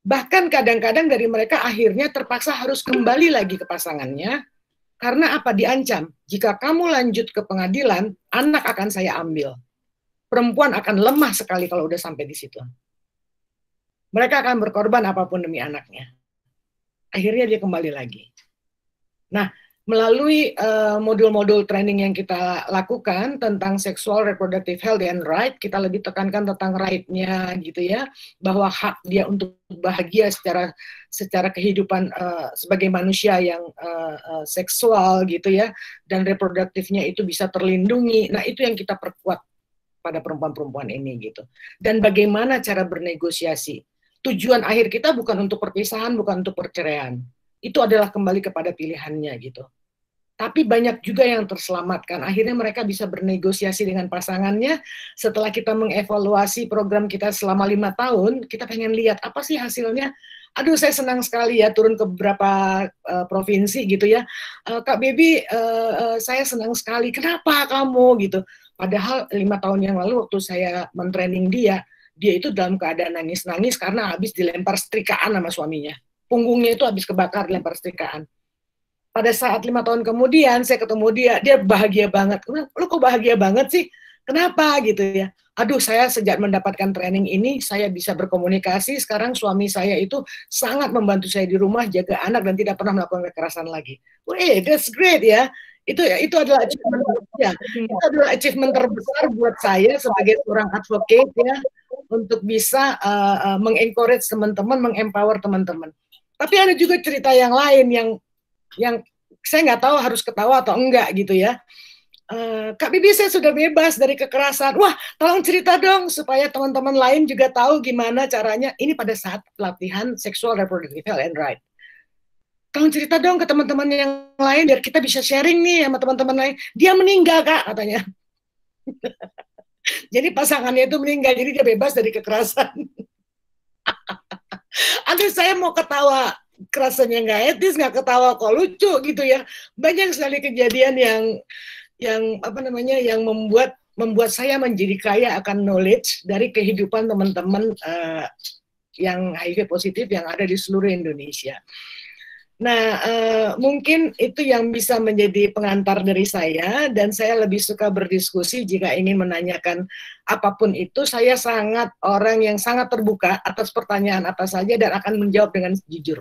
Bahkan kadang-kadang dari mereka akhirnya terpaksa harus kembali lagi ke pasangannya, karena apa? Diancam, jika kamu lanjut ke pengadilan, anak akan saya ambil. Perempuan akan lemah sekali kalau udah sampai di situ. Mereka akan berkorban apapun demi anaknya. Akhirnya dia kembali lagi. Nah, melalui modul-modul training yang kita lakukan tentang sexual reproductive health and right, kita lebih tekankan tentang right-nya gitu ya, bahwa hak dia untuk bahagia secara kehidupan sebagai manusia yang seksual gitu ya, dan reproduktifnya itu bisa terlindungi. Nah, itu yang kita perkuat pada perempuan-perempuan ini gitu. Dan bagaimana cara bernegosiasi. Tujuan akhir kita bukan untuk perpisahan, bukan untuk perceraian. Itu adalah kembali kepada pilihannya gitu. Tapi banyak juga yang terselamatkan. Akhirnya mereka bisa bernegosiasi dengan pasangannya. Setelah kita mengevaluasi program kita selama 5 tahun, kita pengen lihat apa sih hasilnya. Aduh, saya senang sekali ya turun ke beberapa provinsi gitu ya. Kak Baby, saya senang sekali. Kenapa kamu gitu? Padahal 5 tahun yang lalu waktu saya mentraining dia itu dalam keadaan nangis-nangis karena habis dilempar setrikaan sama suaminya. Punggungnya itu habis kebakar, dilempar setrikaan. Pada saat 5 tahun kemudian saya ketemu dia bahagia banget. Lu kok bahagia banget sih? Kenapa gitu ya? Aduh, saya sejak mendapatkan training ini, saya bisa berkomunikasi. Sekarang suami saya itu sangat membantu saya di rumah, jaga anak, dan tidak pernah melakukan kekerasan lagi. Wih, that's great ya. Itu adalah achievement, ya. Itu adalah achievement terbesar buat saya sebagai seorang advocate ya, untuk bisa mengencourage teman-teman, mengempower teman-teman. Tapi ada juga cerita yang lain yang saya nggak tahu harus ketawa atau enggak gitu ya. Kak Bibi, saya sudah bebas dari kekerasan. Wah, tolong cerita dong supaya teman-teman lain juga tahu gimana caranya. Ini pada saat pelatihan Sexual Reproductive Health and Right. Tolong cerita dong ke teman-teman yang lain biar kita bisa sharing nih sama teman-teman lain. Dia meninggal, Kak, katanya. Jadi pasangannya itu meninggal, jadi dia bebas dari kekerasan. Aduh, saya mau ketawa, kerasanya nggak etis, nggak ketawa kok lucu gitu ya. Banyak sekali kejadian yang apa namanya, yang membuat saya menjadi kaya akan knowledge dari kehidupan teman-teman yang HIV positif yang ada di seluruh Indonesia. Nah, mungkin itu yang bisa menjadi pengantar dari saya, dan saya lebih suka berdiskusi jika ingin menanyakan apapun itu. Saya sangat orang yang sangat terbuka atas pertanyaan apa saja dan akan menjawab dengan jujur.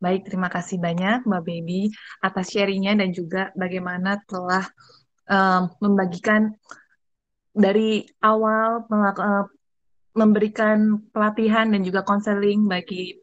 Baik, terima kasih banyak Mbak Baby atas sharingnya dan juga bagaimana telah membagikan dari awal memberikan pelatihan dan juga konseling bagi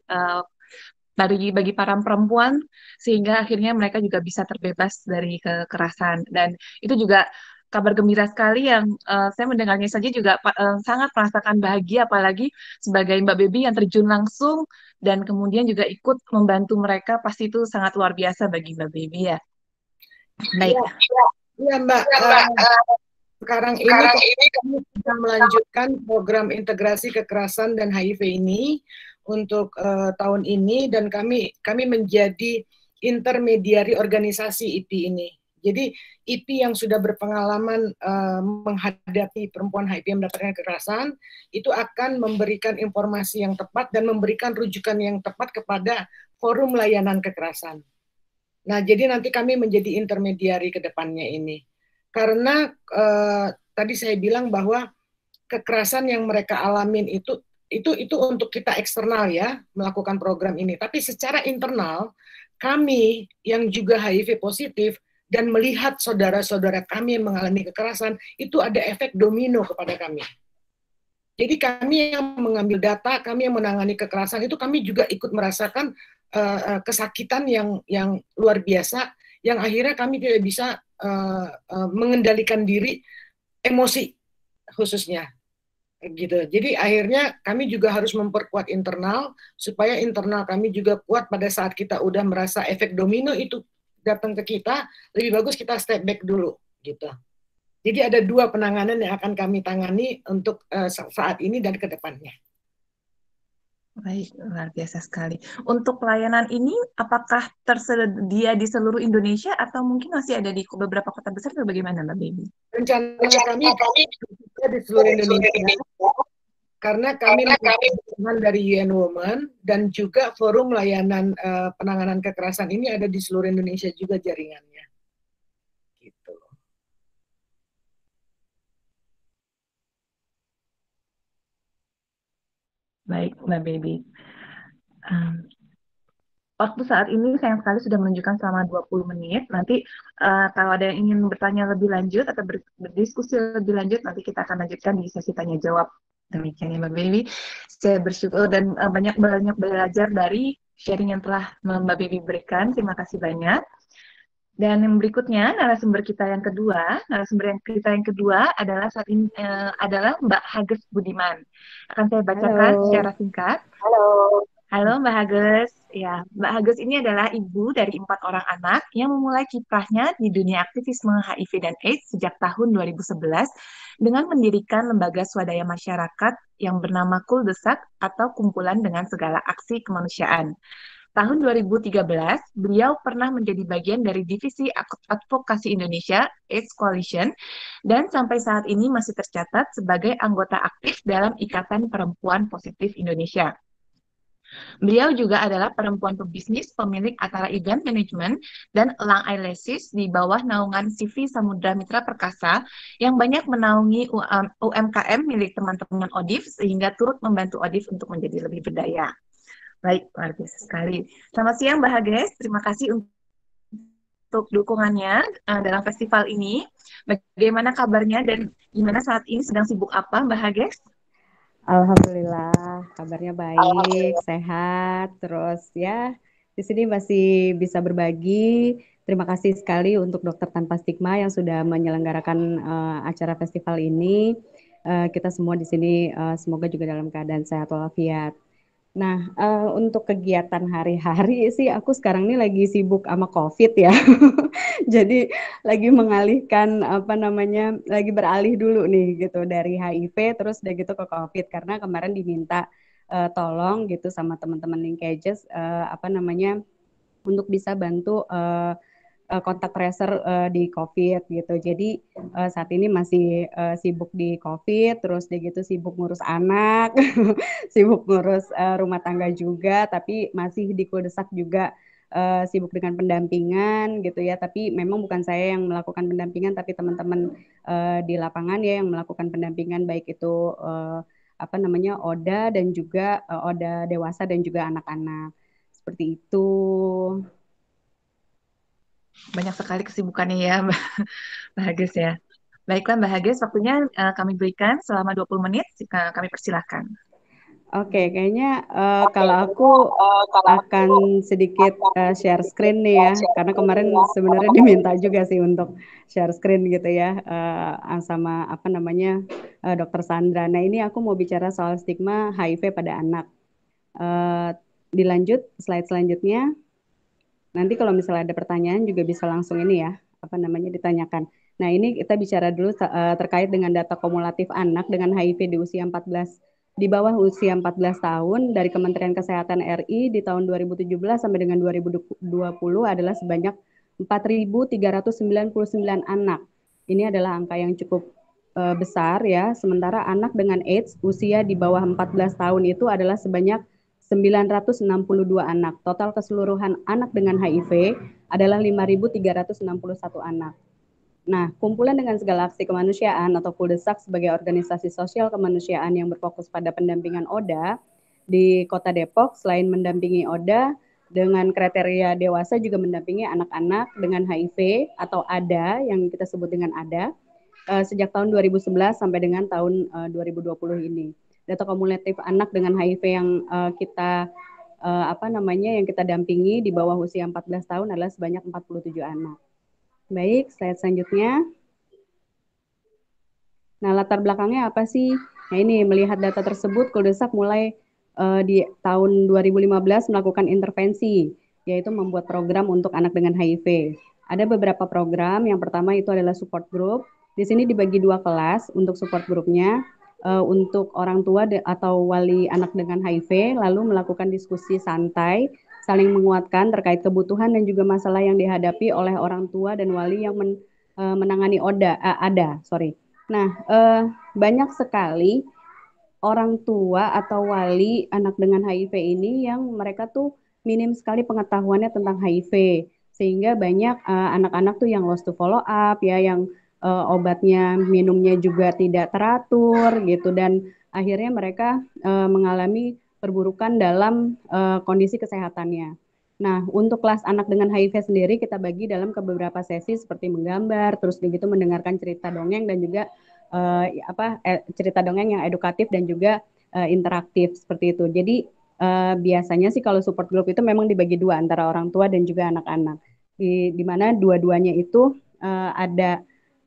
para perempuan sehingga akhirnya mereka juga bisa terbebas dari kekerasan. Dan itu juga kabar gembira sekali yang saya mendengarnya saja juga sangat merasakan bahagia, apalagi sebagai Mbak Baby yang terjun langsung dan kemudian juga ikut membantu mereka, pasti itu sangat luar biasa bagi Mbak Baby ya. Baik. Ya, Mbak. Sekarang ini kami sedang melanjutkan program integrasi kekerasan dan HIV ini untuk tahun ini, dan kami menjadi intermediari organisasi IP ini. Jadi IP yang sudah berpengalaman menghadapi perempuan HIV yang mendapatkan kekerasan itu akan memberikan informasi yang tepat dan memberikan rujukan yang tepat kepada forum layanan kekerasan. Nah, jadi nanti kami menjadi intermediari ke depannya ini. Karena tadi saya bilang bahwa kekerasan yang mereka alamin itu untuk kita eksternal ya, melakukan program ini. Tapi secara internal, kami yang juga HIV positif dan melihat saudara-saudara kami yang mengalami kekerasan, itu ada efek domino kepada kami. Jadi kami yang mengambil data, kami yang menangani kekerasan, itu kami juga ikut merasakan kesakitan yang luar biasa, yang akhirnya kami tidak bisa mengendalikan diri, emosi khususnya gitu. Jadi akhirnya kami juga harus memperkuat internal supaya internal kami juga kuat pada saat kita udah merasa efek domino itu datang ke kita, lebih bagus kita step back dulu gitu. Jadi ada 2 penanganan yang akan kami tangani untuk saat ini dan ke depannya. Baik, luar biasa sekali. Untuk pelayanan ini, apakah tersedia di seluruh Indonesia atau mungkin masih ada di beberapa kota besar atau bagaimana, Mbak Baby? Rencana kami di seluruh Indonesia, karena kami mempunyai dari UN Women dan juga forum layanan penanganan kekerasan ini ada di seluruh Indonesia juga jaringannya. Gitu. Baik, Mbak Baby. Waktu saat ini sayang sekali sudah menunjukkan selama 20 menit. Nanti kalau ada yang ingin bertanya lebih lanjut atau berdiskusi lebih lanjut, nanti kita akan lanjutkan di sesi tanya jawab. Demikian ya Mbak Baby. Saya bersyukur dan banyak belajar dari sharing yang telah Mbak Baby berikan. Terima kasih banyak. Dan yang berikutnya, narasumber kita yang kedua adalah saat ini adalah Mbak Hages Budiman. Akan saya bacakan secara singkat. Halo Mbak Hages. Ya, Mbak Hages ini adalah ibu dari 4 orang anak yang memulai kiprahnya di dunia aktivisme HIV dan AIDS sejak tahun 2011 dengan mendirikan lembaga swadaya masyarakat yang bernama Kuldesak atau Kumpulan dengan Segala Aksi Kemanusiaan. Tahun 2013, beliau pernah menjadi bagian dari Divisi Advokasi Indonesia AIDS Coalition dan sampai saat ini masih tercatat sebagai anggota aktif dalam Ikatan Perempuan Positif Indonesia. Beliau juga adalah perempuan pebisnis, pemilik acara event management dan Elang Eyelashes di bawah naungan CV Samudra Mitra Perkasa yang banyak menaungi UMKM milik teman-teman ODIF sehingga turut membantu ODIF untuk menjadi lebih berdaya. Baik, luar biasa sekali. Selamat siang Mbak Hages, terima kasih untuk dukungannya dalam festival ini. Bagaimana kabarnya dan gimana saat ini sedang sibuk apa Mbak Hages? Alhamdulillah, kabarnya baik, sehat, terus ya di sini masih bisa berbagi. Terima kasih sekali untuk Dokter Tanpa Stigma yang sudah menyelenggarakan acara festival ini. Kita semua di sini semoga juga dalam keadaan sehat walafiat. Nah, untuk kegiatan hari-hari sih aku sekarang ini lagi sibuk sama COVID ya. Jadi lagi mengalihkan lagi beralih dulu nih gitu dari HIV terus udah gitu ke COVID karena kemarin diminta tolong gitu sama teman-teman linkages untuk bisa bantu kontak tracer di COVID gitu. Jadi saat ini masih sibuk di COVID, terus dia gitu sibuk ngurus anak, sibuk ngurus rumah tangga juga, tapi masih di Kuldesak juga sibuk dengan pendampingan gitu ya. Tapi memang bukan saya yang melakukan pendampingan, tapi teman-teman di lapangan ya yang melakukan pendampingan baik itu ODA dan juga ODA dewasa dan juga anak-anak. Seperti itu. Banyak sekali kesibukannya ya Mbak Hages ya. Baiklah Mbak Hages, waktunya kami berikan selama 20 menit, kami persilahkan. Oke, kayaknya kalau aku akan sedikit share screen nih ya, karena kemarin sebenarnya diminta juga sih untuk share screen gitu ya, sama Dokter Sandra. Nah ini aku mau bicara soal stigma HIV pada anak. Dilanjut slide selanjutnya. Nanti kalau misalnya ada pertanyaan juga bisa langsung ini ya, ditanyakan. Nah ini kita bicara dulu terkait dengan data kumulatif anak dengan HIV di usia 14 di bawah usia 14 tahun dari Kementerian Kesehatan RI di tahun 2017 sampai dengan 2020 adalah sebanyak 4.399 anak. Ini adalah angka yang cukup besar ya. Sementara anak dengan AIDS usia di bawah 14 tahun itu adalah sebanyak 962 anak. Total keseluruhan anak dengan HIV adalah 5.361 anak. Nah, kumpulan dengan segala aksi kemanusiaan atau Kuldesak sebagai organisasi sosial kemanusiaan yang berfokus pada pendampingan ODA di Kota Depok, selain mendampingi ODA dengan kriteria dewasa juga mendampingi anak-anak dengan HIV atau ADA yang kita sebut dengan ADA sejak tahun 2011 sampai dengan tahun 2020 ini. Data kumulatif anak dengan HIV yang yang kita dampingi di bawah usia 14 tahun adalah sebanyak 47 anak. Baik, slide selanjutnya. Nah, latar belakangnya apa sih? Nah, ini melihat data tersebut, Kuldesak mulai di tahun 2015 melakukan intervensi, yaitu membuat program untuk anak dengan HIV. Ada beberapa program, yang pertama itu adalah support group. Di sini dibagi 2 kelas untuk support grupnya, untuk orang tua atau wali anak dengan HIV, lalu melakukan diskusi santai, saling menguatkan terkait kebutuhan dan juga masalah yang dihadapi oleh orang tua dan wali yang menangani ADA. Nah, banyak sekali orang tua atau wali anak dengan HIV ini yang mereka tuh minim sekali pengetahuannya tentang HIV, sehingga banyak anak-anak tuh yang lost to follow up ya, yang obatnya minumnya juga tidak teratur gitu, dan akhirnya mereka mengalami perburukan dalam kondisi kesehatannya. Nah, untuk kelas anak dengan HIV sendiri kita bagi dalam ke beberapa sesi seperti menggambar, terus begitu mendengarkan cerita dongeng dan juga cerita dongeng yang edukatif dan juga interaktif seperti itu. Jadi biasanya sih kalau support group itu memang dibagi dua antara orang tua dan juga anak-anak. Di mana dua-duanya itu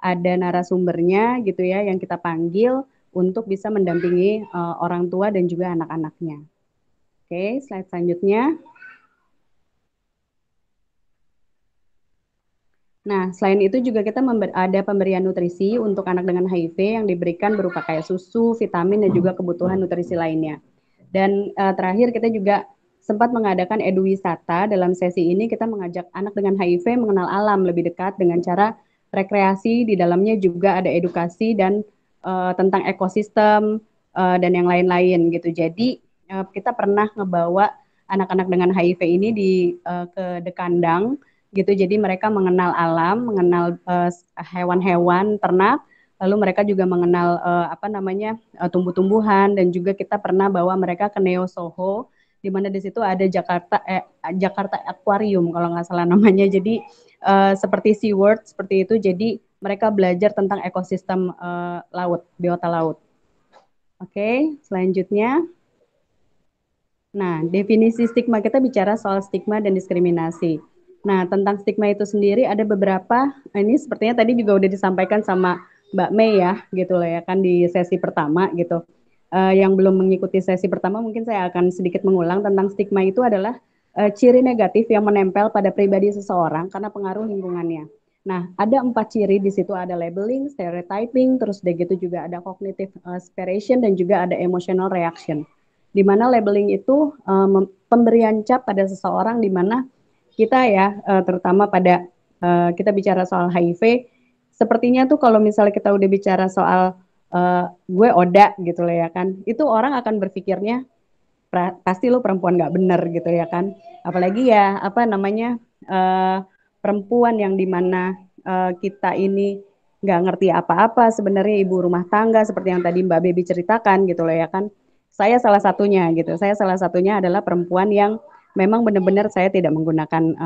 ada narasumbernya gitu ya yang kita panggil untuk bisa mendampingi orang tua dan juga anak-anaknya. Oke, slide selanjutnya. Nah, selain itu juga kita ada pemberian nutrisi untuk anak dengan HIV yang diberikan berupa kayak susu, vitamin, dan juga kebutuhan nutrisi lainnya. Dan terakhir kita juga sempat mengadakan eduwisata. Dalam sesi ini kita mengajak anak dengan HIV mengenal alam lebih dekat dengan cara rekreasi. Di dalamnya juga ada edukasi dan tentang ekosistem dan yang lain-lain gitu. Jadi kita pernah ngebawa anak-anak dengan HIV ini ke Dekandang gitu. Jadi mereka mengenal alam, mengenal hewan-hewan, ternak, lalu mereka juga mengenal tumbuh-tumbuhan, dan juga kita pernah bawa mereka ke Neo Soho, di mana di situ ada Jakarta Aquarium kalau nggak salah namanya. Jadi seperti SeaWorld seperti itu. Jadi mereka belajar tentang ekosistem laut, biota laut. Oke, selanjutnya. Nah, definisi stigma, kita bicara soal stigma dan diskriminasi. Nah, tentang stigma itu sendiri ada beberapa, ini sepertinya tadi juga udah disampaikan sama Mbak Mei ya, gitu lah ya kan di sesi pertama gitu. Yang belum mengikuti sesi pertama mungkin saya akan sedikit mengulang tentang stigma itu adalah ciri negatif yang menempel pada pribadi seseorang karena pengaruh lingkungannya. Nah, ada 4 ciri di situ, ada labeling, stereotyping, terus begitu juga ada cognitive aspiration dan juga ada emotional reaction. Di mana labeling itu pemberian cap pada seseorang, di mana kita ya terutama pada kita bicara soal HIV, sepertinya tuh kalau misalnya kita udah bicara soal gue Oda gitu lah ya kan, itu orang akan berpikirnya pasti lo perempuan nggak bener gitu ya kan, apalagi ya perempuan yang dimana kita ini nggak ngerti apa-apa sebenarnya, ibu rumah tangga seperti yang tadi Mbak Baby ceritakan gitu loh ya kan. Saya salah satunya gitu. Saya salah satunya adalah perempuan yang memang benar-benar saya tidak menggunakan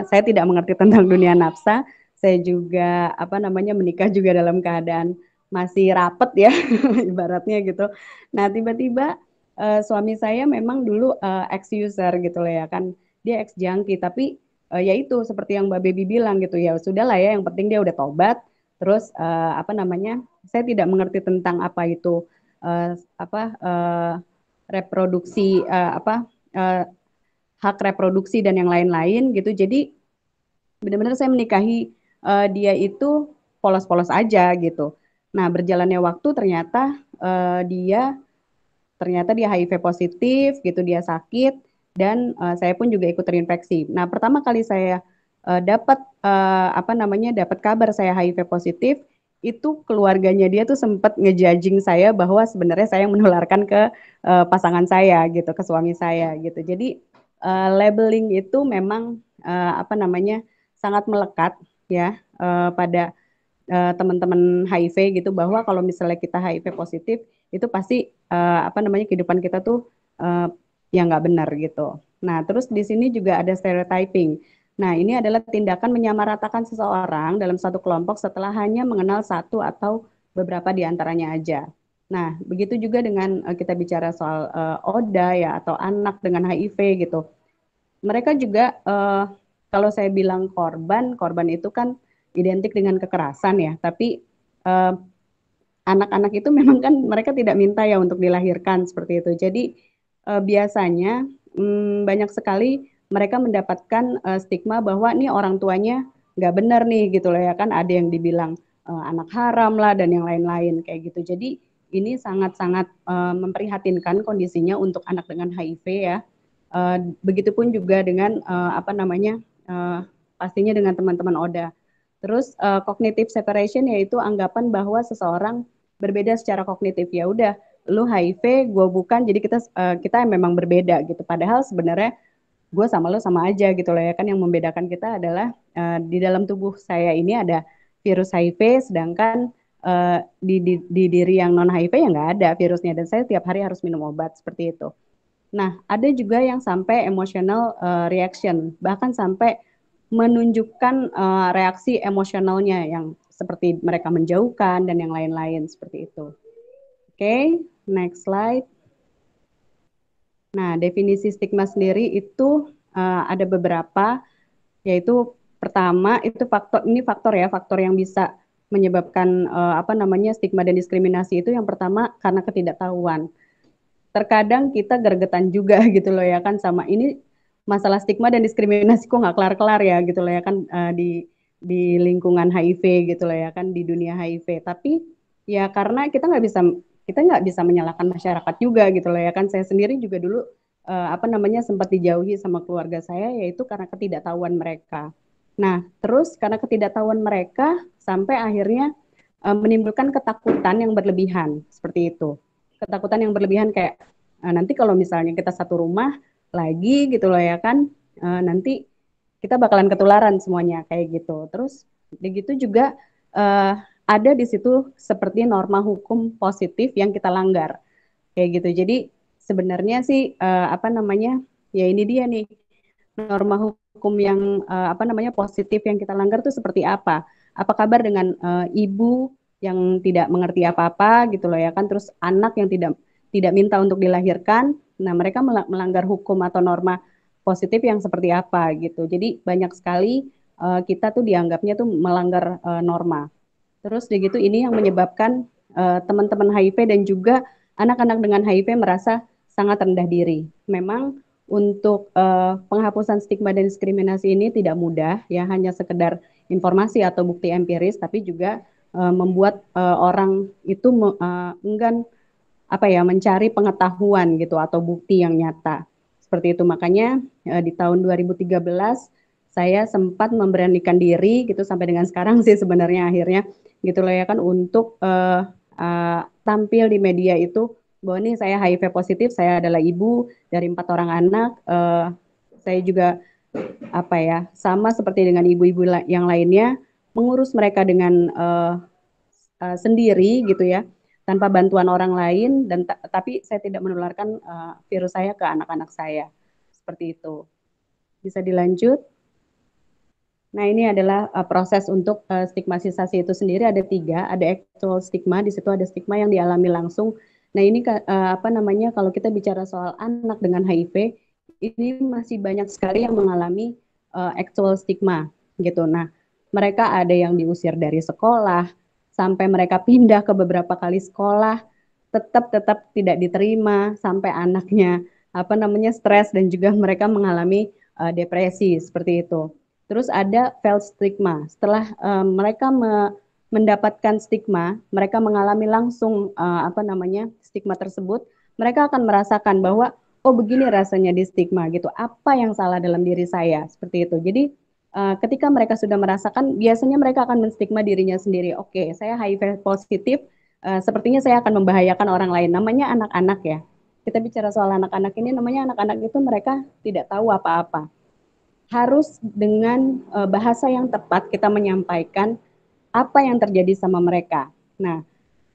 saya tidak mengerti tentang dunia nafsa. Saya juga menikah juga dalam keadaan masih rapet ya ibaratnya gitu. Nah, tiba-tiba suami saya memang dulu ex user gitu loh ya kan. Dia ex junkie, tapi ya itu seperti yang Mbak Baby bilang gitu ya, sudahlah ya, yang penting dia udah tobat. Terus saya tidak mengerti tentang apa itu reproduksi hak reproduksi dan yang lain-lain gitu. Jadi benar-benar saya menikahi dia itu polos-polos aja gitu. Nah, berjalannya waktu dia HIV positif gitu, dia sakit, dan saya pun juga ikut terinfeksi. Nah, pertama kali saya dapat dapat kabar saya HIV positif, itu keluarganya dia tuh sempat ngejudging saya bahwa sebenarnya saya yang menularkan ke pasangan saya gitu, ke suami saya gitu. Jadi labeling itu memang sangat melekat ya pada teman-teman HIV gitu, bahwa kalau misalnya kita HIV positif itu pasti kehidupan kita tuh ya nggak benar gitu. Nah, terus di sini juga ada stereotyping. Nah, ini adalah tindakan menyamaratakan seseorang dalam satu kelompok setelah hanya mengenal satu atau beberapa di antaranya aja. Nah, begitu juga dengan kita bicara soal ODA ya, atau anak dengan HIV gitu. Mereka juga kalau saya bilang korban itu kan identik dengan kekerasan ya, tapi anak-anak itu memang kan mereka tidak minta ya untuk dilahirkan seperti itu. Jadi biasanya banyak sekali mereka mendapatkan stigma bahwa nih orang tuanya nggak benar nih gitu loh ya kan, ada yang dibilang anak haram lah dan yang lain-lain kayak gitu. Jadi ini sangat-sangat memprihatinkan kondisinya untuk anak dengan HIV ya. Begitupun juga dengan pastinya dengan teman-teman ODA. Terus cognitive separation yaitu anggapan bahwa seseorang berbeda secara kognitif. Ya udah, lu HIV, gue bukan, jadi kita memang berbeda gitu. Padahal sebenarnya gue sama lo sama aja gitu loh ya kan. Yang membedakan kita adalah di dalam tubuh saya ini ada virus HIV, sedangkan di diri yang non HIV ya nggak ada virusnya, dan saya tiap hari harus minum obat seperti itu. Nah, ada juga yang sampai emotional reaction, bahkan sampai menunjukkan reaksi emosionalnya yang seperti mereka menjauhkan dan yang lain-lain seperti itu. Oke, next slide. Nah, definisi stigma sendiri itu ada beberapa, yaitu pertama itu faktor yang bisa menyebabkan stigma dan diskriminasi itu. Yang pertama karena ketidaktahuan. Terkadang kita gergetan juga gitu loh ya kan, sama ini masalah stigma dan diskriminasi kok nggak kelar-kelar ya gitu loh ya kan, di lingkungan HIV gitu loh ya kan, di dunia HIV. Tapi ya karena kita nggak bisa menyalahkan masyarakat juga gitu loh ya kan. Saya sendiri juga dulu sempat dijauhi sama keluarga saya, yaitu karena ketidaktahuan mereka. Nah, terus karena ketidaktahuan mereka sampai akhirnya menimbulkan ketakutan yang berlebihan seperti itu. Ketakutan yang berlebihan kayak nanti kalau misalnya kita satu rumah lagi gitu loh ya kan, nanti kita bakalan ketularan semuanya kayak gitu. Terus begitu juga ada di situ seperti norma hukum positif yang kita langgar kayak gitu. Jadi sebenarnya sih ya ini dia nih, norma hukum yang positif yang kita langgar tuh seperti apa? Apa kabar dengan ibu yang tidak mengerti apa-apa gitu loh ya kan, terus anak yang tidak minta untuk dilahirkan. Nah, mereka melanggar hukum atau norma positif yang seperti apa gitu. Jadi banyak sekali kita tuh dianggapnya tuh melanggar norma. Terus begitu ini yang menyebabkan teman-teman HIV dan juga anak-anak dengan HIV merasa sangat rendah diri. Memang untuk penghapusan stigma dan diskriminasi ini tidak mudah ya, hanya sekedar informasi atau bukti empiris, tapi juga membuat orang itu enggan mencari pengetahuan gitu atau bukti yang nyata. Seperti itu, makanya di tahun 2013 saya sempat memberanikan diri gitu, sampai dengan sekarang sih sebenarnya akhirnya gitu loh ya kan, untuk tampil di media itu bahwa nih saya HIV positif, saya adalah ibu dari 4 orang anak. Saya juga sama seperti dengan ibu-ibu yang lainnya, mengurus mereka dengan sendiri gitu ya, tanpa bantuan orang lain, dan tapi saya tidak menularkan virus saya ke anak-anak saya seperti itu. Bisa dilanjut. Nah, ini adalah proses untuk stigmatisasi itu sendiri ada 3, ada actual stigma, di situ ada stigma yang dialami langsung. Nah, ini kalau kita bicara soal anak dengan HIV, ini masih banyak sekali yang mengalami actual stigma gitu. Nah, mereka ada yang diusir dari sekolah, sampai mereka pindah ke beberapa kali sekolah, tetap tidak diterima, sampai anaknya stres dan juga mereka mengalami depresi seperti itu. Terus ada felt stigma. Setelah mereka mendapatkan stigma, mereka mengalami langsung stigma tersebut, mereka akan merasakan bahwa oh begini rasanya di stigma gitu. Apa yang salah dalam diri saya seperti itu. Jadi ketika mereka sudah merasakan, biasanya mereka akan menstigma dirinya sendiri. Oke, saya HIV positif, sepertinya saya akan membahayakan orang lain. Namanya anak-anak ya. Kita bicara soal anak-anak ini, namanya anak-anak itu mereka tidak tahu apa-apa. Harus dengan bahasa yang tepat kita menyampaikan apa yang terjadi sama mereka. Nah,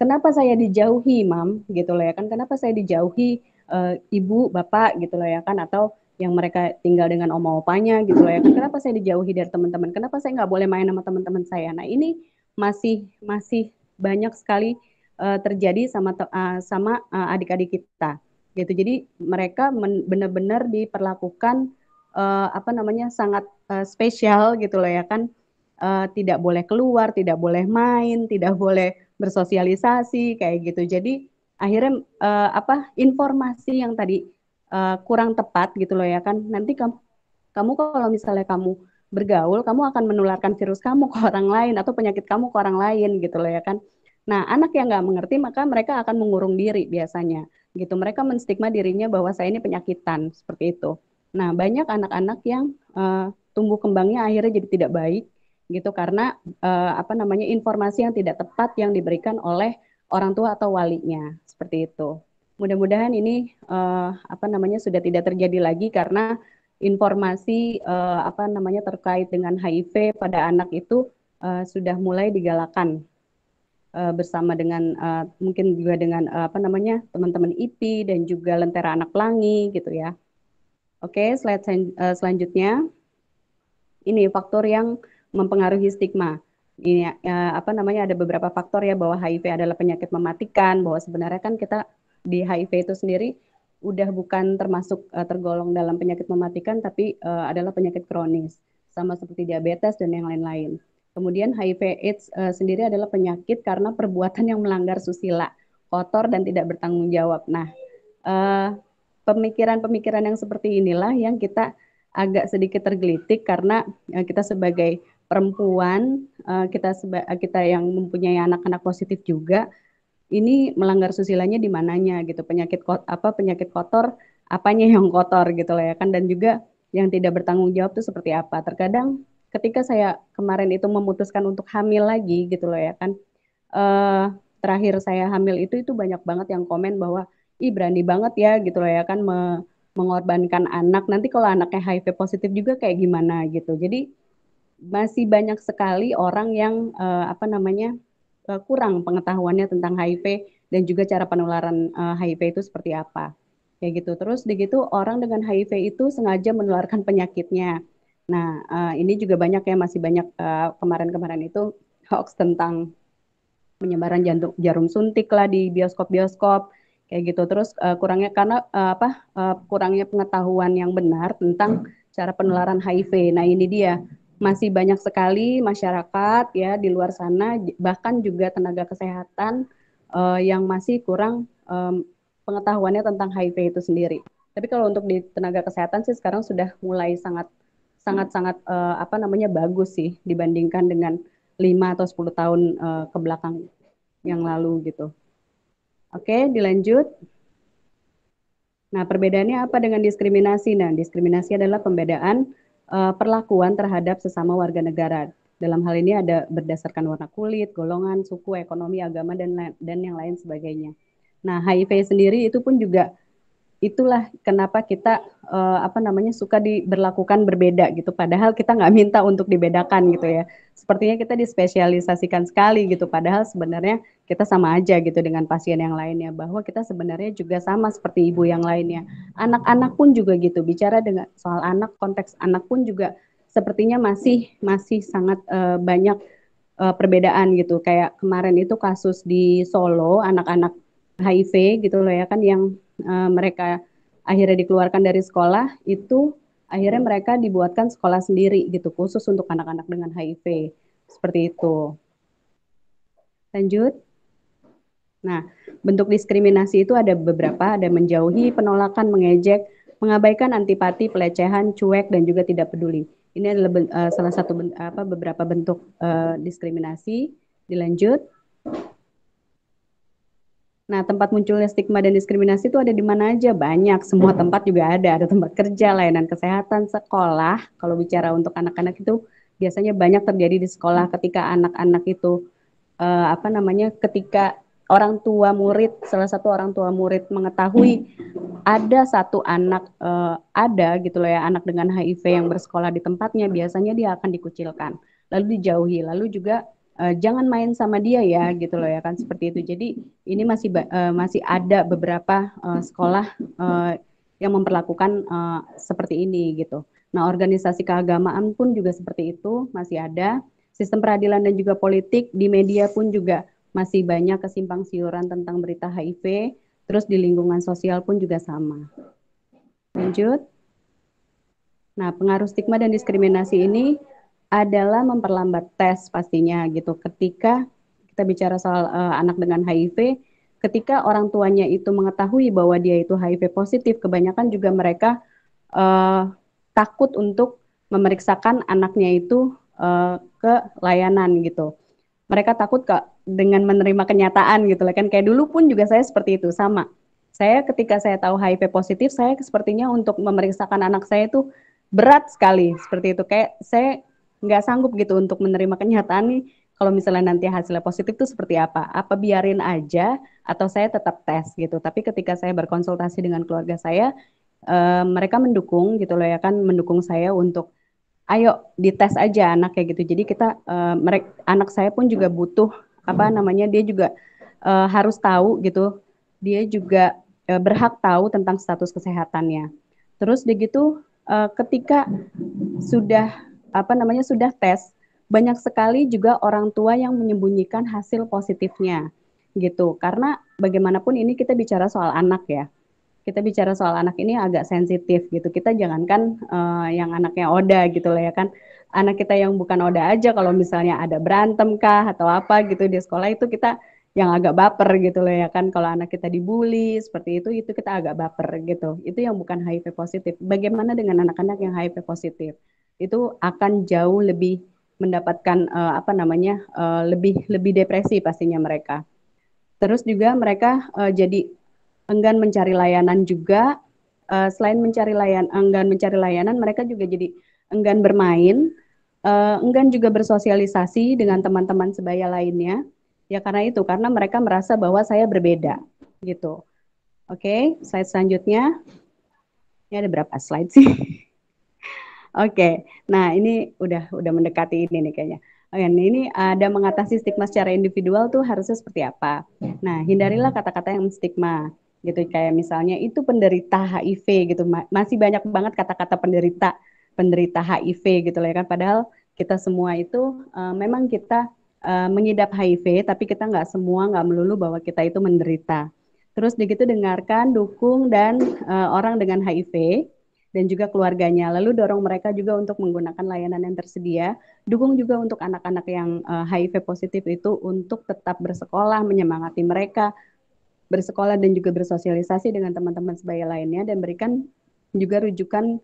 kenapa saya dijauhi, Mam? Gitu loh ya kan? Kenapa saya dijauhi ibu, bapak gitu loh ya kan? Atau yang mereka tinggal dengan oma opanya gitu loh ya kan? Kenapa saya dijauhi dari teman-teman? Kenapa saya nggak boleh main sama teman-teman saya? Nah, ini masih banyak sekali terjadi sama adik-adik kita gitu. Jadi mereka benar-benar diperlakukan sangat spesial gitu loh ya kan, tidak boleh keluar, tidak boleh main, tidak boleh bersosialisasi kayak gitu. Jadi akhirnya informasi yang tadi kurang tepat gitu loh ya kan, nanti kamu kalau misalnya kamu bergaul, kamu akan menularkan virus kamu ke orang lain atau penyakit kamu ke orang lain gitu loh ya kan. Nah, anak yang nggak mengerti maka mereka akan mengurung diri biasanya gitu. Mereka menstigma dirinya bahwa saya ini penyakitan seperti itu. Nah, banyak anak-anak yang tumbuh kembangnya akhirnya jadi tidak baik gitu karena informasi yang tidak tepat yang diberikan oleh orang tua atau walinya, seperti itu. Mudah-mudahan ini sudah tidak terjadi lagi karena informasi terkait dengan HIV pada anak itu sudah mulai digalakan bersama dengan mungkin juga dengan teman-teman IPI dan juga Lentera Anak Pelangi gitu ya. Oke, slide selanjutnya. Ini faktor yang mempengaruhi stigma. Ini ada beberapa faktor ya bahwa HIV adalah penyakit mematikan, bahwa sebenarnya kan kita di HIV itu sendiri udah bukan termasuk tergolong dalam penyakit mematikan, tapi adalah penyakit kronis, sama seperti diabetes dan yang lain-lain. Kemudian HIV/AIDS sendiri adalah penyakit karena perbuatan yang melanggar susila, kotor dan tidak bertanggung jawab. Nah, pemikiran-pemikiran yang seperti inilah yang kita agak sedikit tergelitik karena kita sebagai perempuan, kita yang mempunyai anak-anak positif juga, ini melanggar susilanya di mananya gitu, penyakit kotor, apanya yang kotor gitu lah ya kan, dan juga yang tidak bertanggung jawab itu seperti apa. Terkadang ketika saya kemarin itu memutuskan untuk hamil lagi gitu loh ya kan, terakhir saya hamil itu banyak banget yang komen bahwa ih berani banget ya gitu loh ya kan mengorbankan anak, nanti kalau anaknya HIV positif juga kayak gimana gitu. Jadi masih banyak sekali orang yang kurang pengetahuannya tentang HIV dan juga cara penularan HIV itu seperti apa. Kayak gitu. Terus begitu orang dengan HIV itu sengaja menularkan penyakitnya. Nah, ini juga banyak ya, masih banyak kemarin-kemarin itu hoax tentang penyebaran jarum suntik lah di bioskop-bioskop kayak gitu. Terus kurangnya kurangnya pengetahuan yang benar tentang cara penularan HIV. Nah, ini dia, masih banyak sekali masyarakat ya di luar sana, bahkan juga tenaga kesehatan yang masih kurang pengetahuannya tentang HIV itu sendiri. Tapi kalau untuk di tenaga kesehatan sih sekarang sudah mulai sangat bagus sih dibandingkan dengan 5 atau 10 tahun ke belakang yang lalu gitu. Oke, dilanjut. Nah, perbedaannya apa dengan diskriminasi? Nah, diskriminasi adalah pembedaan perlakuan terhadap sesama warga negara. Dalam hal ini ada berdasarkan warna kulit, golongan, suku, ekonomi, agama, dan yang lain sebagainya. Nah, HIV sendiri itu pun juga itulah kenapa kita suka diberlakukan berbeda gitu, padahal kita nggak minta untuk dibedakan gitu ya. Sepertinya kita dispesialisasikan sekali gitu, padahal sebenarnya kita sama aja gitu dengan pasien yang lainnya, bahwa kita sebenarnya juga sama seperti ibu yang lainnya. Anak-anak pun juga gitu, bicara dengan soal anak, konteks anak pun juga sepertinya masih sangat banyak perbedaan gitu. Kayak kemarin itu kasus di Solo, anak-anak HIV gitu loh ya kan, yang mereka akhirnya dikeluarkan dari sekolah, itu akhirnya mereka dibuatkan sekolah sendiri gitu, khusus untuk anak-anak dengan HIV. Seperti itu. Lanjut. Nah, bentuk diskriminasi itu ada beberapa, ada menjauhi, penolakan, mengejek, mengabaikan, antipati, pelecehan, cuek, dan juga tidak peduli. Ini adalah salah satu beberapa bentuk diskriminasi. Dilanjut. Nah, tempat munculnya stigma dan diskriminasi itu ada di mana aja? Banyak, semua tempat juga ada. Ada tempat kerja, layanan kesehatan, sekolah. Kalau bicara untuk anak-anak itu biasanya banyak terjadi di sekolah ketika anak-anak itu ketika salah satu orang tua murid mengetahui ada satu anak gitu loh ya, anak dengan HIV yang bersekolah di tempatnya, biasanya dia akan dikucilkan, lalu dijauhi, lalu juga jangan main sama dia ya gitu loh ya kan, seperti itu. Jadi ini masih ada beberapa sekolah yang memperlakukan seperti ini gitu. Nah, organisasi keagamaan pun juga seperti itu, masih ada. Sistem peradilan dan juga politik, di media pun juga masih banyak kesimpang siuran tentang berita HIV, terus di lingkungan sosial pun juga sama. Lanjut. Nah, pengaruh stigma dan diskriminasi ini adalah memperlambat tes pastinya gitu. Ketika kita bicara soal anak dengan HIV, ketika orang tuanya itu mengetahui bahwa dia itu HIV positif, kebanyakan juga mereka takut untuk memeriksakan anaknya itu ke layanan gitu. Mereka takut dengan menerima kenyataan gitu kan. Kayak dulu pun juga saya seperti itu, sama. Saya ketika saya tahu HIV positif, saya sepertinya untuk memeriksakan anak saya itu berat sekali seperti itu. Kayak saya nggak sanggup gitu untuk menerima kenyataan nih, kalau misalnya nanti hasilnya positif tuh seperti apa? Apa biarin aja atau saya tetap tes gitu. Tapi ketika saya berkonsultasi dengan keluarga saya, mereka mendukung gitu loh ya kan, mendukung saya untuk ayo dites aja anak kayak gitu. Jadi kita anak saya pun juga butuh apa namanya, dia juga harus tahu gitu. Dia juga berhak tahu tentang status kesehatannya. Terus begitu ketika sudah apa namanya sudah tes, banyak sekali juga orang tua yang menyembunyikan hasil positifnya gitu. Karena bagaimanapun ini kita bicara soal anak ya. Kita bicara soal anak ini agak sensitif gitu. Kita jangankan yang anaknya Oda gitu lah ya kan. Anak kita yang bukan Oda aja kalau misalnya ada berantem kah atau apa gitu di sekolah, itu kita yang agak baper gitu loh ya kan. Kalau anak kita dibully seperti itu kita agak baper gitu. Itu yang bukan HIV positif. Bagaimana dengan anak-anak yang HIV positif? Itu akan jauh lebih mendapatkan apa namanya lebih depresi pastinya mereka. Terus juga mereka jadi enggan mencari layanan juga. Selain enggan mencari layanan, mereka juga jadi enggan bermain, enggan juga bersosialisasi dengan teman-teman sebaya lainnya. Ya karena mereka merasa bahwa saya berbeda gitu. Oke, slide selanjutnya. Ini ada berapa slide sih? Oke, nah ini udah mendekati ini nih kayaknya. Oke, ini ada mengatasi stigma secara individual tuh harusnya seperti apa. Nah, hindarilah kata-kata yang stigma gitu, kayak misalnya itu penderita HIV gitu. Masih banyak banget kata-kata penderita HIV gitu lah ya kan. Padahal kita semua itu memang kita mengidap HIV, tapi kita nggak melulu bahwa kita itu menderita. Terus begitu dengarkan, dukung dan orang dengan HIV dan juga keluarganya. Lalu dorong mereka juga untuk menggunakan layanan yang tersedia. Dukung juga untuk anak-anak yang HIV positif itu untuk tetap bersekolah, menyemangati mereka bersekolah dan juga bersosialisasi dengan teman-teman sebaya lainnya, dan berikan juga rujukan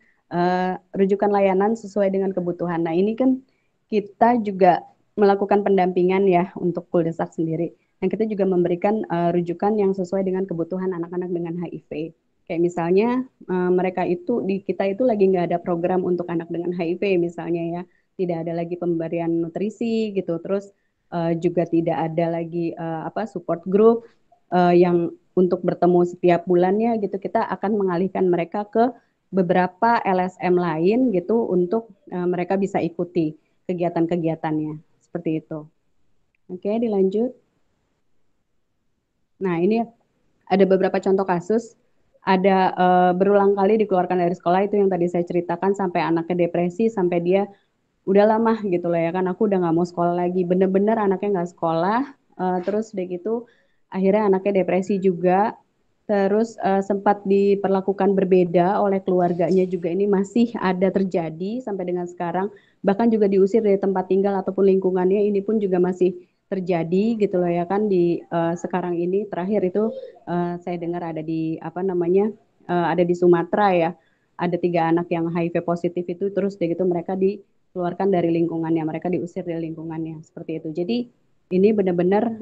layanan sesuai dengan kebutuhan. Nah, ini kan kita juga melakukan pendampingan ya untuk Kuldesak sendiri. Dan kita juga memberikan rujukan yang sesuai dengan kebutuhan anak-anak dengan HIV. Kayak misalnya mereka itu di kita itu lagi nggak ada program untuk anak dengan HIV misalnya ya, tidak ada lagi pemberian nutrisi gitu, terus juga tidak ada lagi support group yang untuk bertemu setiap bulannya gitu. Kita akan mengalihkan mereka ke beberapa LSM lain gitu untuk mereka bisa ikuti kegiatan-kegiatannya seperti itu. Oke, dilanjut. Nah, ini ada beberapa contoh kasus. Ada berulang kali dikeluarkan dari sekolah, itu yang tadi saya ceritakan, sampai anaknya depresi, sampai dia udah lama gitu lah ya kan, aku udah nggak mau sekolah lagi, bener-bener anaknya nggak sekolah. Terus udah gitu akhirnya anaknya depresi juga, terus sempat diperlakukan berbeda oleh keluarganya juga, ini masih ada terjadi sampai dengan sekarang, bahkan juga diusir dari tempat tinggal ataupun lingkungannya, ini pun juga masih terjadi gitu loh ya kan. Di sekarang ini terakhir itu saya dengar ada di ada di Sumatera ya, ada 3 anak yang HIV positif itu, terus begitu mereka dikeluarkan dari lingkungannya, mereka diusir dari lingkungannya seperti itu. Jadi ini benar-benar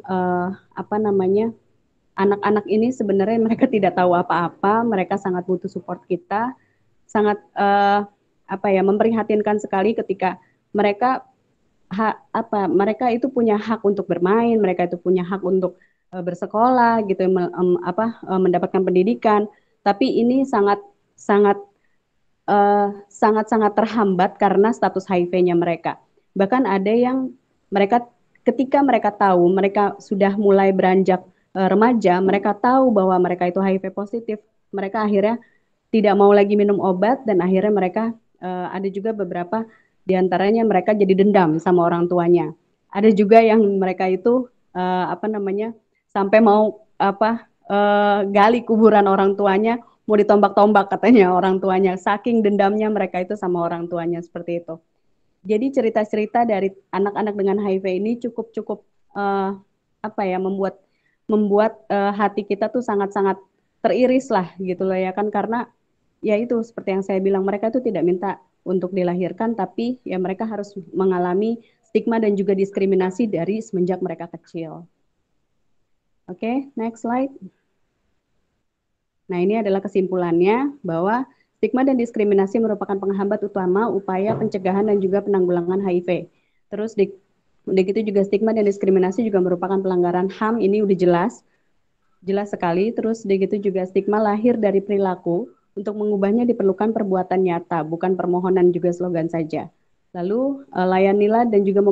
anak-anak ini sebenarnya mereka tidak tahu apa-apa, mereka sangat butuh support kita, sangat memprihatinkan sekali ketika mereka mereka itu punya hak untuk bermain, mereka itu punya hak untuk bersekolah gitu, mendapatkan pendidikan, tapi ini sangat terhambat karena status HIV-nya mereka. Bahkan ada yang mereka ketika mereka tahu mereka sudah mulai beranjak remaja, mereka tahu bahwa mereka itu HIV positif, mereka akhirnya tidak mau lagi minum obat, dan akhirnya mereka ada juga beberapa diantaranya mereka jadi dendam sama orang tuanya. Ada juga yang mereka itu sampai mau gali kuburan orang tuanya, mau ditombak-tombak katanya orang tuanya, saking dendamnya mereka itu sama orang tuanya seperti itu. Jadi cerita-cerita dari anak-anak dengan HIV ini cukup membuat hati kita tuh sangat-sangat teriris lah gitu loh ya kan, karena ya itu seperti yang saya bilang, mereka itu tidak minta untuk dilahirkan, tapi ya mereka harus mengalami stigma dan juga diskriminasi dari semenjak mereka kecil. Oke, next slide. Nah, ini adalah kesimpulannya bahwa stigma dan diskriminasi merupakan penghambat utama upaya pencegahan dan juga penanggulangan HIV. Terus Udah gitu juga stigma dan diskriminasi juga merupakan pelanggaran HAM, ini udah jelas sekali. Terus udah gitu juga stigma lahir dari perilaku, untuk mengubahnya diperlukan perbuatan nyata, bukan permohonan juga slogan saja. Lalu layanilah dan juga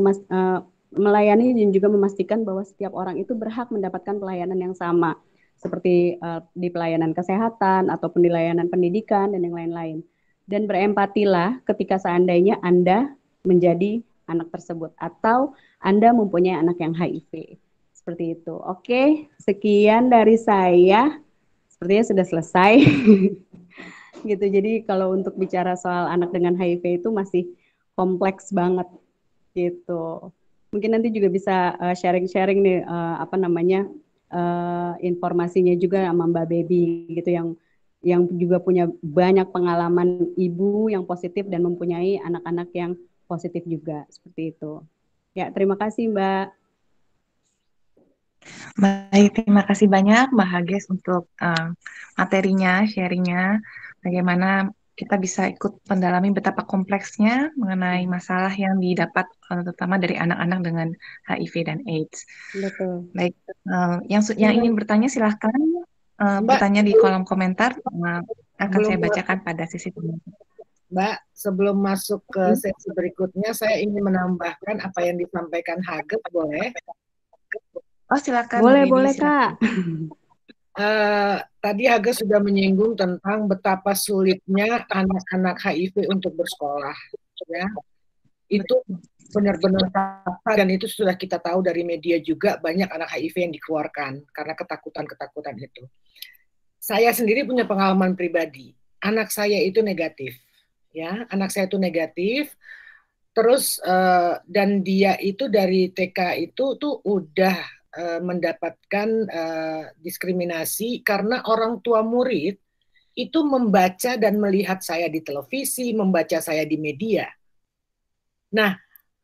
melayani dan juga memastikan bahwa setiap orang itu berhak mendapatkan pelayanan yang sama, seperti di pelayanan kesehatan ataupun di layanan pendidikan dan yang lain-lain. Dan berempatilah ketika seandainya Anda menjadi anak tersebut atau Anda mempunyai anak yang HIV. Seperti itu. Oke, sekian dari saya. Sepertinya sudah selesai. Gitu. Jadi kalau untuk bicara soal anak dengan HIV itu masih kompleks banget gitu. Mungkin nanti juga bisa sharing-sharing nih informasinya juga sama Mbak Baby gitu, yang juga punya banyak pengalaman ibu yang positif dan mempunyai anak-anak yang positif juga, seperti itu. Ya, terima kasih Mbak. Baik, terima kasih banyak Mbak Hages untuk materinya, sharingnya, bagaimana kita bisa ikut pendalami betapa kompleksnya mengenai masalah yang didapat terutama dari anak-anak dengan HIV dan AIDS. Betul. Baik, yang ingin bertanya silahkan bertanya di kolom komentar, akan saya bacakan pada sesi berikutnya. Mbak, sebelum masuk ke sesi berikutnya, saya ingin menambahkan apa yang disampaikan Hages, boleh? Oh, silakan. Boleh Kak. Tadi Hages sudah menyinggung tentang betapa sulitnya anak-anak HIV untuk bersekolah. Ya, itu benar-benar fakta, dan itu sudah kita tahu dari media juga, banyak anak HIV yang dikeluarkan karena ketakutan-ketakutan itu. Saya sendiri punya pengalaman pribadi. Anak saya itu negatif. Ya, anak saya itu negatif. Terus dan dia itu dari TK itu tuh udah mendapatkan diskriminasi karena orang tua murid itu membaca dan melihat saya di televisi, membaca saya di media. Nah,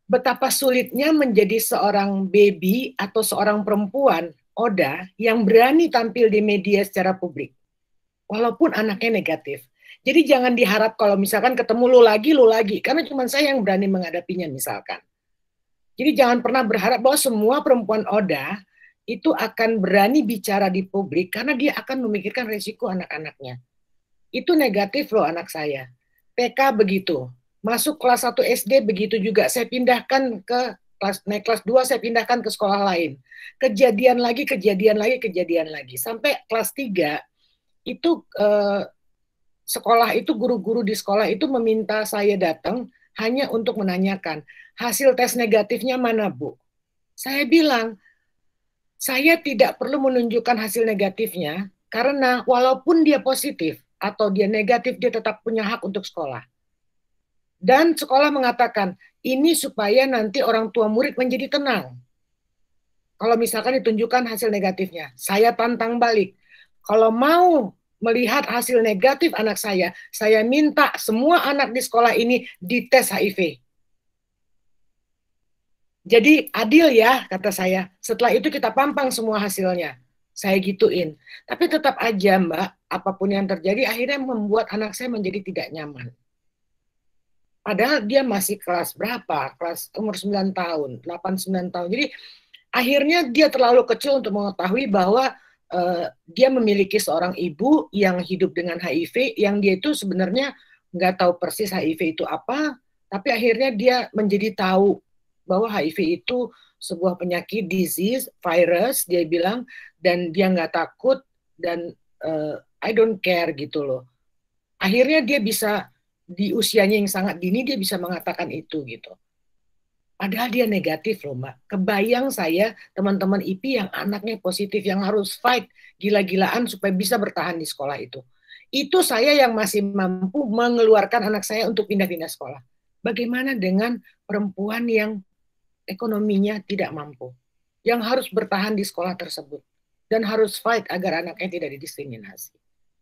betapa sulitnya menjadi seorang baby atau seorang perempuan Oda yang berani tampil di media secara publik, walaupun anaknya negatif. Jadi jangan diharap kalau misalkan ketemu lu lagi, karena cuma saya yang berani menghadapinya misalkan. Jadi jangan pernah berharap bahwa semua perempuan Oda itu akan berani bicara di publik karena dia akan memikirkan resiko anak-anaknya. Itu negatif loh anak saya. TK begitu. Masuk kelas 1 SD begitu juga. Saya pindahkan ke naik kelas 2 saya pindahkan ke sekolah lain. Kejadian lagi. Sampai kelas 3 itu sekolah itu, guru-guru di sekolah itu meminta saya datang hanya untuk menanyakan hasil tes negatifnya mana Bu. Saya bilang saya tidak perlu menunjukkan hasil negatifnya karena walaupun dia positif atau dia negatif, dia tetap punya hak untuk sekolah. Dan sekolah mengatakan ini supaya nanti orang tua murid menjadi tenang. Kalau misalkan ditunjukkan hasil negatifnya, saya tantang balik. Kalau mau melihat hasil negatif anak saya minta semua anak di sekolah ini dites HIV. Jadi adil ya, kata saya. Setelah itu kita pampang semua hasilnya. Saya gituin. Tapi tetap aja Mbak, apapun yang terjadi akhirnya membuat anak saya menjadi tidak nyaman. Padahal dia masih kelas berapa? Kelas umur 9 tahun, 8-9 tahun. Jadi akhirnya dia terlalu kecil untuk mengetahui bahwa dia memiliki seorang ibu yang hidup dengan HIV, yang dia itu sebenarnya nggak tahu persis HIV itu apa, tapi akhirnya dia menjadi tahu bahwa HIV itu sebuah penyakit, disease, virus, dia bilang, dan dia nggak takut, dan I don't care gitu loh. Akhirnya dia bisa, di usianya yang sangat dini, dia bisa mengatakan itu gitu. Padahal dia negatif loh Mbak. Kebayang saya teman-teman IP yang anaknya positif, yang harus fight gila-gilaan supaya bisa bertahan di sekolah itu. Itu saya yang masih mampu mengeluarkan anak saya untuk pindah-pindah sekolah. Bagaimana dengan perempuan yang ekonominya tidak mampu, yang harus bertahan di sekolah tersebut, dan harus fight agar anaknya tidak didiskriminasi.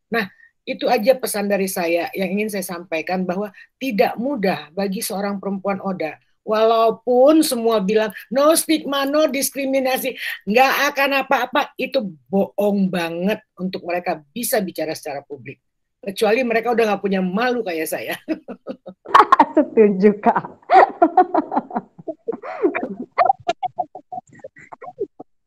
Nah, itu aja pesan dari saya yang ingin saya sampaikan, bahwa tidak mudah bagi seorang perempuan Oda. Walaupun semua bilang no stigma, no diskriminasi, nggak akan apa-apa, itu bohong banget untuk mereka bisa bicara secara publik. Kecuali mereka udah nggak punya malu kayak saya. Setuju Kak.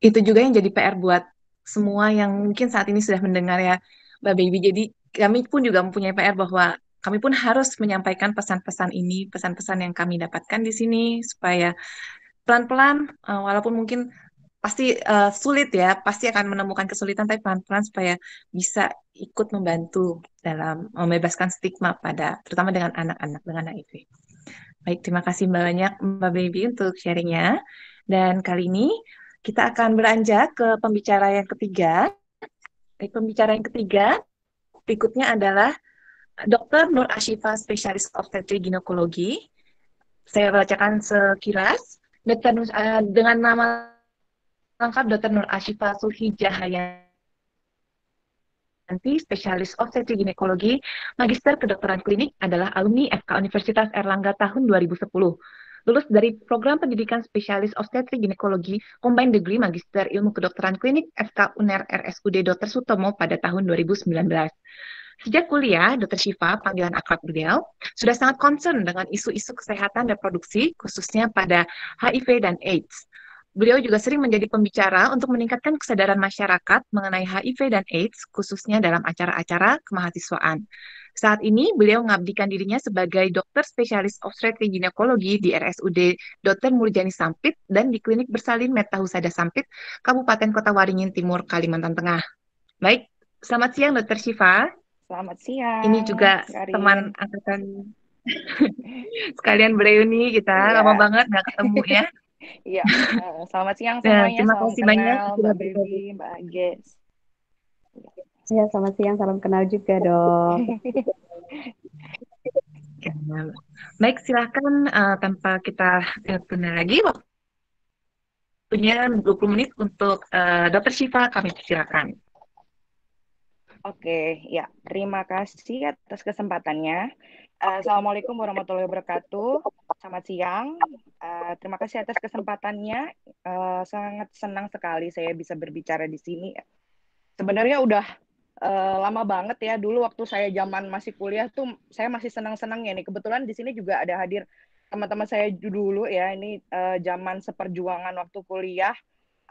itu juga yang jadi PR buat semua yang mungkin saat ini sudah mendengar ya, Mbak Baby. Jadi kami pun juga mempunyai PR bahwa kami pun harus menyampaikan pesan-pesan ini, pesan-pesan yang kami dapatkan di sini supaya pelan-pelan, walaupun mungkin pasti sulit ya, pasti akan menemukan kesulitan, tapi pelan-pelan supaya bisa ikut membantu dalam membebaskan stigma pada, terutama dengan anak-anak dengan HIV. Baik, terima kasih banyak Mbak Baby untuk sharingnya. Dan kali ini kita akan beranjak ke pembicara yang ketiga. Baik, pembicara yang ketiga berikutnya adalah Dr. Nur Ashifa, spesialis obstetri ginekologi. Saya bacakan sekilas. Dengan nama lengkap Dr. Nur Ashifa Sulhijahayanti, spesialis obstetri ginekologi, magister kedokteran klinik, adalah alumni FK Universitas Erlangga tahun 2010. Lulus dari program pendidikan spesialis obstetri ginekologi, combined degree magister ilmu kedokteran klinik FK UNER RSUD Dr. Sutomo pada tahun 2019. Sejak kuliah, Dr. Shiva, panggilan akrab beliau, sudah sangat concern dengan isu-isu kesehatan reproduksi, khususnya pada HIV dan AIDS. Beliau juga sering menjadi pembicara untuk meningkatkan kesadaran masyarakat mengenai HIV dan AIDS, khususnya dalam acara-acara kemahasiswaan. Saat ini, beliau mengabdikan dirinya sebagai dokter spesialis obstetri ginekologi di RSUD Dr. Murjani Sampit dan di Klinik Bersalin Meta Husada Sampit, Kabupaten Kota Waringin Timur, Kalimantan Tengah. Baik, selamat siang Dr. Shiva. Selamat siang. Ini juga Karin. teman angkatan sekalian bereuni kita, lama banget nggak ketemu ya. Iya, selamat siang semuanya. Terima salam kasih kenal banyak Mbak Baby, Mbak Ages. Ya, selamat siang, salam kenal juga dok. Baik, silakan tanpa kita tunda lagi, waktunya 20 menit untuk Dr. Shiva, kami persilakan. Oke, ya, terima kasih atas kesempatannya. Assalamualaikum warahmatullahi wabarakatuh. Selamat siang. Terima kasih atas kesempatannya. Sangat senang sekali saya bisa berbicara di sini. Sebenarnya udah lama banget ya. Dulu waktu saya zaman masih kuliah tuh saya masih senang-senangnya nih. Kebetulan di sini juga ada hadir teman-teman saya dulu ya. Ini zaman seperjuangan waktu kuliah.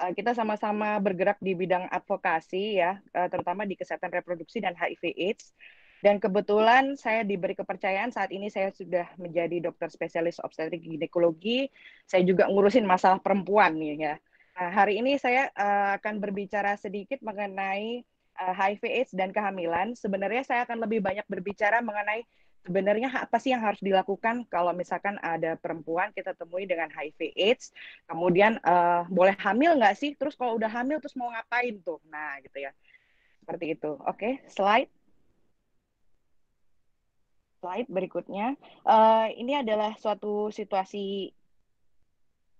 Kita sama-sama bergerak di bidang advokasi ya, terutama di kesehatan reproduksi dan HIV/AIDS. Dan kebetulan saya diberi kepercayaan saat ini saya sudah menjadi dokter spesialis obstetrik ginekologi. Saya juga ngurusin masalah perempuan nih ya. Nah, hari ini saya akan berbicara sedikit mengenai HIV/AIDS dan kehamilan. Sebenarnya saya akan lebih banyak berbicara mengenai sebenarnya apa sih yang harus dilakukan kalau misalkan ada perempuan kita temui dengan HIV/AIDS, kemudian boleh hamil nggak sih? Terus kalau udah hamil terus mau ngapain tuh? Nah gitu ya, seperti itu. Oke, slide berikutnya. Ini adalah suatu situasi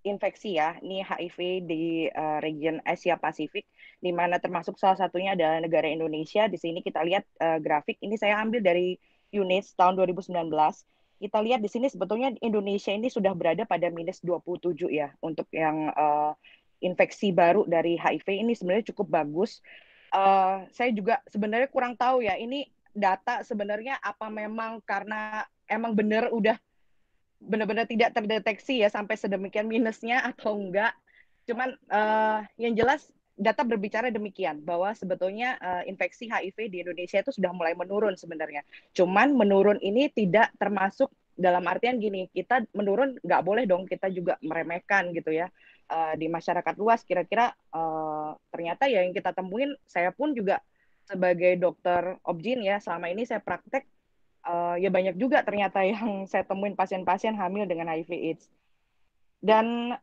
infeksi ya, ini HIV di region Asia Pasifik, di mana termasuk salah satunya adalah negara Indonesia. Di sini kita lihat grafik, ini saya ambil dari UNICEF tahun 2019. Kita lihat di sini sebetulnya Indonesia ini sudah berada pada minus 27 ya, untuk yang infeksi baru dari HIV ini sebenarnya cukup bagus. Saya juga sebenarnya kurang tahu ya, ini data sebenarnya apa memang karena emang benar udah benar-benar tidak terdeteksi ya sampai sedemikian minusnya atau enggak. Cuman yang jelas data berbicara demikian bahwa sebetulnya infeksi HIV di Indonesia itu sudah mulai menurun sebenarnya. Cuman menurun ini tidak termasuk dalam artian gini, kita menurun nggak boleh dong kita juga meremehkan gitu ya di masyarakat luas. Kira-kira ternyata ya yang kita temuin, saya pun juga sebagai dokter obgyn ya selama ini saya praktek. Ya banyak juga ternyata yang saya temuin pasien-pasien hamil dengan HIV/AIDS. Dan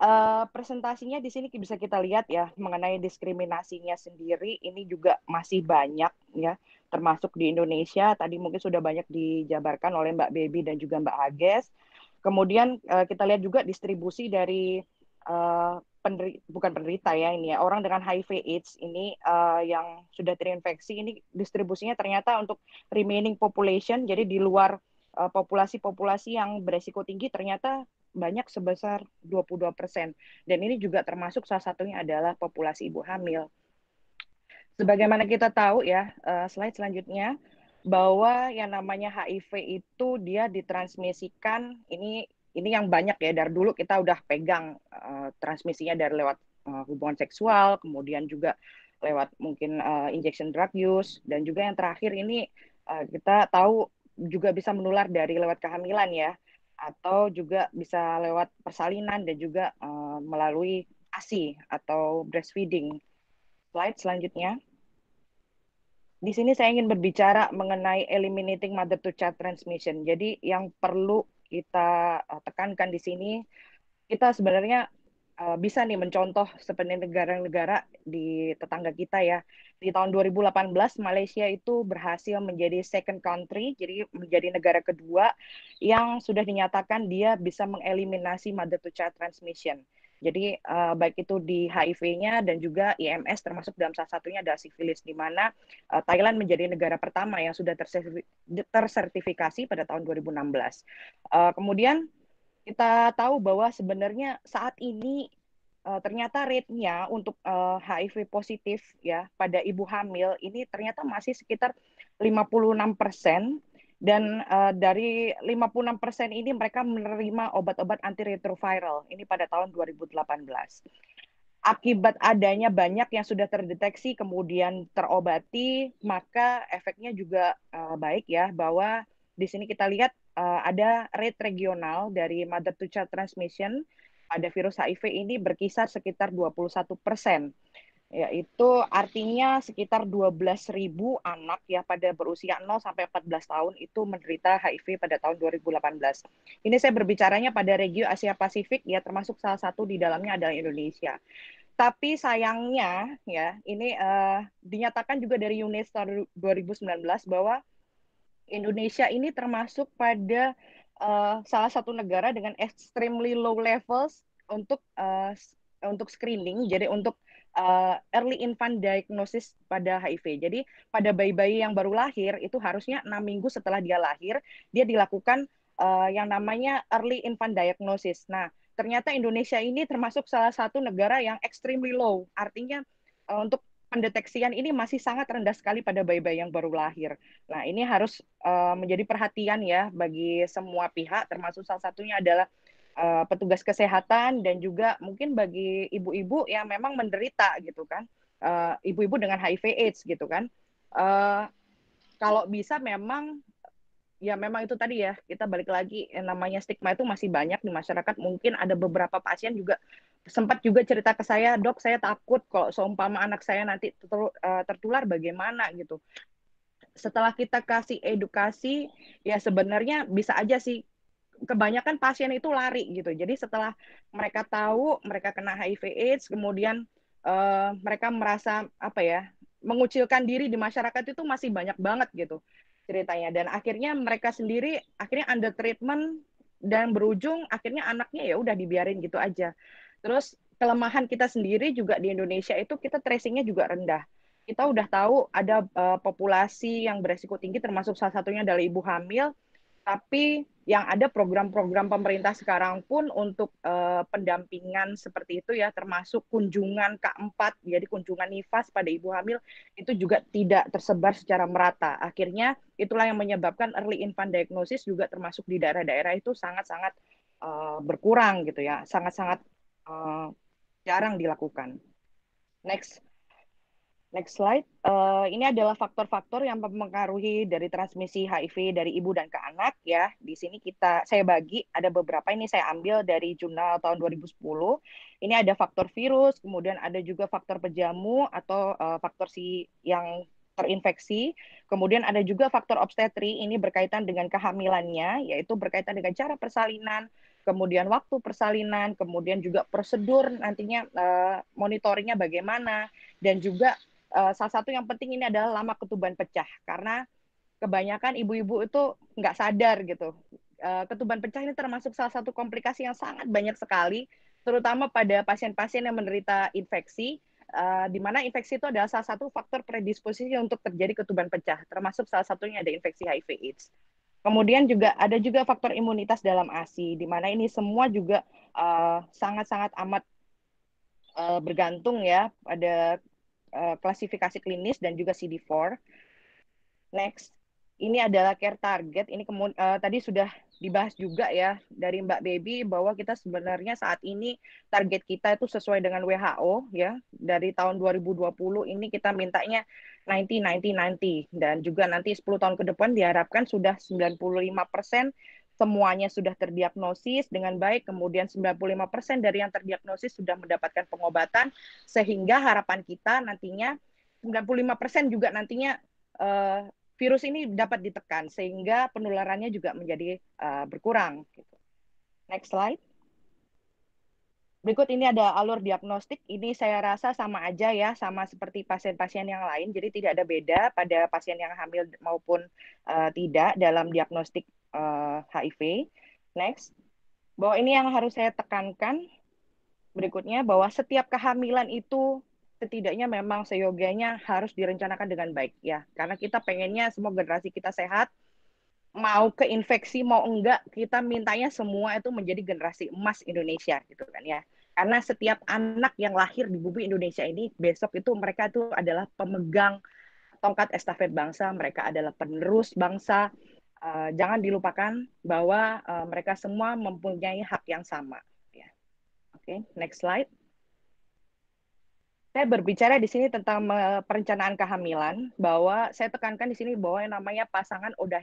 presentasinya di sini bisa kita lihat ya mengenai diskriminasinya sendiri ini juga masih banyak ya, termasuk di Indonesia. Tadi mungkin sudah banyak dijabarkan oleh Mbak Baby dan juga Mbak Ages. Kemudian kita lihat juga distribusi dari bukan penderita ya ini ya, orang dengan HIV/AIDS ini yang sudah terinfeksi ini distribusinya ternyata untuk remaining population, jadi di luar populasi-populasi yang beresiko tinggi ternyata banyak sebesar 22%. Dan ini juga termasuk salah satunya adalah populasi ibu hamil. Sebagaimana kita tahu ya, slide selanjutnya, bahwa yang namanya HIV itu dia ditransmisikan, ini yang banyak ya, dari dulu kita udah pegang transmisinya dari lewat hubungan seksual, kemudian juga lewat mungkin injection drug use, dan juga yang terakhir ini kita tahu juga bisa menular dari lewat kehamilan ya, atau juga bisa lewat persalinan dan juga melalui ASI atau breastfeeding. Slide selanjutnya. Di sini saya ingin berbicara mengenai eliminating mother to child transmission. Jadi yang perlu kita tekankan di sini, kita sebenarnya bisa nih mencontoh seperti negara-negara di tetangga kita ya. Di tahun 2018 Malaysia itu berhasil menjadi second country, jadi menjadi negara kedua yang sudah dinyatakan dia bisa mengeliminasi mother to child transmission. Jadi baik itu di HIV-nya dan juga IMS, termasuk dalam salah satunya adalah sifilis, di mana Thailand menjadi negara pertama yang sudah tersertifikasi pada tahun 2016. Kemudian kita tahu bahwa sebenarnya saat ini ternyata rate-nya untuk HIV positif ya pada ibu hamil ini ternyata masih sekitar 56%, dan dari 56% ini mereka menerima obat-obat antiretroviral ini pada tahun 2018. Akibat adanya banyak yang sudah terdeteksi kemudian terobati, maka efeknya juga baik ya, bahwa di sini kita lihat ada rate regional dari mother to child transmission pada virus HIV ini berkisar sekitar 21%. Yaitu artinya sekitar 12.000 anak ya pada berusia 0 sampai 14 tahun itu menderita HIV pada tahun 2018. Ini saya berbicaranya pada regio Asia Pasifik ya, termasuk salah satu di dalamnya adalah Indonesia. Tapi sayangnya ya, ini dinyatakan juga dari UNESTAR 2019 bahwa Indonesia ini termasuk pada salah satu negara dengan extremely low levels untuk screening, jadi untuk early infant diagnosis pada HIV. Jadi pada bayi-bayi yang baru lahir itu harusnya 6 minggu setelah dia lahir, dia dilakukan yang namanya early infant diagnosis. Nah, ternyata Indonesia ini termasuk salah satu negara yang extremely low. Artinya untuk pendeteksian ini masih sangat rendah sekali pada bayi-bayi yang baru lahir. Nah, ini harus menjadi perhatian ya bagi semua pihak, termasuk salah satunya adalah petugas kesehatan dan juga mungkin bagi ibu-ibu yang memang menderita gitu kan, ibu-ibu dengan HIV/AIDS gitu kan. Kalau bisa memang ya memang itu tadi ya, kita balik lagi, namanya stigma itu masih banyak di masyarakat. Mungkin ada beberapa pasien juga sempat juga cerita ke saya, dok saya takut kalau seumpama anak saya nanti tertular bagaimana gitu. Setelah kita kasih edukasi, ya sebenarnya bisa aja sih, kebanyakan pasien itu lari gitu. Jadi setelah mereka tahu mereka kena HIV/AIDS, kemudian mereka merasa apa ya, mengucilkan diri di masyarakat itu masih banyak banget gitu ceritanya. Dan akhirnya mereka sendiri akhirnya under treatment dan berujung akhirnya anaknya ya udah dibiarin gitu aja. Terus kelemahan kita sendiri juga di Indonesia itu kita tracingnya juga rendah. Kita udah tahu ada populasi yang beresiko tinggi, termasuk salah satunya adalah ibu hamil. Tapi yang ada program-program pemerintah sekarang pun untuk pendampingan seperti itu ya, termasuk kunjungan K4, jadi kunjungan nifas pada ibu hamil, itu juga tidak tersebar secara merata. Akhirnya itulah yang menyebabkan early infant diagnosis juga termasuk di daerah-daerah itu sangat-sangat berkurang gitu ya, sangat-sangat jarang dilakukan. Next slide. Ini adalah faktor-faktor yang mempengaruhi dari transmisi HIV dari ibu dan ke anak ya. Di sini saya bagi ada beberapa, ini saya ambil dari jurnal tahun 2010. Ini ada faktor virus, kemudian ada juga faktor pejamu atau faktor yang terinfeksi. Kemudian ada juga faktor obstetri, ini berkaitan dengan kehamilannya, yaitu berkaitan dengan cara persalinan, kemudian waktu persalinan, kemudian juga prosedur nantinya monitoringnya bagaimana, dan juga salah satu yang penting ini adalah lama ketuban pecah, karena kebanyakan ibu-ibu itu nggak sadar gitu. Ketuban pecah ini termasuk salah satu komplikasi yang sangat banyak sekali, terutama pada pasien-pasien yang menderita infeksi, di mana infeksi itu adalah salah satu faktor predisposisi untuk terjadi ketuban pecah, termasuk salah satunya ada infeksi HIV/AIDS. Kemudian juga ada juga faktor imunitas dalam ASI, di mana ini semua juga sangat-sangat amat bergantung ya pada klasifikasi klinis dan juga CD4. Next. ini adalah care target. Ini tadi sudah dibahas juga ya dari Mbak Baby bahwa kita sebenarnya saat ini target kita itu sesuai dengan WHO ya. Dari tahun 2020 ini kita mintanya 90 dan juga nanti 10 tahun ke depan diharapkan sudah 95% semuanya sudah terdiagnosis dengan baik, kemudian 95% dari yang terdiagnosis sudah mendapatkan pengobatan, sehingga harapan kita nantinya 95% juga nantinya virus ini dapat ditekan sehingga penularannya juga menjadi berkurang. Gitu. Next slide. Berikut ini ada alur diagnostik. Ini saya rasa sama aja ya, sama seperti pasien-pasien yang lain. Jadi tidak ada beda pada pasien yang hamil maupun tidak dalam diagnostik HIV. Next. Bahwa ini yang harus saya tekankan berikutnya, bahwa setiap kehamilan itu setidaknya memang seyogianya harus direncanakan dengan baik ya, karena kita pengennya semua generasi kita sehat, mau keinfeksi mau enggak, kita mintanya semua itu menjadi generasi emas Indonesia gitu kan ya, karena setiap anak yang lahir di bumi Indonesia ini besok itu mereka itu adalah pemegang tongkat estafet bangsa, mereka adalah penerus bangsa. Jangan dilupakan bahwa mereka semua mempunyai hak yang sama ya. Oke, next slide. Saya berbicara di sini tentang perencanaan kehamilan, bahwa saya tekankan di sini bahwa yang namanya pasangan ODA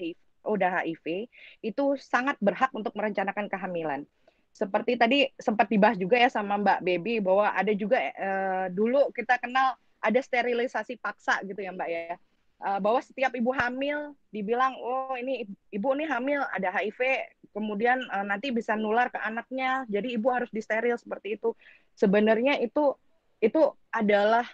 HIV itu sangat berhak untuk merencanakan kehamilan. Seperti tadi sempat dibahas juga ya sama Mbak Baby, bahwa ada juga dulu kita kenal ada sterilisasi paksa gitu ya Mbak ya. Bahwa setiap ibu hamil dibilang, oh ini ibu nih hamil ada HIV, kemudian nanti bisa nular ke anaknya, jadi ibu harus disteril seperti itu. Sebenarnya itu adalah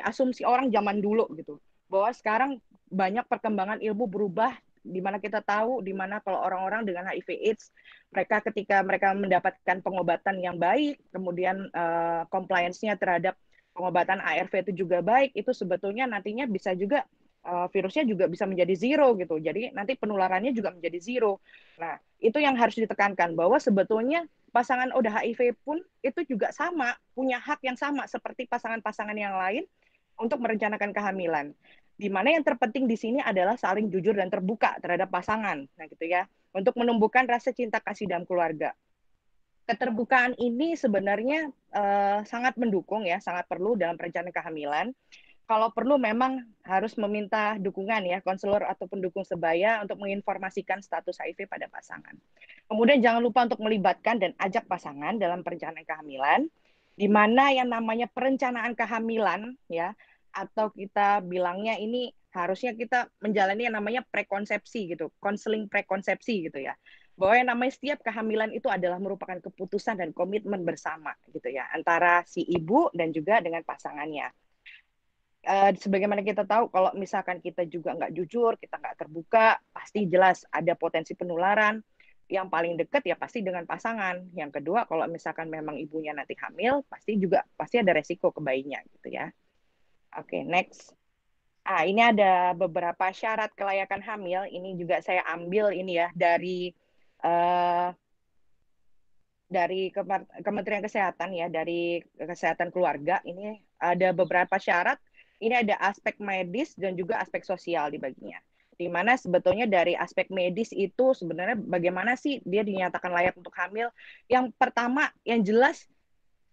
asumsi orang zaman dulu gitu, bahwa sekarang banyak perkembangan ilmu berubah, di mana kita tahu di mana kalau orang-orang dengan HIV/AIDS mereka ketika mereka mendapatkan pengobatan yang baik, kemudian compliance-nya terhadap pengobatan ARV itu juga baik, itu sebetulnya nantinya bisa juga virusnya juga bisa menjadi zero gitu. Jadi nanti penularannya juga menjadi zero. Nah, itu yang harus ditekankan, bahwa sebetulnya pasangan ODA HIV pun itu juga sama, punya hak yang sama seperti pasangan-pasangan yang lain untuk merencanakan kehamilan. Di mana yang terpenting di sini adalah saling jujur dan terbuka terhadap pasangan, nah gitu ya, untuk menumbuhkan rasa cinta kasih dalam keluarga. Keterbukaan ini sebenarnya sangat mendukung ya, sangat perlu dalam perencanaan kehamilan. Kalau perlu memang harus meminta dukungan ya, konselor atau pendukung sebaya untuk menginformasikan status HIV pada pasangan. Kemudian jangan lupa untuk melibatkan dan ajak pasangan dalam perencanaan kehamilan, di mana yang namanya perencanaan kehamilan ya, atau kita bilangnya ini harusnya kita menjalani yang namanya prekonsepsi gitu, konseling prekonsepsi gitu ya. Bahwa yang namanya setiap kehamilan itu adalah merupakan keputusan dan komitmen bersama gitu ya, antara si ibu dan juga dengan pasangannya. Sebagaimana kita tahu, kalau misalkan kita juga nggak jujur, kita nggak terbuka, pasti jelas ada potensi penularan. Yang paling dekat ya pasti dengan pasangan. Yang kedua, kalau misalkan memang ibunya nanti hamil, pasti ada resiko ke bayinya gitu ya. Oke, next. Ini ada beberapa syarat kelayakan hamil. Ini juga saya ambil ini ya dari Kementerian Kesehatan ya, dari Kesehatan Keluarga. Ini ada beberapa syarat. Ini ada aspek medis dan juga aspek sosial dibaginya. Di mana sebetulnya dari aspek medis itu sebenarnya bagaimana sih dia dinyatakan layak untuk hamil. Yang pertama, yang jelas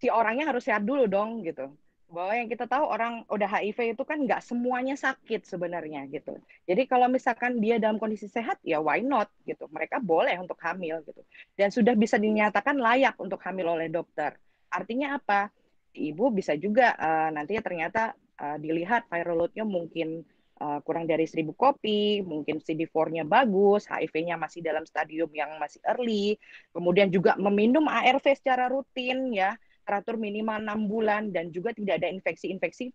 si orangnya harus sehat dulu dong gitu. Bahwa yang kita tahu orang udah HIV itu kan nggak semuanya sakit sebenarnya gitu. Jadi kalau misalkan dia dalam kondisi sehat, ya why not gitu. Mereka boleh untuk hamil gitu. Dan sudah bisa dinyatakan layak untuk hamil oleh dokter. Artinya apa? Ibu bisa juga nantinya ternyata dilihat viral load-nya mungkin kurang dari 1.000 kopi, mungkin CD4-nya bagus, HIV-nya masih dalam stadium yang masih early, kemudian juga meminum ARV secara rutin ya, teratur minimal 6 bulan, dan juga tidak ada infeksi-infeksi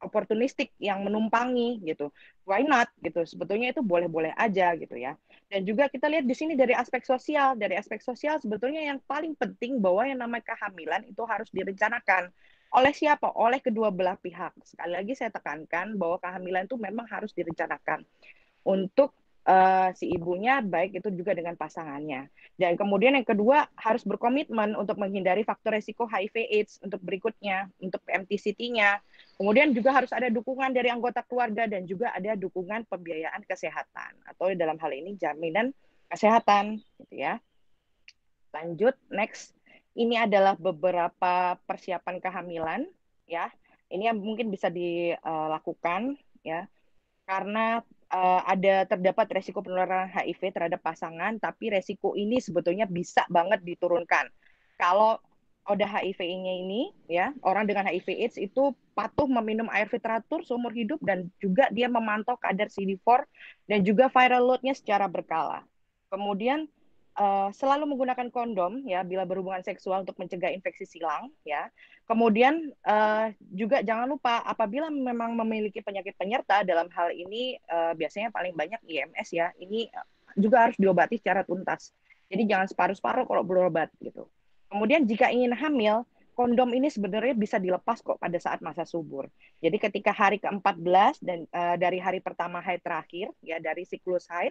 oportunistik yang menumpangi gitu. Why not gitu? Sebetulnya itu boleh-boleh aja gitu ya. Dan juga kita lihat di sini dari aspek sosial. Dari aspek sosial sebetulnya yang paling penting bahwa yang namanya kehamilan itu harus direncanakan. Oleh siapa? Oleh kedua belah pihak. Sekali lagi saya tekankan bahwa kehamilan itu memang harus direncanakan untuk si ibunya, baik itu juga dengan pasangannya. Dan kemudian yang kedua, harus berkomitmen untuk menghindari faktor resiko HIV/AIDS untuk berikutnya, untuk MTCT-nya. Kemudian juga harus ada dukungan dari anggota keluarga dan juga ada dukungan pembiayaan kesehatan atau dalam hal ini jaminan kesehatan, gitu ya. Lanjut, next. Ini adalah beberapa persiapan kehamilan, ya. Ini yang mungkin bisa dilakukan, ya, karena terdapat resiko penularan HIV terhadap pasangan, tapi resiko ini sebetulnya bisa banget diturunkan. Kalau udah HIV-nya ini, ya, orang dengan HIV/AIDS itu patuh meminum ARV teratur seumur hidup dan juga dia memantau kadar CD4 dan juga viral load-nya secara berkala. Kemudian selalu menggunakan kondom ya bila berhubungan seksual untuk mencegah infeksi silang ya. Kemudian juga jangan lupa apabila memang memiliki penyakit penyerta dalam hal ini biasanya paling banyak IMS ya. Ini juga harus diobati secara tuntas. Jadi jangan separuh-separuh kalau berobat gitu. Kemudian jika ingin hamil, kondom ini sebenarnya bisa dilepas kok pada saat masa subur. Jadi ketika hari ke-14 dan dari hari pertama haid terakhir ya dari siklus haid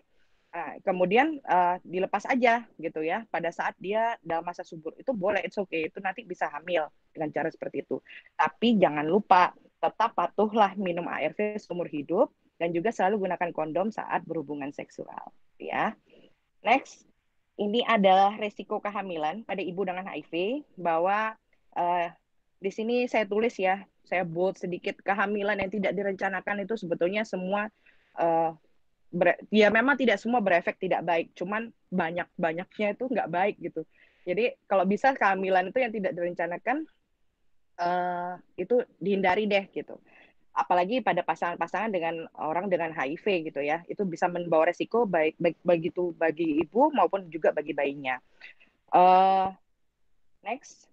kemudian dilepas aja gitu ya pada saat dia dalam masa subur itu boleh, it's okay, itu nanti bisa hamil dengan cara seperti itu. Tapi jangan lupa tetap patuhlah minum ARV seumur hidup dan juga selalu gunakan kondom saat berhubungan seksual ya. Next, ini adalah resiko kehamilan pada ibu dengan HIV bahwa di sini saya tulis ya, saya bold sedikit, kehamilan yang tidak direncanakan itu sebetulnya semua ya memang tidak semua berefek tidak baik, cuman banyak-banyaknya itu nggak baik gitu. Jadi kalau bisa kehamilan itu yang tidak direncanakan itu dihindari deh gitu. Apalagi pada pasangan-pasangan dengan orang dengan HIV gitu ya, itu bisa membawa resiko baik begitu bagi ibu maupun juga bagi bayinya. Next,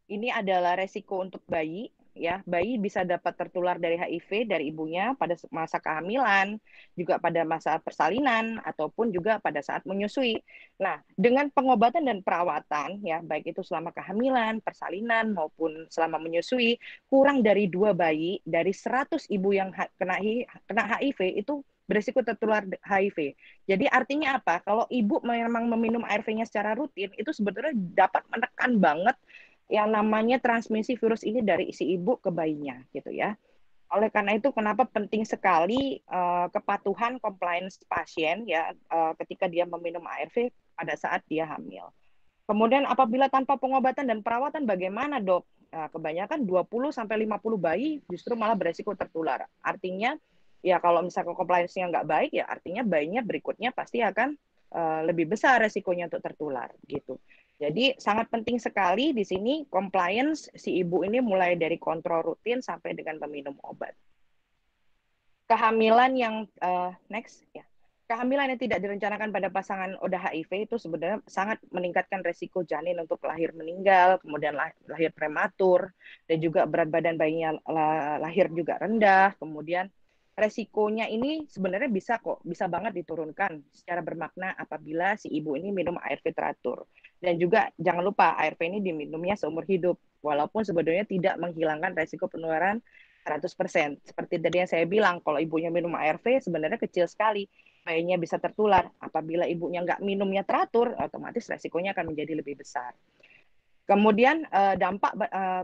ini adalah resiko untuk bayi. Ya, bayi bisa dapat tertular dari HIV dari ibunya pada masa kehamilan, juga pada masa persalinan, ataupun juga pada saat menyusui. Nah, dengan pengobatan dan perawatan, ya baik itu selama kehamilan, persalinan, maupun selama menyusui, kurang dari 2 bayi dari 100 ibu yang kena HIV itu berisiko tertular HIV. Jadi artinya apa? Kalau ibu memang meminum ARV-nya secara rutin, itu sebetulnya dapat menekan banget yang namanya transmisi virus ini dari si ibu ke bayinya gitu ya. Oleh karena itu kenapa penting sekali kepatuhan compliance pasien ya ketika dia meminum ARV pada saat dia hamil. Kemudian apabila tanpa pengobatan dan perawatan bagaimana, Dok? Nah, kebanyakan 20 sampai 50 bayi justru malah beresiko tertular. Artinya ya kalau misalkan compliance-nya nggak baik ya artinya bayinya berikutnya pasti akan lebih besar resikonya untuk tertular gitu. Jadi sangat penting sekali di sini compliance si ibu ini mulai dari kontrol rutin sampai dengan meminum obat. Kehamilan yang next ya. Kehamilan yang tidak direncanakan pada pasangan ODA HIV itu sebenarnya sangat meningkatkan resiko janin untuk lahir meninggal, kemudian lahir prematur, dan juga berat badan bayinya lahir juga rendah, kemudian resikonya ini sebenarnya bisa banget diturunkan secara bermakna apabila si ibu ini minum ARV teratur. Dan juga jangan lupa ARV ini diminumnya seumur hidup, walaupun sebenarnya tidak menghilangkan resiko penularan 100%. Seperti tadi yang saya bilang, kalau ibunya minum ARV sebenarnya kecil sekali, bayinya bisa tertular. Apabila ibunya nggak minumnya teratur, otomatis resikonya akan menjadi lebih besar. Kemudian dampak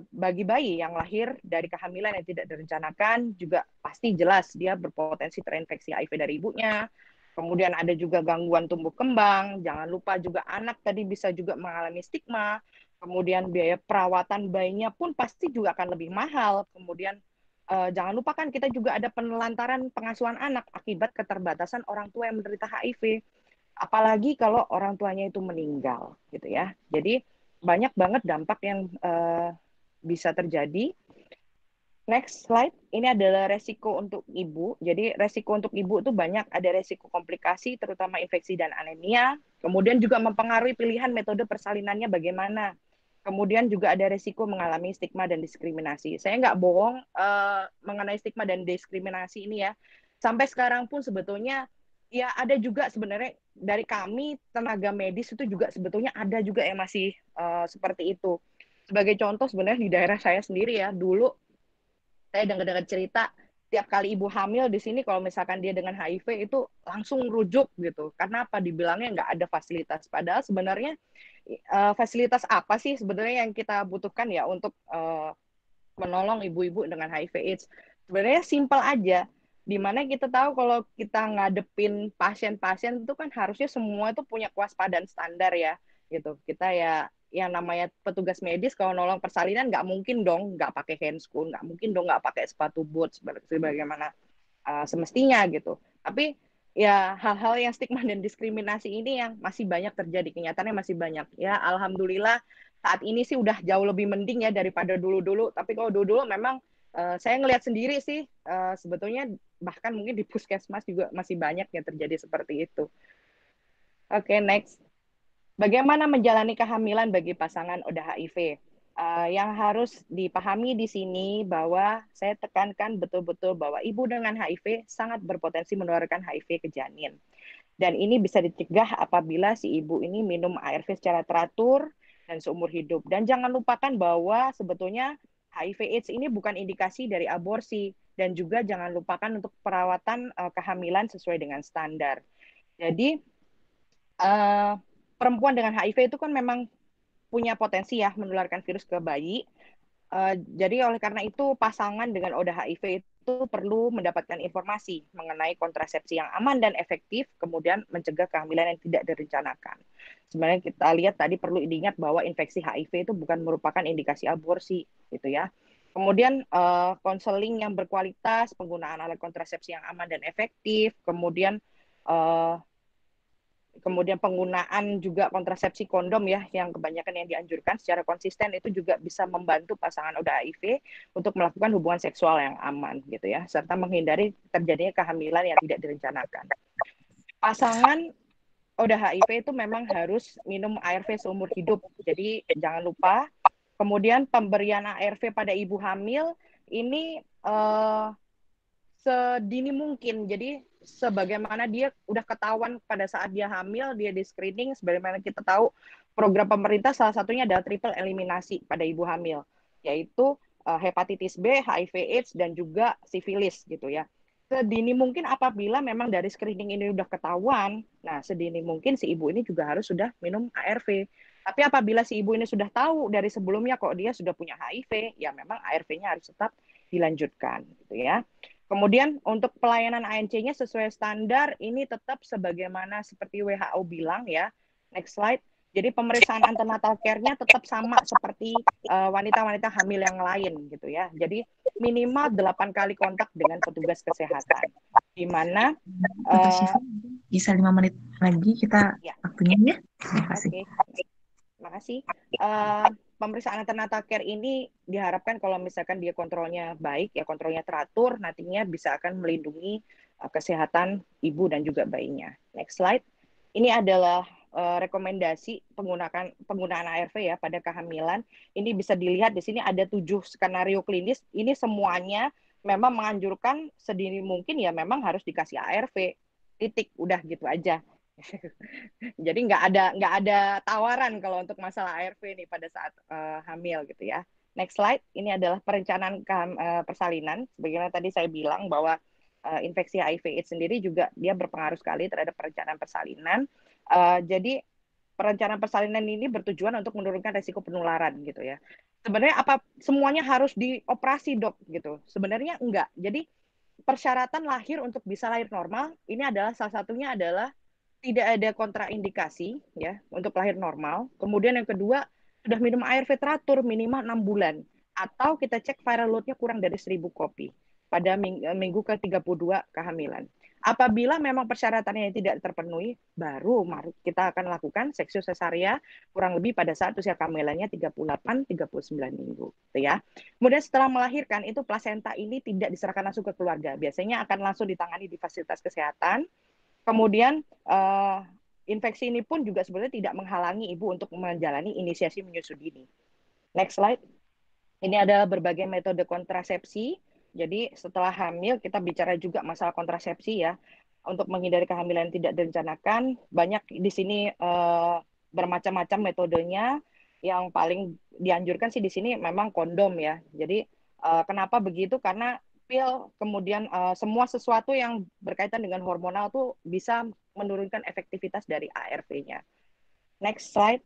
bagi bayi yang lahir dari kehamilan yang tidak direncanakan juga pasti jelas dia berpotensi terinfeksi HIV dari ibunya. Kemudian ada juga gangguan tumbuh kembang. Jangan lupa juga anak tadi bisa juga mengalami stigma. Kemudian biaya perawatan bayinya pun pasti juga akan lebih mahal. Kemudian jangan lupa kan kita juga ada penelantaran pengasuhan anak akibat keterbatasan orang tua yang menderita HIV. Apalagi kalau orang tuanya itu meninggal gitu ya. Jadi banyak banget dampak yang bisa terjadi. Next slide, ini adalah resiko untuk ibu. Jadi resiko untuk ibu itu banyak, ada resiko komplikasi, terutama infeksi dan anemia. Kemudian juga mempengaruhi pilihan metode persalinannya bagaimana. Kemudian juga ada resiko mengalami stigma dan diskriminasi. Saya nggak bohong mengenai stigma dan diskriminasi ini ya. Sampai sekarang pun sebetulnya ya ada juga sebenarnya dari kami tenaga medis itu juga sebetulnya ada juga yang masih seperti itu. Sebagai contoh sebenarnya di daerah saya sendiri ya, dulu saya dengar cerita setiap kali ibu hamil di sini kalau misalkan dia dengan HIV itu langsung rujuk gitu. Karena apa? Dibilangnya nggak ada fasilitas. Padahal sebenarnya fasilitas apa sih sebenarnya yang kita butuhkan ya untuk menolong ibu-ibu dengan HIV/AIDS? Sebenarnya simpel aja. Dimana kita tahu kalau kita ngadepin pasien-pasien itu kan harusnya semua itu punya kewaspadaan standar ya, gitu. Kita ya yang namanya petugas medis kalau nolong persalinan nggak mungkin dong nggak pakai handscoon, nggak mungkin dong nggak pakai sepatu boot sebagaimana semestinya gitu. Tapi ya hal-hal yang stigma dan diskriminasi ini yang masih banyak terjadi, kenyataannya masih banyak. Ya alhamdulillah saat ini sih udah jauh lebih mending ya daripada dulu-dulu. Tapi kalau dulu-dulu memang saya ngelihat sendiri sih sebetulnya bahkan mungkin di puskesmas juga masih banyak yang terjadi seperti itu. Oke, next. Bagaimana menjalani kehamilan bagi pasangan ODA HIV? Yang harus dipahami di sini bahwa saya tekankan betul-betul bahwa ibu dengan HIV sangat berpotensi menularkan HIV ke janin. Dan ini bisa dicegah apabila si ibu ini minum ARV secara teratur dan seumur hidup. Dan jangan lupakan bahwa sebetulnya HIV/AIDS ini bukan indikasi dari aborsi. Dan juga jangan lupakan untuk perawatan kehamilan sesuai dengan standar. Jadi perempuan dengan HIV itu kan memang punya potensi ya menularkan virus ke bayi. Jadi oleh karena itu pasangan dengan ODA HIV itu perlu mendapatkan informasi mengenai kontrasepsi yang aman dan efektif, kemudian mencegah kehamilan yang tidak direncanakan. Sebenarnya kita lihat tadi perlu diingat bahwa infeksi HIV itu bukan merupakan indikasi aborsi, gitu ya. Kemudian konseling yang berkualitas, penggunaan alat kontrasepsi yang aman dan efektif, kemudian penggunaan juga kontrasepsi kondom ya, yang kebanyakan yang dianjurkan secara konsisten itu juga bisa membantu pasangan ODA HIV untuk melakukan hubungan seksual yang aman gitu ya, serta menghindari terjadinya kehamilan yang tidak direncanakan. Pasangan ODA HIV itu memang harus minum ARV seumur hidup, jadi jangan lupa. Kemudian pemberian ARV pada ibu hamil ini sedini mungkin. Jadi sebagaimana dia udah ketahuan pada saat dia hamil, dia di screening, sebagaimana kita tahu program pemerintah salah satunya adalah triple eliminasi pada ibu hamil, yaitu hepatitis B, HIV/AIDS dan juga sifilis gitu ya. Sedini mungkin apabila memang dari screening ini udah ketahuan, nah sedini mungkin si ibu ini juga harus sudah minum ARV. Tapi apabila si ibu ini sudah tahu dari sebelumnya kok dia sudah punya HIV, ya memang ARV-nya harus tetap dilanjutkan gitu ya. Kemudian untuk pelayanan ANC-nya sesuai standar, ini tetap sebagaimana seperti WHO bilang ya. Next slide. Jadi pemeriksaan antenatal care-nya tetap sama seperti wanita-wanita hamil yang lain gitu ya. Jadi minimal 8 kali kontak dengan petugas kesehatan. Di mana bisa 5 menit lagi kita ya. Waktunya ya. Terima kasih. Oke. Terima kasih. Pemeriksaan antenatal care ini diharapkan kalau misalkan dia kontrolnya baik, ya kontrolnya teratur, nantinya bisa akan melindungi kesehatan ibu dan juga bayinya. Next slide. Ini adalah rekomendasi penggunaan ARV ya pada kehamilan. Ini bisa dilihat di sini ada 7 skenario klinis. Ini semuanya memang menganjurkan sedini mungkin ya memang harus dikasih ARV. Titik, udah gitu aja. Jadi nggak ada tawaran kalau untuk masalah ARV nih pada saat hamil gitu ya. Next slide, ini adalah perencanaan persalinan. Sebagaimana tadi saya bilang bahwa infeksi HIV/AIDS sendiri juga dia berpengaruh sekali terhadap perencanaan persalinan. Jadi perencanaan persalinan ini bertujuan untuk menurunkan resiko penularan gitu ya. Sebenarnya apa semuanya harus dioperasi dok gitu? Sebenarnya enggak. Jadi persyaratan lahir untuk bisa lahir normal ini adalah salah satunya adalah tidak ada kontraindikasi ya untuk lahir normal. Kemudian yang kedua, sudah minum ARV teratur minimal 6 bulan atau kita cek viral load-nya kurang dari 1000 kopi pada minggu ke-32 kehamilan. Apabila memang persyaratannya tidak terpenuhi, baru kita akan lakukan seksio sesaria kurang lebih pada saat usia kehamilannya 38-39 minggu. Gitu ya. Kemudian setelah melahirkan, itu plasenta ini tidak diserahkan langsung ke keluarga. Biasanya akan langsung ditangani di fasilitas kesehatan. Kemudian infeksi ini pun juga sebenarnya tidak menghalangi ibu untuk menjalani inisiasi menyusui dini. Next slide. Ini adalah berbagai metode kontrasepsi. Jadi setelah hamil kita bicara juga masalah kontrasepsi ya. Untuk menghindari kehamilan yang tidak direncanakan, banyak di sini bermacam-macam metodenya. Yang paling dianjurkan sih di sini memang kondom ya. Jadi kenapa begitu? Karena pil, kemudian semua sesuatu yang berkaitan dengan hormonal tuh bisa menurunkan efektivitas dari ARV-nya. Next slide.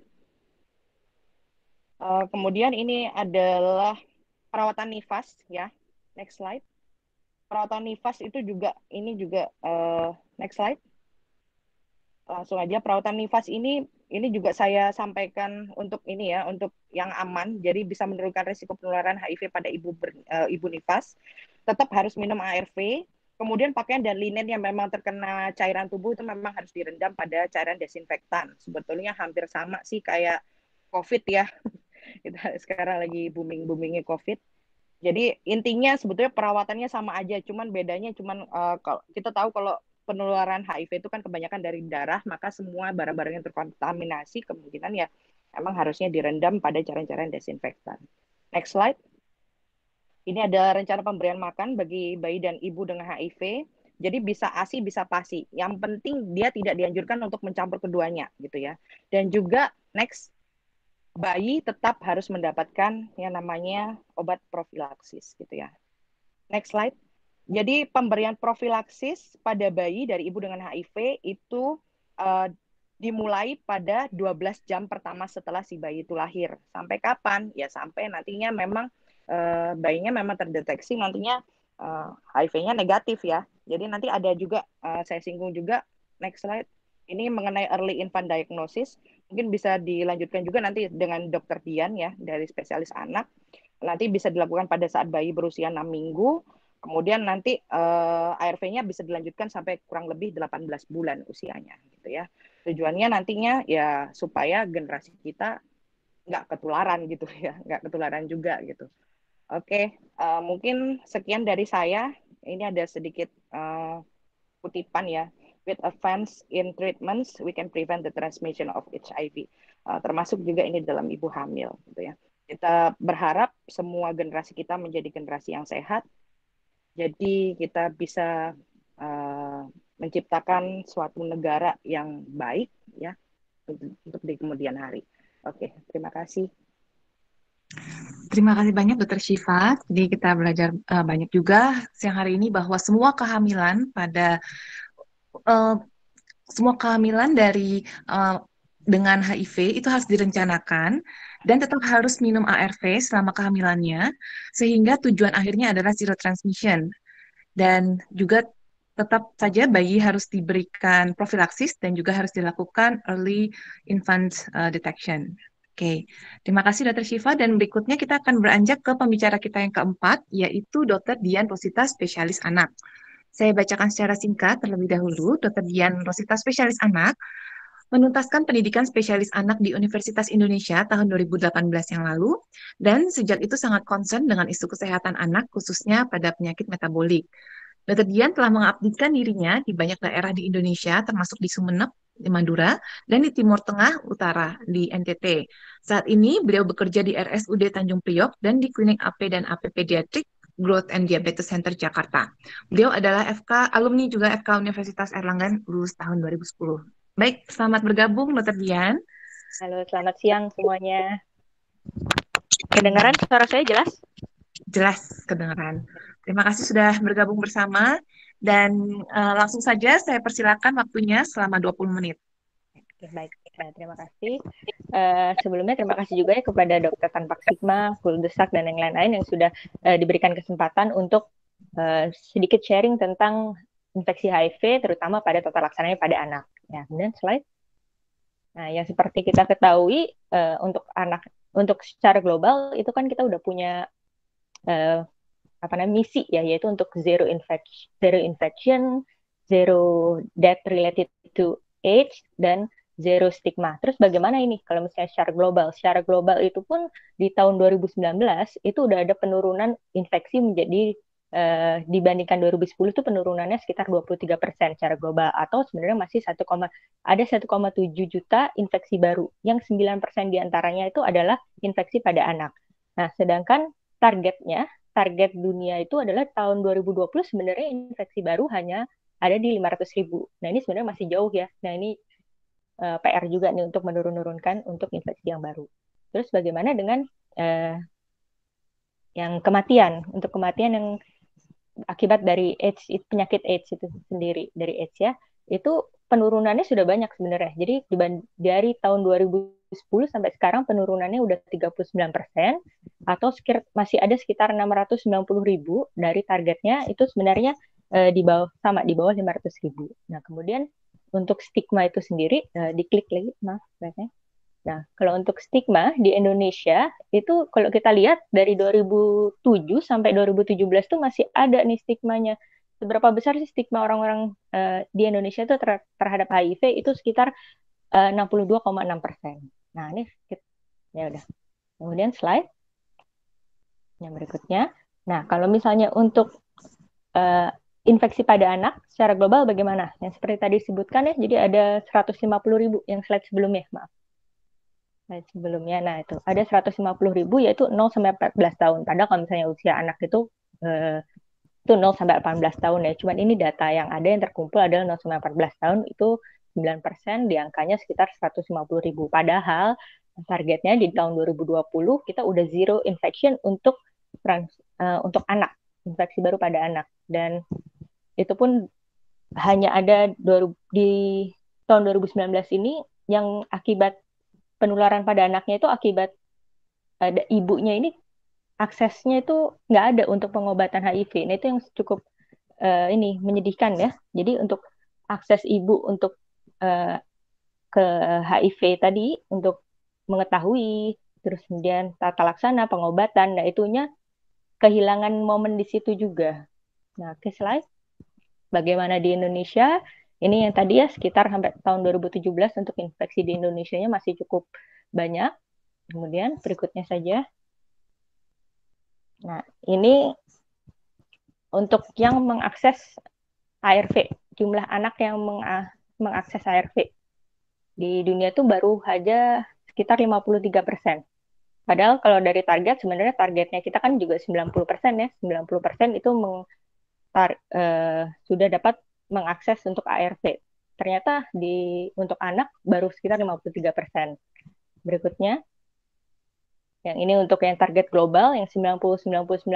Kemudian ini adalah perawatan nifas ya. Next slide. Perawatan nifas itu juga next slide. Langsung aja, perawatan nifas ini juga saya sampaikan untuk ini ya, untuk yang aman, jadi bisa menurunkan risiko penularan HIV pada ibu nifas. Tetap harus minum ARV. Kemudian pakaian dan linen yang memang terkena cairan tubuh itu memang harus direndam pada cairan desinfektan. Sebetulnya hampir sama sih kayak COVID ya. Kita sekarang lagi boomingnya COVID. Jadi intinya sebetulnya perawatannya sama aja, cuman bedanya kalau kita tahu kalau penularan HIV itu kan kebanyakan dari darah, maka semua barang-barang yang terkontaminasi kemungkinan ya emang harusnya direndam pada cairan-cairan desinfektan. Next slide. Ini ada rencana pemberian makan bagi bayi dan ibu dengan HIV. Jadi bisa ASI, bisa PASI. Yang penting dia tidak dianjurkan untuk mencampur keduanya gitu ya. Dan juga next, bayi tetap harus mendapatkan yang namanya obat profilaksis gitu ya. Next slide. Jadi pemberian profilaksis pada bayi dari ibu dengan HIV itu dimulai pada 12 jam pertama setelah si bayi itu lahir. Sampai kapan? Ya sampai nantinya memang bayinya memang terdeteksi nantinya HIV-nya negatif ya. Jadi nanti ada juga, saya singgung juga, next slide, ini mengenai early infant diagnosis. Mungkin bisa dilanjutkan juga nanti dengan Dr. Dian ya, dari spesialis anak. Nanti bisa dilakukan pada saat bayi berusia 6 minggu, kemudian nanti ARV-nya bisa dilanjutkan sampai kurang lebih 18 bulan usianya gitu ya. Tujuannya nantinya ya supaya generasi kita nggak ketularan gitu ya, nggak ketularan juga gitu. Oke, mungkin sekian dari saya. Ini ada sedikit kutipan ya. With advance in treatments, we can prevent the transmission of HIV. Termasuk juga ini dalam ibu hamil, gitu ya. Kita berharap semua generasi kita menjadi generasi yang sehat. Jadi kita bisa menciptakan suatu negara yang baik ya untuk di kemudian hari. Oke, terima kasih. Terima kasih banyak Dokter Syifa. Jadi kita belajar banyak juga siang hari ini bahwa semua kehamilan dari dengan HIV itu harus direncanakan dan tetap harus minum ARV selama kehamilannya sehingga tujuan akhirnya adalah zero transmission. Dan juga tetap saja bayi harus diberikan profilaksis dan juga harus dilakukan early infant detection. Oke, terima kasih Dr. Syifa, dan berikutnya kita akan beranjak ke pembicara kita yang keempat, yaitu Dr. Dian Rosita, spesialis anak. Saya bacakan secara singkat terlebih dahulu. Dr. Dian Rosita, spesialis anak, menuntaskan pendidikan spesialis anak di Universitas Indonesia tahun 2018 yang lalu, dan sejak itu sangat concern dengan isu kesehatan anak, khususnya pada penyakit metabolik. Dr. Dian telah mengabdikan dirinya di banyak daerah di Indonesia, termasuk di Sumeneb, di Madura, dan di Timur Tengah Utara, di NTT. Saat ini, beliau bekerja di RSUD Tanjung Priok dan di Klinik AP dan AP Pediatrik Growth and Diabetes Center Jakarta. Beliau adalah alumni juga FK Universitas Erlangen, lulus tahun 2010. Baik, selamat bergabung, Dr. Dian. Halo, selamat siang semuanya. Kedengaran suara saya jelas? Jelas kedengaran. Terima kasih sudah bergabung bersama, dan langsung saja saya persilakan waktunya selama 20 menit. Oke, baik. Terima kasih. Sebelumnya terima kasih juga ya kepada Dr. Tanpak Sigma, Kuldesak, dan yang lain-lain yang sudah diberikan kesempatan untuk sedikit sharing tentang infeksi HIV, terutama pada tata laksananya pada anak. Ya, kemudian slide. Nah, yang seperti kita ketahui, untuk anak, untuk secara global itu kan kita udah punya misi ya, yaitu untuk zero infection, zero death related to AIDS, dan zero stigma. Terus bagaimana ini kalau misalnya secara global? Secara global itu pun di tahun 2019 itu udah ada penurunan infeksi menjadi dibandingkan 2010 itu penurunannya sekitar 23% secara global, atau sebenarnya masih ada 1,7 juta infeksi baru, yang 9% diantaranya itu adalah infeksi pada anak. Nah, sedangkan target dunia itu adalah tahun 2020 sebenarnya infeksi baru hanya ada di 500.000. Nah, ini sebenarnya masih jauh ya. Nah, ini PR juga nih untuk menurunkan untuk infeksi yang baru. Terus bagaimana dengan yang kematian? Untuk kematian yang akibat dari AIDS, penyakit AIDS itu sendiri, dari AIDS ya, itu penurunannya sudah banyak sebenarnya. Jadi dari tahun 2010 sampai sekarang penurunannya udah 39%, atau masih ada sekitar 690.000 dari targetnya, itu sebenarnya di bawah 500.000. Nah, kemudian untuk stigma itu sendiri, diklik lagi, maaf, kayaknya. Nah, kalau untuk stigma di Indonesia, itu kalau kita lihat dari 2007 sampai 2017 tuh masih ada nih stigmanya. Seberapa besar sih stigma orang-orang di Indonesia itu terhadap HIV itu sekitar 62,6%. Nah, ini ya udah. Kemudian slide yang berikutnya. Nah, kalau misalnya untuk infeksi pada anak secara global bagaimana? Yang seperti tadi disebutkan ya, jadi ada 150.000 yang slide sebelumnya, maaf. Sebelumnya, nah itu ada 150.000 yaitu 0 sampai 14 tahun. Padahal kalau misalnya usia anak itu 0 sampai 18 tahun ya. Cuman ini data yang ada yang terkumpul adalah 0 sampai 14 tahun itu 9%, di angkanya sekitar 150.000. Padahal targetnya di tahun 2020 kita udah zero infection untuk anak, infeksi baru pada anak. Dan itu pun hanya ada di tahun 2019 ini yang akibat penularan pada anaknya itu akibat ada ibunya ini aksesnya itu nggak ada untuk pengobatan HIV. Nah itu yang cukup ini menyedihkan ya. Jadi untuk akses ibu untuk ke HIV tadi untuk mengetahui terus kemudian tata laksana pengobatan, nah itunya kehilangan momen di situ juga. Nah, ke slide. Bagaimana di Indonesia? Ini yang tadi ya sekitar sampai tahun 2017 untuk infeksi di Indonesia-nya masih cukup banyak. Kemudian berikutnya saja. Nah, ini untuk yang mengakses ARV, jumlah anak yang mengakses ARV. Di dunia itu baru saja sekitar 53%. Padahal kalau dari target, sebenarnya targetnya kita kan juga 90% ya. 90% itu sudah dapat mengakses untuk ARV. Ternyata untuk anak baru sekitar 53%. Berikutnya, yang ini untuk yang target global, yang 90-90-90,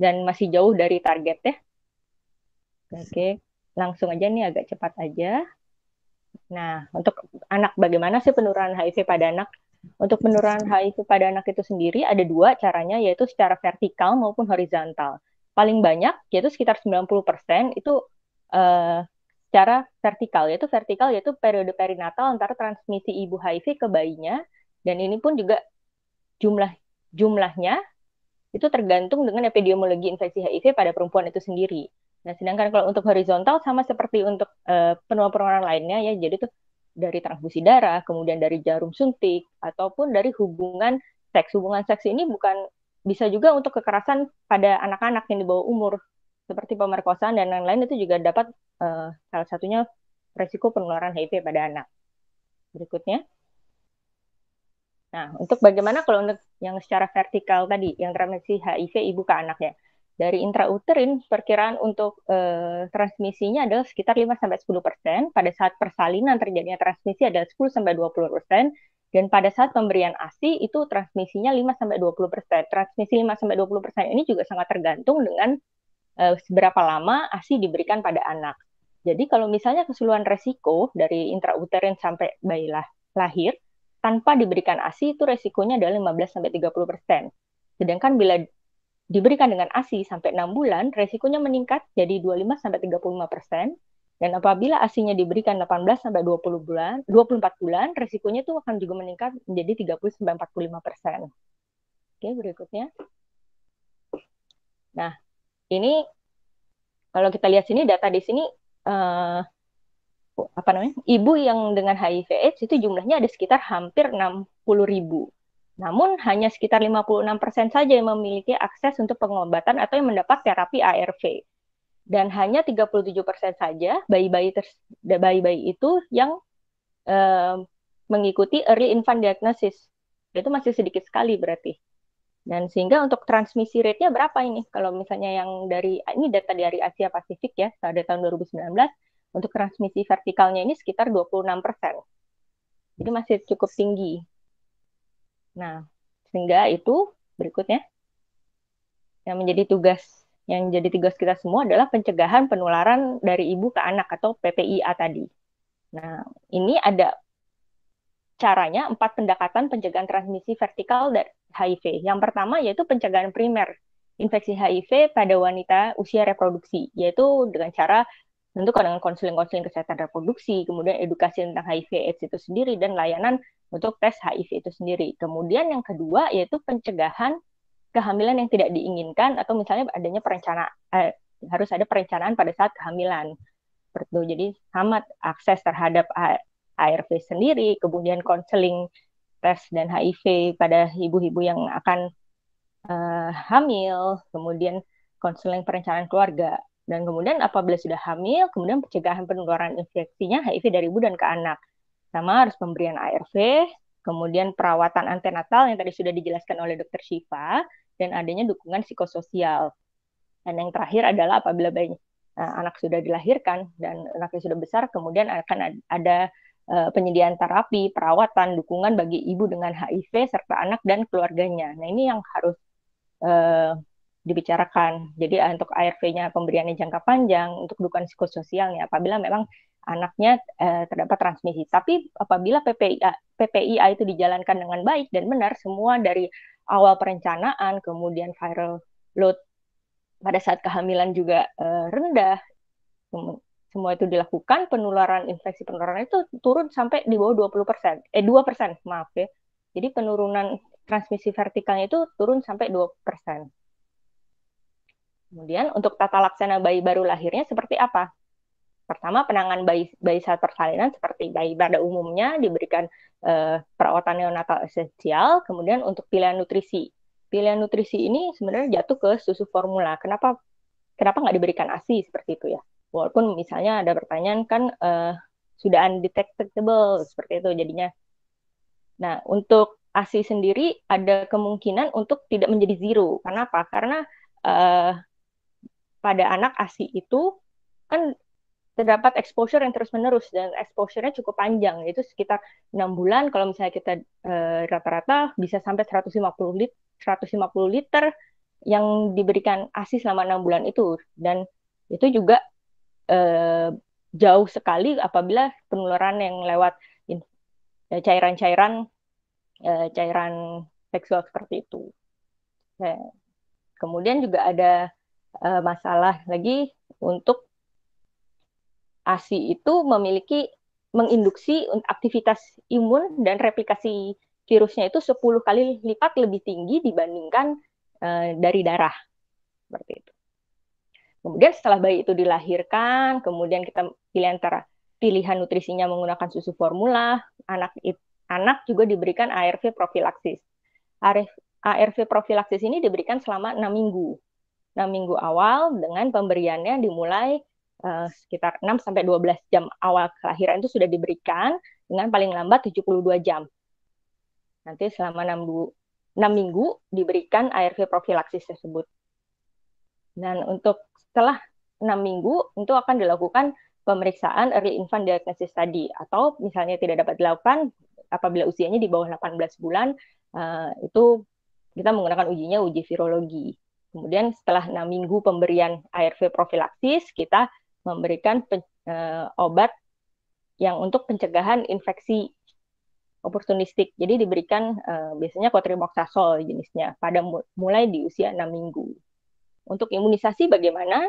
dan masih jauh dari target ya. Oke, langsung aja nih agak cepat aja. Nah, untuk anak, bagaimana sih penurunan HIV pada anak? Untuk penurunan HIV pada anak itu sendiri ada dua caranya, yaitu secara vertikal maupun horizontal. Paling banyak, yaitu sekitar 90%, itu secara vertikal, yaitu periode perinatal antara transmisi ibu HIV ke bayinya, dan ini pun juga jumlahnya itu tergantung dengan epidemiologi infeksi HIV pada perempuan itu sendiri. Nah, sedangkan kalau untuk horizontal sama seperti untuk penularan lainnya ya, jadi itu dari transfusi darah, kemudian dari jarum suntik, ataupun dari hubungan seks. Hubungan seks ini bisa juga untuk kekerasan pada anak-anak yang di bawah umur, seperti pemerkosaan dan lain-lain, itu juga dapat salah satunya resiko penularan HIV pada anak. Berikutnya. Nah, untuk bagaimana kalau untuk yang secara vertikal tadi, yang transmisi HIV ibu ke anaknya. Dari intrauterin, perkiraan untuk transmisinya adalah sekitar 5-10%. Pada saat persalinan terjadinya transmisi adalah 10-20%. Dan pada saat pemberian ASI itu transmisinya 5-20%. Transmisi 5-20% ini juga sangat tergantung dengan seberapa lama ASI diberikan pada anak. Jadi kalau misalnya keseluruhan resiko dari intrauterin sampai bayi lahir, tanpa diberikan ASI itu resikonya adalah 15-30%. Sedangkan bila diberikan dengan ASI sampai 6 bulan, resikonya meningkat jadi 25-35%. Dan apabila ASI-nya diberikan 18-24 bulan, resikonya itu akan juga meningkat menjadi 30-45%. Oke, berikutnya. Nah, ini kalau kita lihat sini, data di sini, ibu yang dengan HIV/AIDS itu jumlahnya ada sekitar hampir 60.000. Namun hanya sekitar 56% saja yang memiliki akses untuk pengobatan atau yang mendapat terapi ARV. Dan hanya 37% saja bayi-bayi itu yang mengikuti early infant diagnosis. Itu masih sedikit sekali berarti. Dan sehingga untuk transmisi rate-nya berapa ini? Kalau misalnya ini data dari Asia Pasifik ya, pada tahun 2019, untuk transmisi vertikalnya ini sekitar 26%. Jadi masih cukup tinggi. Nah, sehingga itu berikutnya yang menjadi tugas Yang jadi tugas kita semua adalah pencegahan penularan dari ibu ke anak atau PPIA tadi. Nah, ini ada caranya 4 pendekatan pencegahan transmisi vertikal dari HIV. Yang pertama yaitu pencegahan primer infeksi HIV pada wanita usia reproduksi, yaitu dengan cara tentu dengan konseling-konseling kesehatan reproduksi, kemudian edukasi tentang HIV/AIDS itu sendiri, dan layanan untuk tes HIV itu sendiri. Kemudian yang kedua yaitu pencegahan kehamilan yang tidak diinginkan, atau misalnya adanya harus ada perencanaan pada saat kehamilan. Jadi sama akses terhadap ARV sendiri, kemudian konseling tes dan HIV pada ibu-ibu yang akan hamil, kemudian konseling perencanaan keluarga, dan kemudian apabila sudah hamil, kemudian pencegahan penularan infeksinya HIV dari ibu dan ke anak. Sama harus pemberian ARV, kemudian perawatan antenatal yang tadi sudah dijelaskan oleh Dr. Syifa, dan adanya dukungan psikososial. Dan yang terakhir adalah apabila anak sudah dilahirkan dan anaknya sudah besar, kemudian akan ada penyediaan terapi, perawatan, dukungan bagi ibu dengan HIV serta anak dan keluarganya. Nah, ini yang harus dibicarakan. Jadi untuk ARV-nya pemberiannya jangka panjang, untuk dukungan psikososialnya apabila memang anaknya terdapat transmisi. Tapi apabila PPIA itu dijalankan dengan baik dan benar, semua dari awal perencanaan, kemudian viral load pada saat kehamilan juga rendah, semua itu dilakukan, infeksi penularan itu turun sampai di bawah 20%, 2%, maaf ya. Jadi penurunan transmisi vertikalnya itu turun sampai 2%. Kemudian untuk tata laksana bayi baru lahirnya seperti apa? Pertama, penanganan bayi saat persalinan seperti bayi pada umumnya diberikan perawatan neonatal esensial. Kemudian untuk pilihan nutrisi. Pilihan nutrisi ini sebenarnya jatuh ke susu formula. Kenapa nggak diberikan ASI seperti itu ya? Walaupun misalnya ada pertanyaan kan sudah undetectable seperti itu jadinya. Nah, untuk ASI sendiri ada kemungkinan untuk tidak menjadi zero. Kenapa? Karena pada anak ASI itu kan terdapat exposure yang terus-menerus, dan exposure-nya cukup panjang, yaitu sekitar 6 bulan. Kalau misalnya kita rata-rata bisa sampai 150 liter yang diberikan ASI selama 6 bulan itu. Dan itu juga jauh sekali apabila penularan yang lewat cairan seksual seperti itu. Kemudian juga ada masalah lagi untuk ASI itu menginduksi aktivitas imun dan replikasi virusnya itu 10 kali lipat lebih tinggi dibandingkan dari darah. Seperti itu. Kemudian setelah bayi itu dilahirkan, kemudian kita pilihan nutrisinya menggunakan susu formula, anak juga diberikan ARV propilaksis. ARV propilaksis ini diberikan selama 6 minggu. 6 minggu awal dengan pemberiannya dimulai sekitar 6-12 jam awal kelahiran itu sudah diberikan, dengan paling lambat 72 jam. Nanti selama 6 minggu diberikan ARV propilaksis tersebut. Dan untuk setelah 6 minggu itu akan dilakukan pemeriksaan early infant diagnosis study, atau misalnya tidak dapat dilakukan apabila usianya di bawah 18 bulan, itu kita menggunakan uji virologi. Kemudian setelah 6 minggu pemberian ARV propilaksis, kita memberikan obat yang untuk pencegahan infeksi oportunistik. Jadi diberikan biasanya cotrimoxazole jenisnya pada mulai di usia 6 minggu. Untuk imunisasi bagaimana?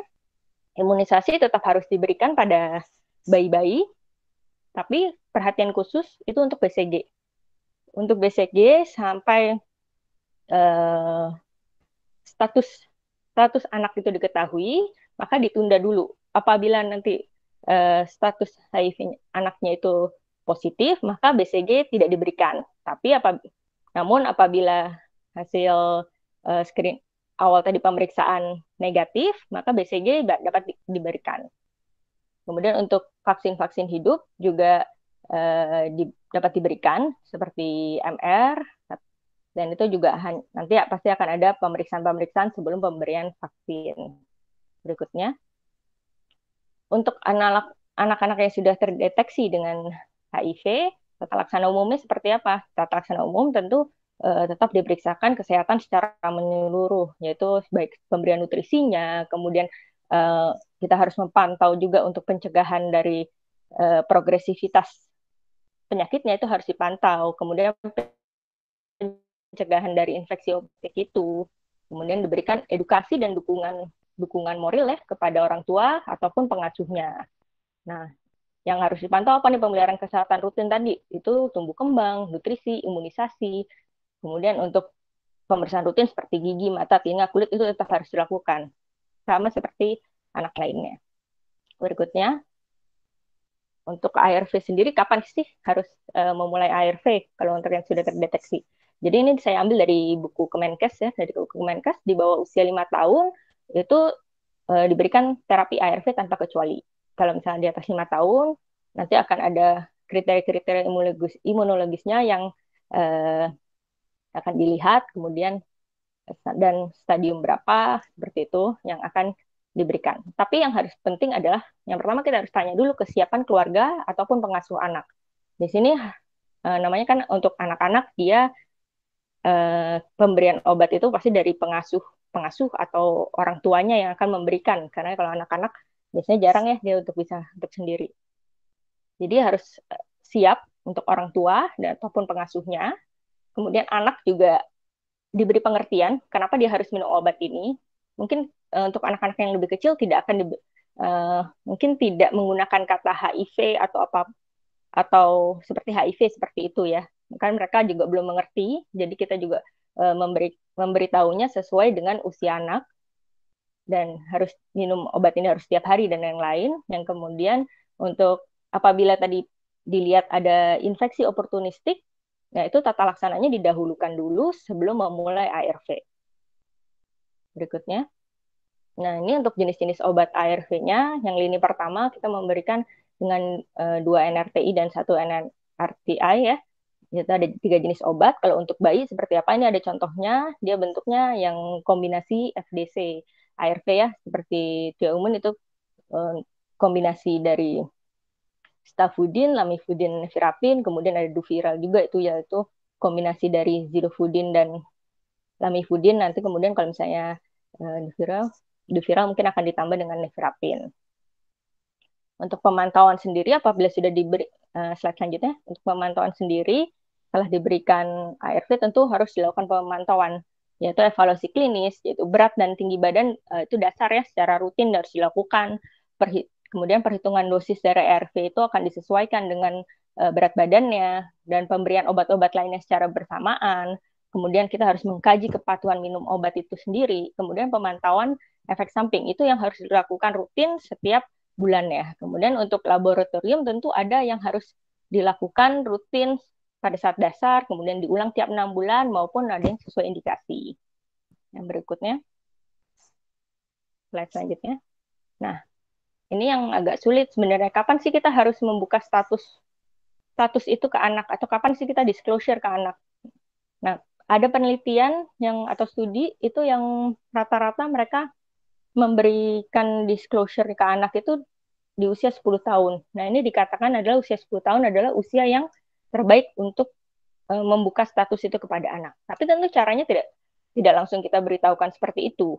Imunisasi tetap harus diberikan pada bayi-bayi, tapi perhatian khusus itu untuk BCG. Untuk BCG sampai status anak itu diketahui, maka ditunda dulu. Apabila nanti status HIV anaknya itu positif, maka BCG tidak diberikan. Namun apabila hasil screen awal tadi pemeriksaan negatif, maka BCG dapat diberikan. Kemudian untuk vaksin-vaksin hidup juga dapat diberikan seperti MR, dan itu juga nanti pasti akan ada pemeriksaan sebelum pemberian vaksin. Berikutnya, untuk anak-anak yang sudah terdeteksi dengan HIV, tata laksana umumnya seperti apa? Tata laksana umum tentu tetap diperiksakan kesehatan secara menyeluruh, yaitu baik pemberian nutrisinya, kemudian kita harus memantau juga untuk pencegahan dari progresivitas penyakitnya itu harus dipantau, kemudian pencegahan dari infeksi optik itu, kemudian diberikan edukasi dan dukungan moral ya kepada orang tua ataupun pengasuhnya. Nah, yang harus dipantau apa nih pemeliharaan kesehatan rutin tadi? Itu tumbuh kembang, nutrisi, imunisasi. Kemudian untuk pemeriksaan rutin seperti gigi, mata, telinga, kulit itu tetap harus dilakukan. Sama seperti anak lainnya. Berikutnya, untuk ARV sendiri kapan sih harus memulai ARV kalau untuk yang sudah terdeteksi? Jadi ini saya ambil dari buku Kemenkes ya, dari buku Kemenkes di bawah usia 5 tahun itu diberikan terapi ARV tanpa kecuali. Kalau misalnya di atas 5 tahun, nanti akan ada kriteria-kriteria imunologisnya yang akan dilihat, kemudian dan stadium berapa, seperti itu, yang akan diberikan. Tapi yang harus penting adalah, yang pertama kita harus tanya dulu kesiapan keluarga ataupun pengasuh anak. Di sini namanya kan untuk anak-anak, dia pemberian obat itu pasti dari pengasuh atau orang tuanya yang akan memberikan, karena kalau anak-anak biasanya jarang ya dia bisa untuk sendiri. Jadi harus siap untuk orang tua dan ataupun pengasuhnya. Kemudian anak juga diberi pengertian kenapa dia harus minum obat ini. Mungkin untuk anak-anak yang lebih kecil tidak akan mungkin tidak menggunakan kata HIV atau apa atau seperti HIV seperti itu ya. Kan mereka juga belum mengerti, jadi kita juga memberitahunya sesuai dengan usia anak dan harus minum obat ini harus setiap hari dan yang lain. Yang kemudian untuk apabila tadi dilihat ada infeksi oportunistik, nah itu tata laksananya didahulukan dulu sebelum memulai ARV. Berikutnya. Nah, ini untuk jenis-jenis obat ARV-nya, yang lini pertama kita memberikan dengan 2 NRTI dan 1 NRTI ya. Itu ada 3 jenis obat. Kalau untuk bayi seperti apa? Ini ada contohnya, dia bentuknya yang kombinasi FDC. ARV ya, seperti Tiaumon itu kombinasi dari Stafudin, Lamivudin, Nevirapin, kemudian ada Duviral juga itu yaitu kombinasi dari Zidofudin dan Lamivudin. Nanti kemudian kalau misalnya Duviral mungkin akan ditambah dengan Nevirapin. Untuk pemantauan sendiri apabila sudah diberi slide selanjutnya, untuk pemantauan sendiri setelah diberikan ARV tentu harus dilakukan pemantauan, yaitu evaluasi klinis, yaitu berat dan tinggi badan itu dasar ya, secara rutin harus dilakukan. Kemudian perhitungan dosis dari ARV itu akan disesuaikan dengan berat badannya dan pemberian obat-obat lainnya secara bersamaan. Kemudian kita harus mengkaji kepatuhan minum obat itu sendiri. Kemudian pemantauan efek samping itu yang harus dilakukan rutin setiap bulannya. Kemudian untuk laboratorium tentu ada yang harus dilakukan rutin pada saat dasar, kemudian diulang tiap 6 bulan maupun ada yang sesuai indikasi. Yang berikutnya, slide selanjutnya. Nah, ini yang agak sulit sebenarnya. Kapan sih kita harus membuka status itu ke anak atau kapan sih kita disclosure ke anak? Nah, ada penelitian atau studi itu yang rata-rata mereka memberikan disclosure ke anak itu di usia 10 tahun. Nah, ini dikatakan adalah usia 10 tahun adalah usia yang terbaik untuk membuka status itu kepada anak. Tapi tentu caranya tidak langsung kita beritahukan seperti itu.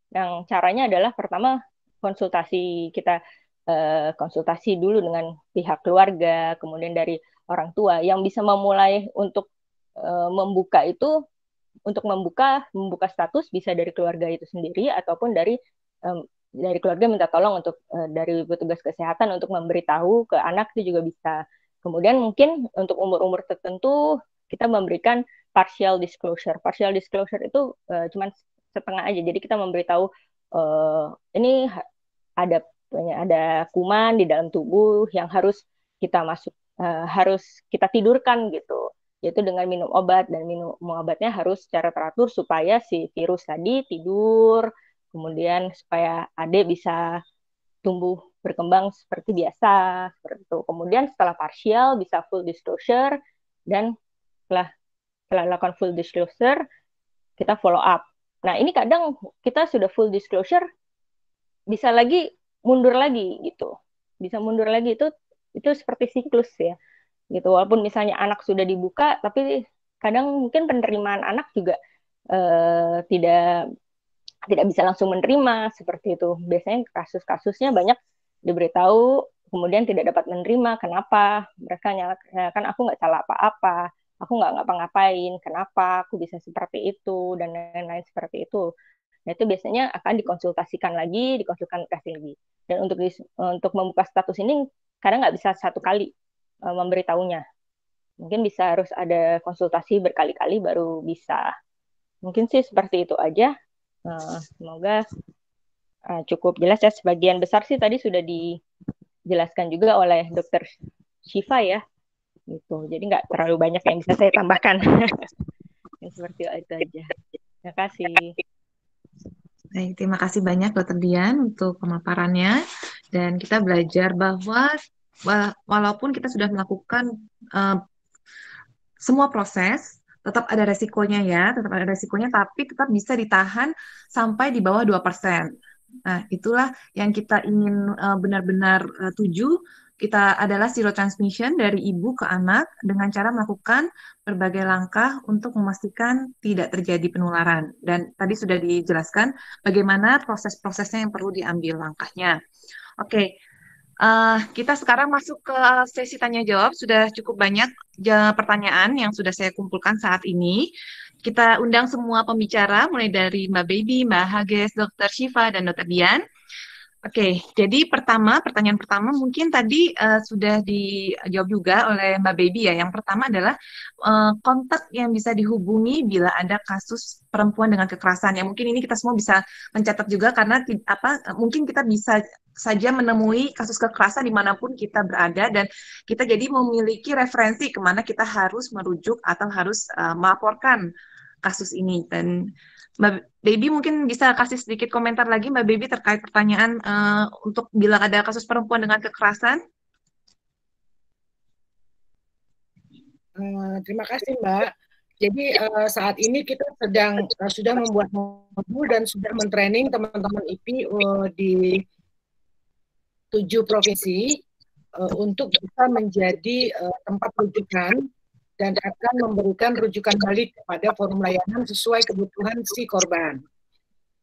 Yang caranya adalah pertama kita konsultasi dulu dengan pihak keluarga, kemudian dari orang tua yang bisa memulai untuk membuka itu, untuk membuka status bisa dari keluarga itu sendiri ataupun dari keluarga minta tolong untuk dari petugas kesehatan untuk memberitahu ke anak itu juga bisa. Kemudian mungkin untuk umur-umur tertentu kita memberikan partial disclosure. Partial disclosure itu cuma setengah aja. Jadi kita memberitahu ini ada kuman di dalam tubuh yang harus kita tidurkan gitu. Yaitu dengan minum obat, dan minum obatnya harus secara teratur supaya si virus tadi tidur, kemudian supaya adik bisa tumbuh berkembang seperti biasa, seperti itu. Kemudian setelah partial bisa full disclosure, dan setelah lakukan full disclosure kita follow up. Nah, ini kadang kita sudah full disclosure bisa lagi mundur lagi gitu. Bisa mundur lagi itu seperti siklus ya. Gitu. Walaupun misalnya anak sudah dibuka tapi kadang mungkin penerimaan anak juga tidak bisa langsung menerima seperti itu. Biasanya kasus-kasusnya banyak diberitahu, kemudian tidak dapat menerima. Kenapa? Mereka nyalakan aku nggak salah apa-apa, aku nggak ngapa-ngapain, kenapa aku bisa seperti itu, dan lain-lain seperti itu. Nah, itu biasanya akan dikonsultasikan lagi. Dan untuk membuka status ini, kadang nggak bisa satu kali memberitahunya. Mungkin harus ada konsultasi berkali-kali baru bisa. Mungkin sih seperti itu aja. Semoga cukup jelas ya. Sebagian besar sih tadi sudah dijelaskan juga oleh Dr. Shiva ya. Gitu. Jadi nggak terlalu banyak yang bisa saya tambahkan. Seperti itu aja. Terima kasih. Baik, terima kasih banyak Dr. Dian untuk pemaparannya. Dan kita belajar bahwa walaupun kita sudah melakukan semua proses, tetap ada resikonya ya, tapi tetap bisa ditahan sampai di bawah 2%. Nah, itulah yang kita ingin benar-benar tuju. Kita adalah zero transmission dari ibu ke anak dengan cara melakukan berbagai langkah untuk memastikan tidak terjadi penularan. Dan tadi sudah dijelaskan bagaimana proses-prosesnya yang perlu diambil langkahnya. Oke, kita sekarang masuk ke sesi tanya-jawab. Sudah cukup banyak pertanyaan yang sudah saya kumpulkan saat ini. Kita undang semua pembicara, mulai dari Mbak Baby, Mbak Hages, Dr. Shiva, dan Dr. Dian. Oke, jadi pertanyaan pertama mungkin tadi sudah dijawab juga oleh Mbak Baby ya. Yang pertama adalah kontak yang bisa dihubungi bila ada kasus perempuan dengan kekerasan. Ya mungkin ini kita semua bisa mencatat juga karena mungkin kita bisa saja menemui kasus kekerasan dimanapun kita berada dan kita jadi memiliki referensi kemana kita harus merujuk atau harus melaporkan kasus ini. Dan Mbak Baby mungkin bisa kasih sedikit komentar lagi Mbak Baby terkait pertanyaan untuk bila ada kasus perempuan dengan kekerasan. Terima kasih Mbak. Jadi saat ini kita sudah membuat modul dan sudah mentraining teman-teman IP di 7 provinsi untuk bisa menjadi tempat rujukan dan akan memberikan rujukan balik kepada forum layanan sesuai kebutuhan si korban.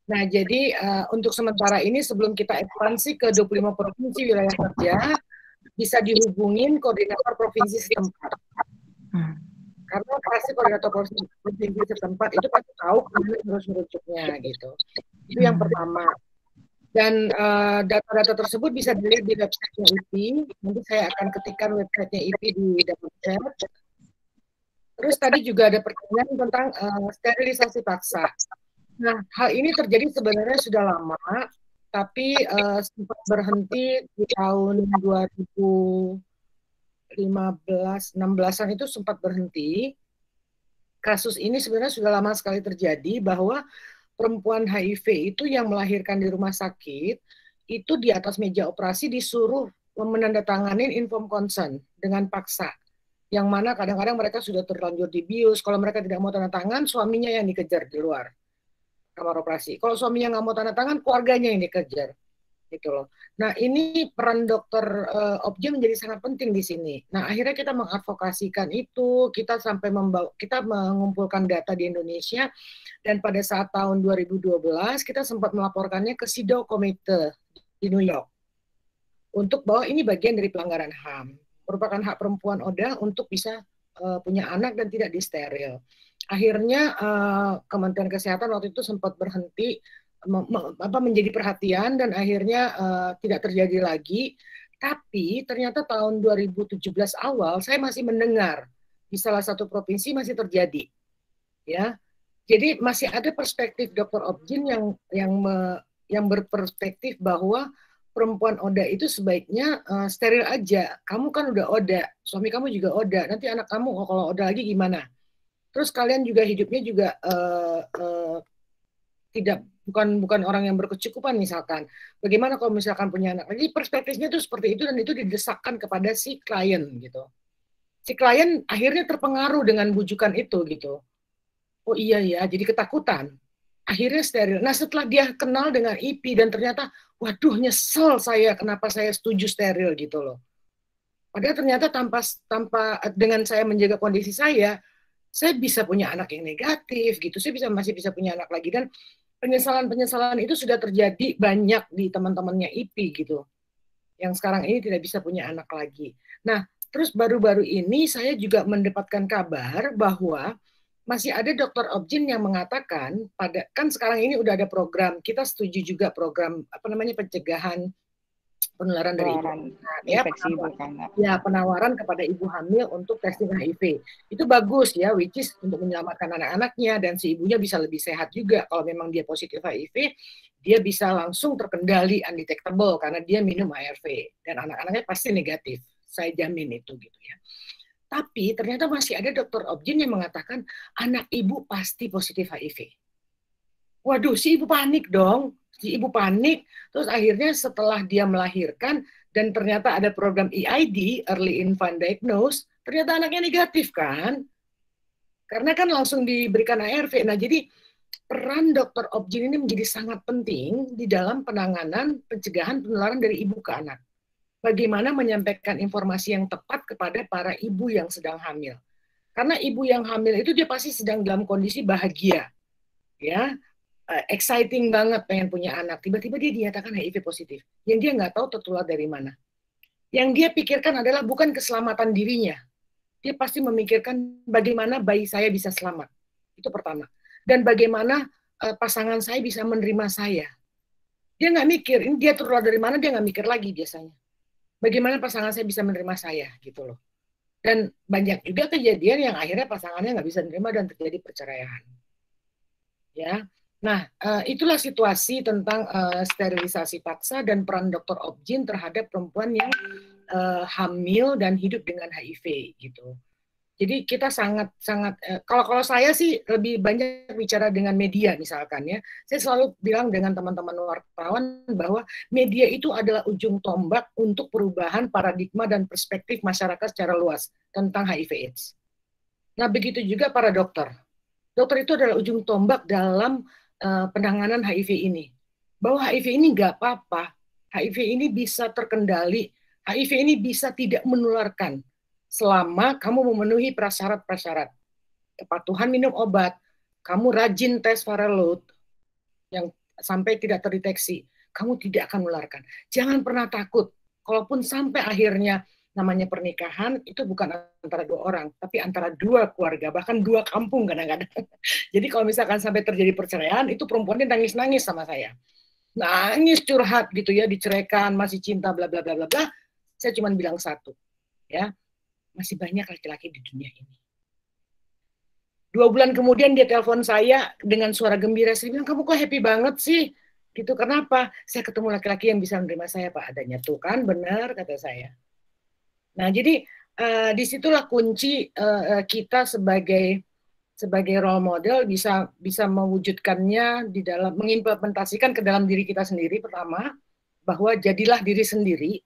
Nah, jadi untuk sementara ini sebelum kita ekspansi ke 25 provinsi wilayah kerja, bisa dihubungin koordinator provinsi setempat. Karena pasti koordinator provinsi setempat itu pasti tahu kemana harus merujuknya gitu. Itu yang pertama. Dan data-data tersebut bisa dilihat di website-nya IP. Nanti saya akan ketikkan website-nya IP di dalam chat. Terus tadi juga ada pertanyaan tentang sterilisasi paksa. Nah, hal ini terjadi sebenarnya sudah lama, tapi sempat berhenti di tahun 2015-16an itu sempat berhenti. Kasus ini sebenarnya sudah lama sekali terjadi bahwa perempuan HIV itu yang melahirkan di rumah sakit, itu di atas meja operasi disuruh menandatangani inform consent dengan paksa. Yang mana kadang-kadang mereka sudah terlanjur dibius, kalau mereka tidak mau tanda tangan, suaminya yang dikejar di luar kamar operasi. Kalau suaminya nggak mau tanda tangan, keluarganya yang dikejar. Gitu loh. Nah, ini peran dokter Obje menjadi sangat penting di sini. Nah, akhirnya kita mengadvokasikan itu, kita sampai kita mengumpulkan data di Indonesia, dan pada saat tahun 2012, kita sempat melaporkannya ke CEDAW Committee di New York. Untuk bahwa ini bagian dari pelanggaran HAM. Merupakan hak perempuan ODA untuk bisa punya anak dan tidak disteril. Akhirnya Kementerian Kesehatan waktu itu sempat berhenti menjadi perhatian dan akhirnya tidak terjadi lagi. Tapi ternyata tahun 2017 awal saya masih mendengar di salah satu provinsi masih terjadi. Ya. Jadi masih ada perspektif Dr. Objin yang berperspektif bahwa perempuan ODA itu sebaiknya steril aja. Kamu kan udah ODA, suami kamu juga ODA. Nanti anak kamu kalau ODA lagi gimana? Terus kalian juga hidupnya juga bukan orang yang berkecukupan misalkan. Bagaimana kalau misalkan punya anak? Jadi perspektifnya itu seperti itu dan itu didesakkan kepada si klien gitu. Si klien akhirnya terpengaruh dengan bujukan itu gitu. Oh iya ya, jadi ketakutan. Akhirnya steril. Nah setelah dia kenal dengan IP dan ternyata, waduh nyesel saya kenapa saya setuju steril gitu loh. Padahal ternyata tanpa dengan saya menjaga kondisi saya, saya bisa punya anak yang negatif gitu, saya masih bisa punya anak lagi, dan penyesalan itu sudah terjadi banyak di teman-temannya IPI gitu, yang sekarang ini tidak bisa punya anak lagi. Nah, terus baru-baru ini saya juga mendapatkan kabar bahwa masih ada dokter obgyn yang mengatakan kan sekarang ini udah ada program, kita setuju juga program pencegahan penularan dari ibu hamil, ya penawaran kepada ibu hamil untuk testing HIV. Itu bagus ya, which is untuk menyelamatkan anak-anaknya, dan si ibunya bisa lebih sehat juga. Kalau memang dia positif HIV, dia bisa langsung terkendali undetectable karena dia minum ARV, dan anak-anaknya pasti negatif, saya jamin itu gitu ya. Tapi ternyata masih ada dokter obgyn yang mengatakan anak ibu pasti positif HIV. Waduh, si ibu panik dong. Si ibu panik, terus akhirnya setelah dia melahirkan dan ternyata ada program EID, Early Infant Diagnose, ternyata anaknya negatif kan? Karena kan langsung diberikan ARV. Nah, jadi peran dokter obgyn ini menjadi sangat penting di dalam penanganan pencegahan penularan dari ibu ke anak. Bagaimana menyampaikan informasi yang tepat kepada para ibu yang sedang hamil. Karena ibu yang hamil itu dia pasti sedang dalam kondisi bahagia, ya, exciting banget pengen punya anak, tiba-tiba dia dinyatakan HIV positif, yang dia nggak tahu tertular dari mana. Yang dia pikirkan adalah bukan keselamatan dirinya, dia pasti memikirkan bagaimana bayi saya bisa selamat, itu pertama, dan bagaimana pasangan saya bisa menerima saya. Dia nggak mikir ini dia tertular dari mana, dia nggak mikir lagi biasanya. Bagaimana pasangan saya bisa menerima saya gitu loh. Dan banyak juga kejadian yang akhirnya pasangannya nggak bisa menerima dan terjadi perceraian. Ya. Nah, itulah situasi tentang sterilisasi paksa dan peran dokter obgyn terhadap perempuan yang hamil dan hidup dengan HIV gitu. Jadi kita sangat kalau saya sih lebih banyak bicara dengan media misalkan ya. Saya selalu bilang dengan teman-teman wartawan bahwa media itu adalah ujung tombak untuk perubahan paradigma dan perspektif masyarakat secara luas tentang HIV/AIDS. Nah, begitu juga para dokter. Dokter itu adalah ujung tombak dalam penanganan HIV ini. Bahwa HIV ini nggak apa-apa, HIV ini bisa terkendali, HIV ini bisa tidak menularkan selama kamu memenuhi prasyarat-prasyarat. Kepatuhan minum obat, kamu rajin tes viral load yang sampai tidak terdeteksi, kamu tidak akan menularkan. Jangan pernah takut. Kalaupun sampai akhirnya namanya pernikahan, itu bukan antara dua orang, tapi antara dua keluarga, bahkan dua kampung kadang-kadang. Jadi kalau misalkan sampai terjadi perceraian, itu perempuannya nangis-nangis sama saya. Nangis curhat gitu ya, diceraikan, masih cinta, bla bla bla bla bla. Saya cuma bilang satu, ya, masih banyak laki-laki di dunia ini. 2 bulan kemudian dia telepon saya dengan suara gembira, saya bilang, kamu kok happy banget sih? Gitu, kenapa? Saya ketemu laki-laki yang bisa menerima saya, Pak, adanya. Tuh kan, benar, kata saya. Nah, jadi disitulah kunci kita sebagai role model bisa mewujudkannya di dalam mengimplementasikan ke dalam diri kita sendiri. Pertama, bahwa jadilah diri sendiri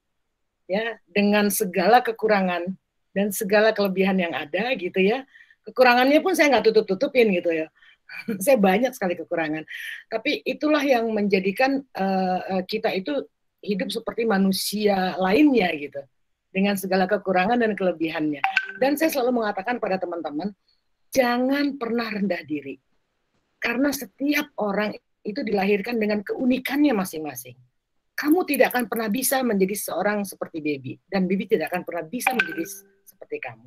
ya, dengan segala kekurangan dan segala kelebihan yang ada gitu ya. Kekurangannya pun saya nggak tutup-tutupin gitu ya. Saya banyak sekali kekurangan. Tapi itulah yang menjadikan kita itu hidup seperti manusia lainnya gitu, dengan segala kekurangan dan kelebihannya. Dan saya selalu mengatakan pada teman-teman, jangan pernah rendah diri. Karena setiap orang itu dilahirkan dengan keunikannya masing-masing. Kamu tidak akan pernah bisa menjadi seorang seperti Baby. Dan Baby tidak akan pernah bisa menjadi seperti kamu.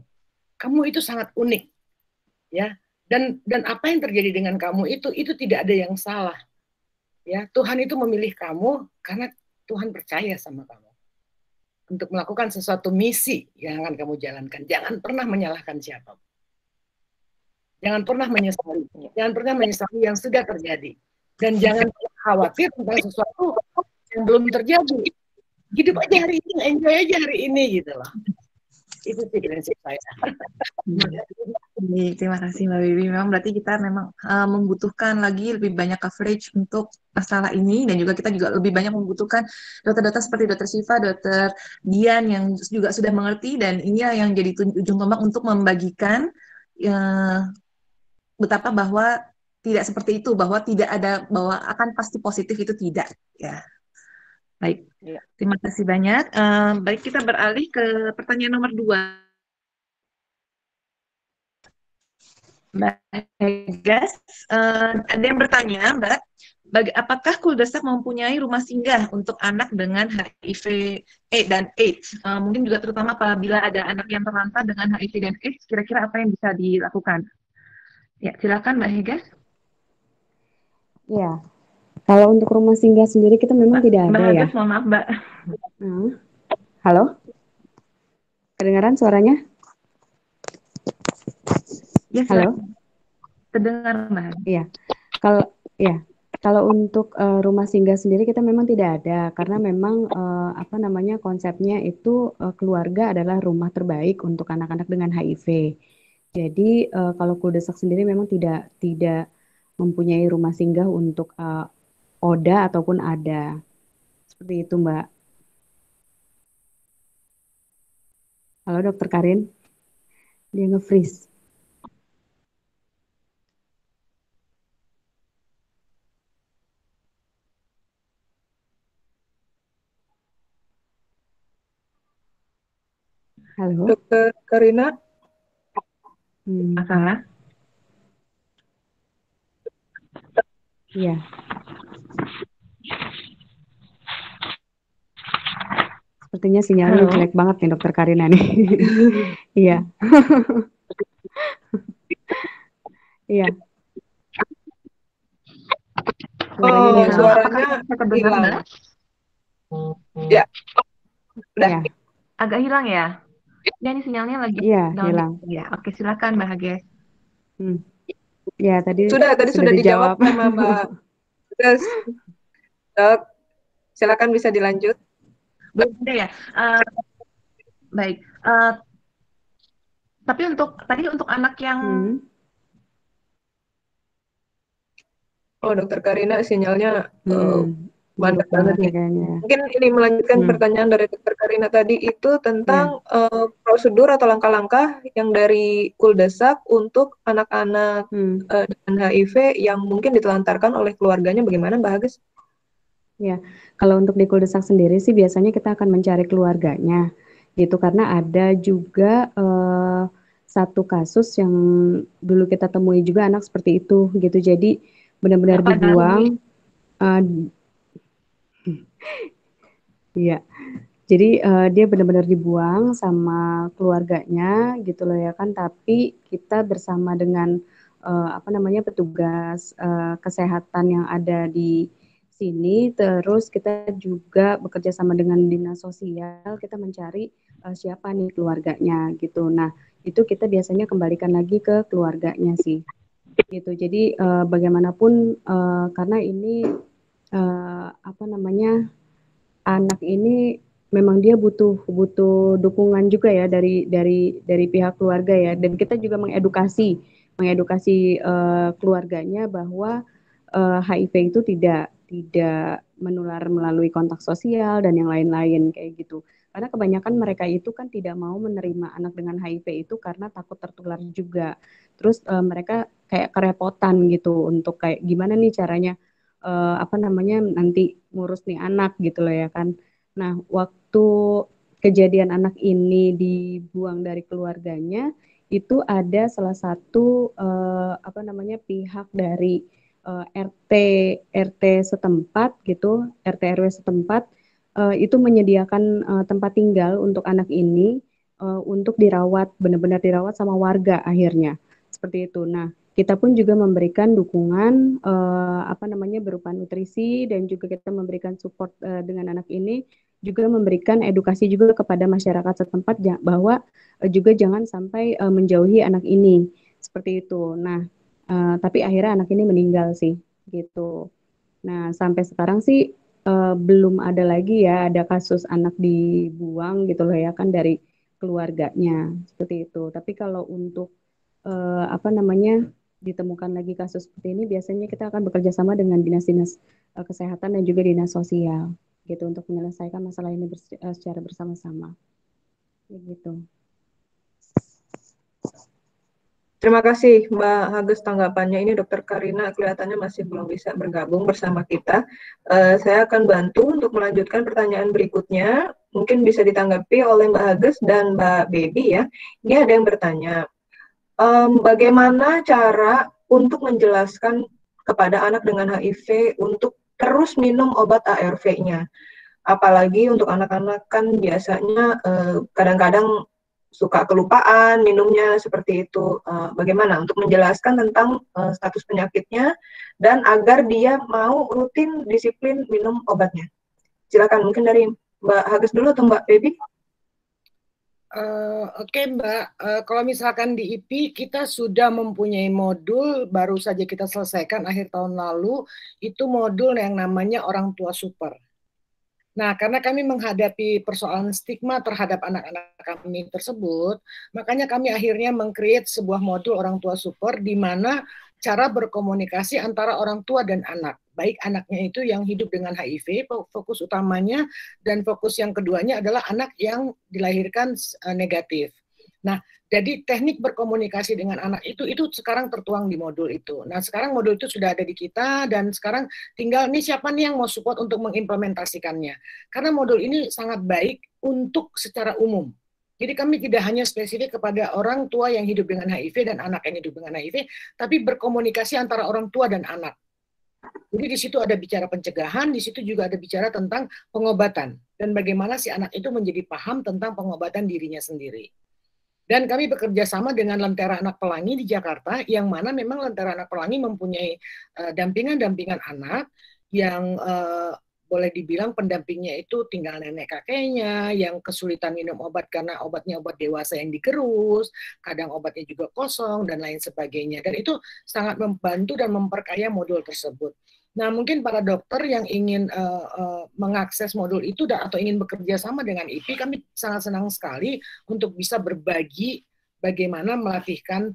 Kamu itu sangat unik. Ya. Dan apa yang terjadi dengan kamu itu tidak ada yang salah. Ya, Tuhan itu memilih kamu karena Tuhan percaya sama kamu untuk melakukan sesuatu misi yang akan kamu jalankan. Jangan pernah menyalahkan siapa. Jangan pernah menyesali. Jangan pernah menyesali yang sudah terjadi. Dan jangan khawatir tentang sesuatu yang belum terjadi. Hidup aja hari ini, enjoy aja hari ini gitu loh. Itu sih prinsip saya. Terima kasih Mbak Bibi. Memang berarti kita memang membutuhkan lagi lebih banyak coverage untuk masalah ini, dan juga kita juga lebih banyak membutuhkan dokter-dokter seperti Dokter Syifa, Dokter Dian yang juga sudah mengerti, dan ini yang jadi ujung tombak untuk membagikan betapa bahwa tidak seperti itu, bahwa tidak ada, bahwa akan pasti positif itu tidak ya. Baik, terima kasih banyak. Baik, kita beralih ke pertanyaan nomor 2. Mbak Hegas, ada yang bertanya, Mbak, apakah Kuldesak mempunyai rumah singgah untuk anak dengan HIV dan AIDS? Mungkin juga terutama apabila ada anak yang terlantar dengan HIV dan AIDS, kira-kira apa yang bisa dilakukan? Ya, silakan Mbak Hegas. Ya, kalau untuk rumah singgah sendiri kita memang tidak Mbak ada Hegas, ya. mohon maaf Mbak. Halo? Kedengaran suaranya? Ya, halo? Terdengar Mbak. Iya. Kalau untuk rumah singgah sendiri kita memang tidak ada karena memang konsepnya itu keluarga adalah rumah terbaik untuk anak-anak dengan HIV. Jadi kalau Kuldesak sendiri memang tidak mempunyai rumah singgah untuk ODA ataupun ADA. Seperti itu, Mbak. Halo, Dokter Karin. Dia nge-freeze. Halo. Dokter Karina. Masalah? Iya. Sepertinya sinyalnya jelek banget nih Dokter Karina nih. Iya. Iya. Suaranya hilang. Ya. Udah. Ya. Agak hilang ya? Ya, ini sinyalnya lagi hilang. Ya, oke, silakan Mbak Hages. Ya, tadi sudah dijawab sama Mbak. Terus, Dok, silakan bisa dilanjut. Belum ada ya? Baik. Tapi untuk anak yang Dokter Karina sinyalnya banyak banget nih kayaknya. Mungkin ini melanjutkan pertanyaan dari Dokter Karina tadi itu tentang prosedur atau langkah-langkah yang dari Kuldesak untuk anak-anak dengan HIV yang mungkin ditelantarkan oleh keluarganya, bagaimana Mbak Hages? Ya, kalau untuk di Kuldesak sendiri sih biasanya kita akan mencari keluarganya, gitu karena ada juga satu kasus yang dulu kita temui juga anak seperti itu, gitu. Jadi benar-benar dibuang. Iya, jadi dia benar-benar dibuang sama keluarganya, gitu loh ya kan. Tapi kita bersama dengan petugas kesehatan yang ada di sini, terus kita juga bekerja sama dengan dinas sosial, kita mencari siapa nih keluarganya gitu. Nah, itu kita biasanya kembalikan lagi ke keluarganya sih, gitu. Jadi bagaimanapun karena ini anak ini memang dia butuh dukungan juga ya dari pihak keluarga ya, dan kita juga mengedukasi keluarganya bahwa HIV itu tidak menular melalui kontak sosial dan yang lain-lain kayak gitu. Karena kebanyakan mereka itu kan tidak mau menerima anak dengan HIV itu karena takut tertular juga. Terus mereka kayak kerepotan gitu untuk kayak gimana nih caranya nanti ngurus nih anak gitu loh ya kan. Nah, waktu kejadian anak ini dibuang dari keluarganya, itu ada salah satu pihak dari RT setempat gitu, RT RW setempat itu menyediakan tempat tinggal untuk anak ini untuk dirawat, benar-benar dirawat sama warga akhirnya. Seperti itu. Nah, kita pun juga memberikan dukungan berupa nutrisi dan juga kita memberikan support dengan anak ini, juga memberikan edukasi juga kepada masyarakat setempat bahwa juga jangan sampai menjauhi anak ini seperti itu. Nah, tapi akhirnya anak ini meninggal sih gitu. Nah, sampai sekarang sih belum ada lagi ya ada kasus anak dibuang gitu loh ya kan dari keluarganya seperti itu. Tapi kalau untuk ditemukan lagi kasus seperti ini, biasanya kita akan bekerja sama dengan dinas-dinas kesehatan dan juga dinas sosial gitu untuk menyelesaikan masalah ini secara bersama-sama. Gitu. Terima kasih Mbak Hages tanggapannya. Ini Dokter Karina kelihatannya masih belum bisa bergabung bersama kita. Saya akan bantu untuk melanjutkan pertanyaan berikutnya. Mungkin bisa ditanggapi oleh Mbak Hages dan Mbak Baby ya. Ini ada yang bertanya, bagaimana cara untuk menjelaskan kepada anak dengan HIV untuk terus minum obat ARV-nya. Apalagi untuk anak-anak kan biasanya kadang-kadang suka kelupaan minumnya seperti itu. Bagaimana untuk menjelaskan tentang status penyakitnya dan agar dia mau rutin disiplin minum obatnya. Silakan, mungkin dari Mbak Hages dulu atau Mbak Baby? Oke Mbak, kalau misalkan di IP kita sudah mempunyai modul, baru saja kita selesaikan akhir tahun lalu, itu modul yang namanya orang tua super. Nah, karena kami menghadapi persoalan stigma terhadap anak-anak kami tersebut, makanya kami akhirnya meng-create sebuah modul orang tua super di mana cara berkomunikasi antara orang tua dan anak. Baik anaknya itu yang hidup dengan HIV, fokus utamanya, dan fokus yang keduanya adalah anak yang dilahirkan negatif. Nah, jadi teknik berkomunikasi dengan anak itu sekarang tertuang di modul itu. Nah, sekarang modul itu sudah ada di kita dan sekarang tinggal nih siapa nih yang mau support untuk mengimplementasikannya. Karena modul ini sangat baik untuk secara umum. Jadi kami tidak hanya spesifik kepada orang tua yang hidup dengan HIV dan anak yang hidup dengan HIV, tapi berkomunikasi antara orang tua dan anak. Jadi di situ ada bicara pencegahan, di situ juga ada bicara tentang pengobatan dan bagaimana si anak itu menjadi paham tentang pengobatan dirinya sendiri. Dan kami bekerja sama dengan Lentera Anak Pelangi di Jakarta, yang mana memang Lentera Anak Pelangi mempunyai dampingan-dampingan anak yang boleh dibilang pendampingnya itu tinggal nenek kakeknya, yang kesulitan minum obat karena obatnya obat dewasa yang digerus, kadang obatnya juga kosong, dan lain sebagainya. Dan itu sangat membantu dan memperkaya modul tersebut. Nah, mungkin para dokter yang ingin mengakses modul itu atau ingin bekerja sama dengan IP, kami sangat senang sekali untuk bisa berbagi bagaimana melatihkan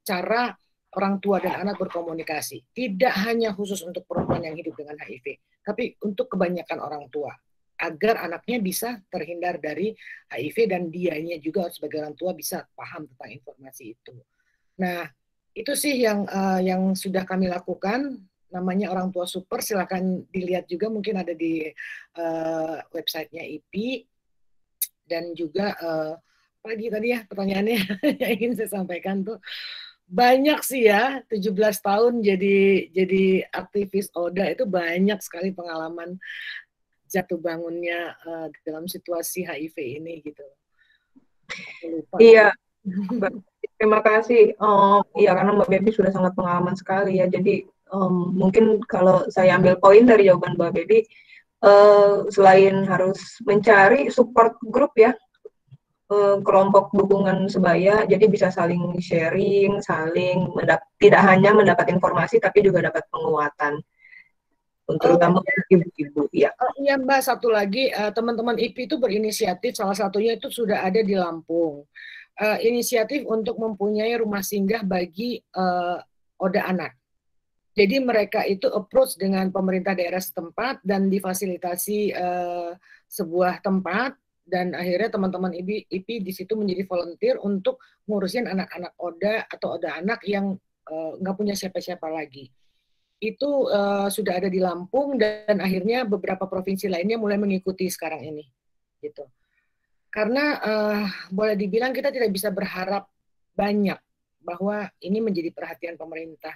cara orang tua dan anak berkomunikasi. Tidak hanya khusus untuk perempuan yang hidup dengan HIV, tapi untuk kebanyakan orang tua, agar anaknya bisa terhindar dari HIV dan dianya juga sebagai orang tua bisa paham tentang informasi itu. Nah, itu sih yang sudah kami lakukan. Namanya orang tua super, silakan dilihat juga, mungkin ada di websitenya IP. Dan juga pagi tadi ya pertanyaannya yang ingin saya sampaikan tuh banyak sih ya, 17 tahun jadi aktivis ODA itu banyak sekali pengalaman jatuh bangunnya dalam situasi HIV ini gitu. Iya, terima kasih. Iya, karena Mbak Baby sudah sangat pengalaman sekali ya. Jadi mungkin kalau saya ambil poin dari jawaban Mbak Baby, selain harus mencari support group ya, kelompok dukungan sebaya, jadi bisa saling sharing, tidak hanya mendapat informasi, tapi juga dapat penguatan, terutama ibu-ibu. Ya. Iya Mbak, satu lagi, teman-teman IP itu berinisiatif, salah satunya itu sudah ada di Lampung. Inisiatif untuk mempunyai rumah singgah bagi ODA anak. Jadi mereka itu approach dengan pemerintah daerah setempat dan difasilitasi sebuah tempat, dan akhirnya teman-teman IP di situ menjadi volunteer untuk ngurusin anak-anak ODA atau ODA anak yang nggak punya siapa-siapa lagi. Itu sudah ada di Lampung dan akhirnya beberapa provinsi lainnya mulai mengikuti sekarang ini. Gitu. Karena boleh dibilang kita tidak bisa berharap banyak bahwa ini menjadi perhatian pemerintah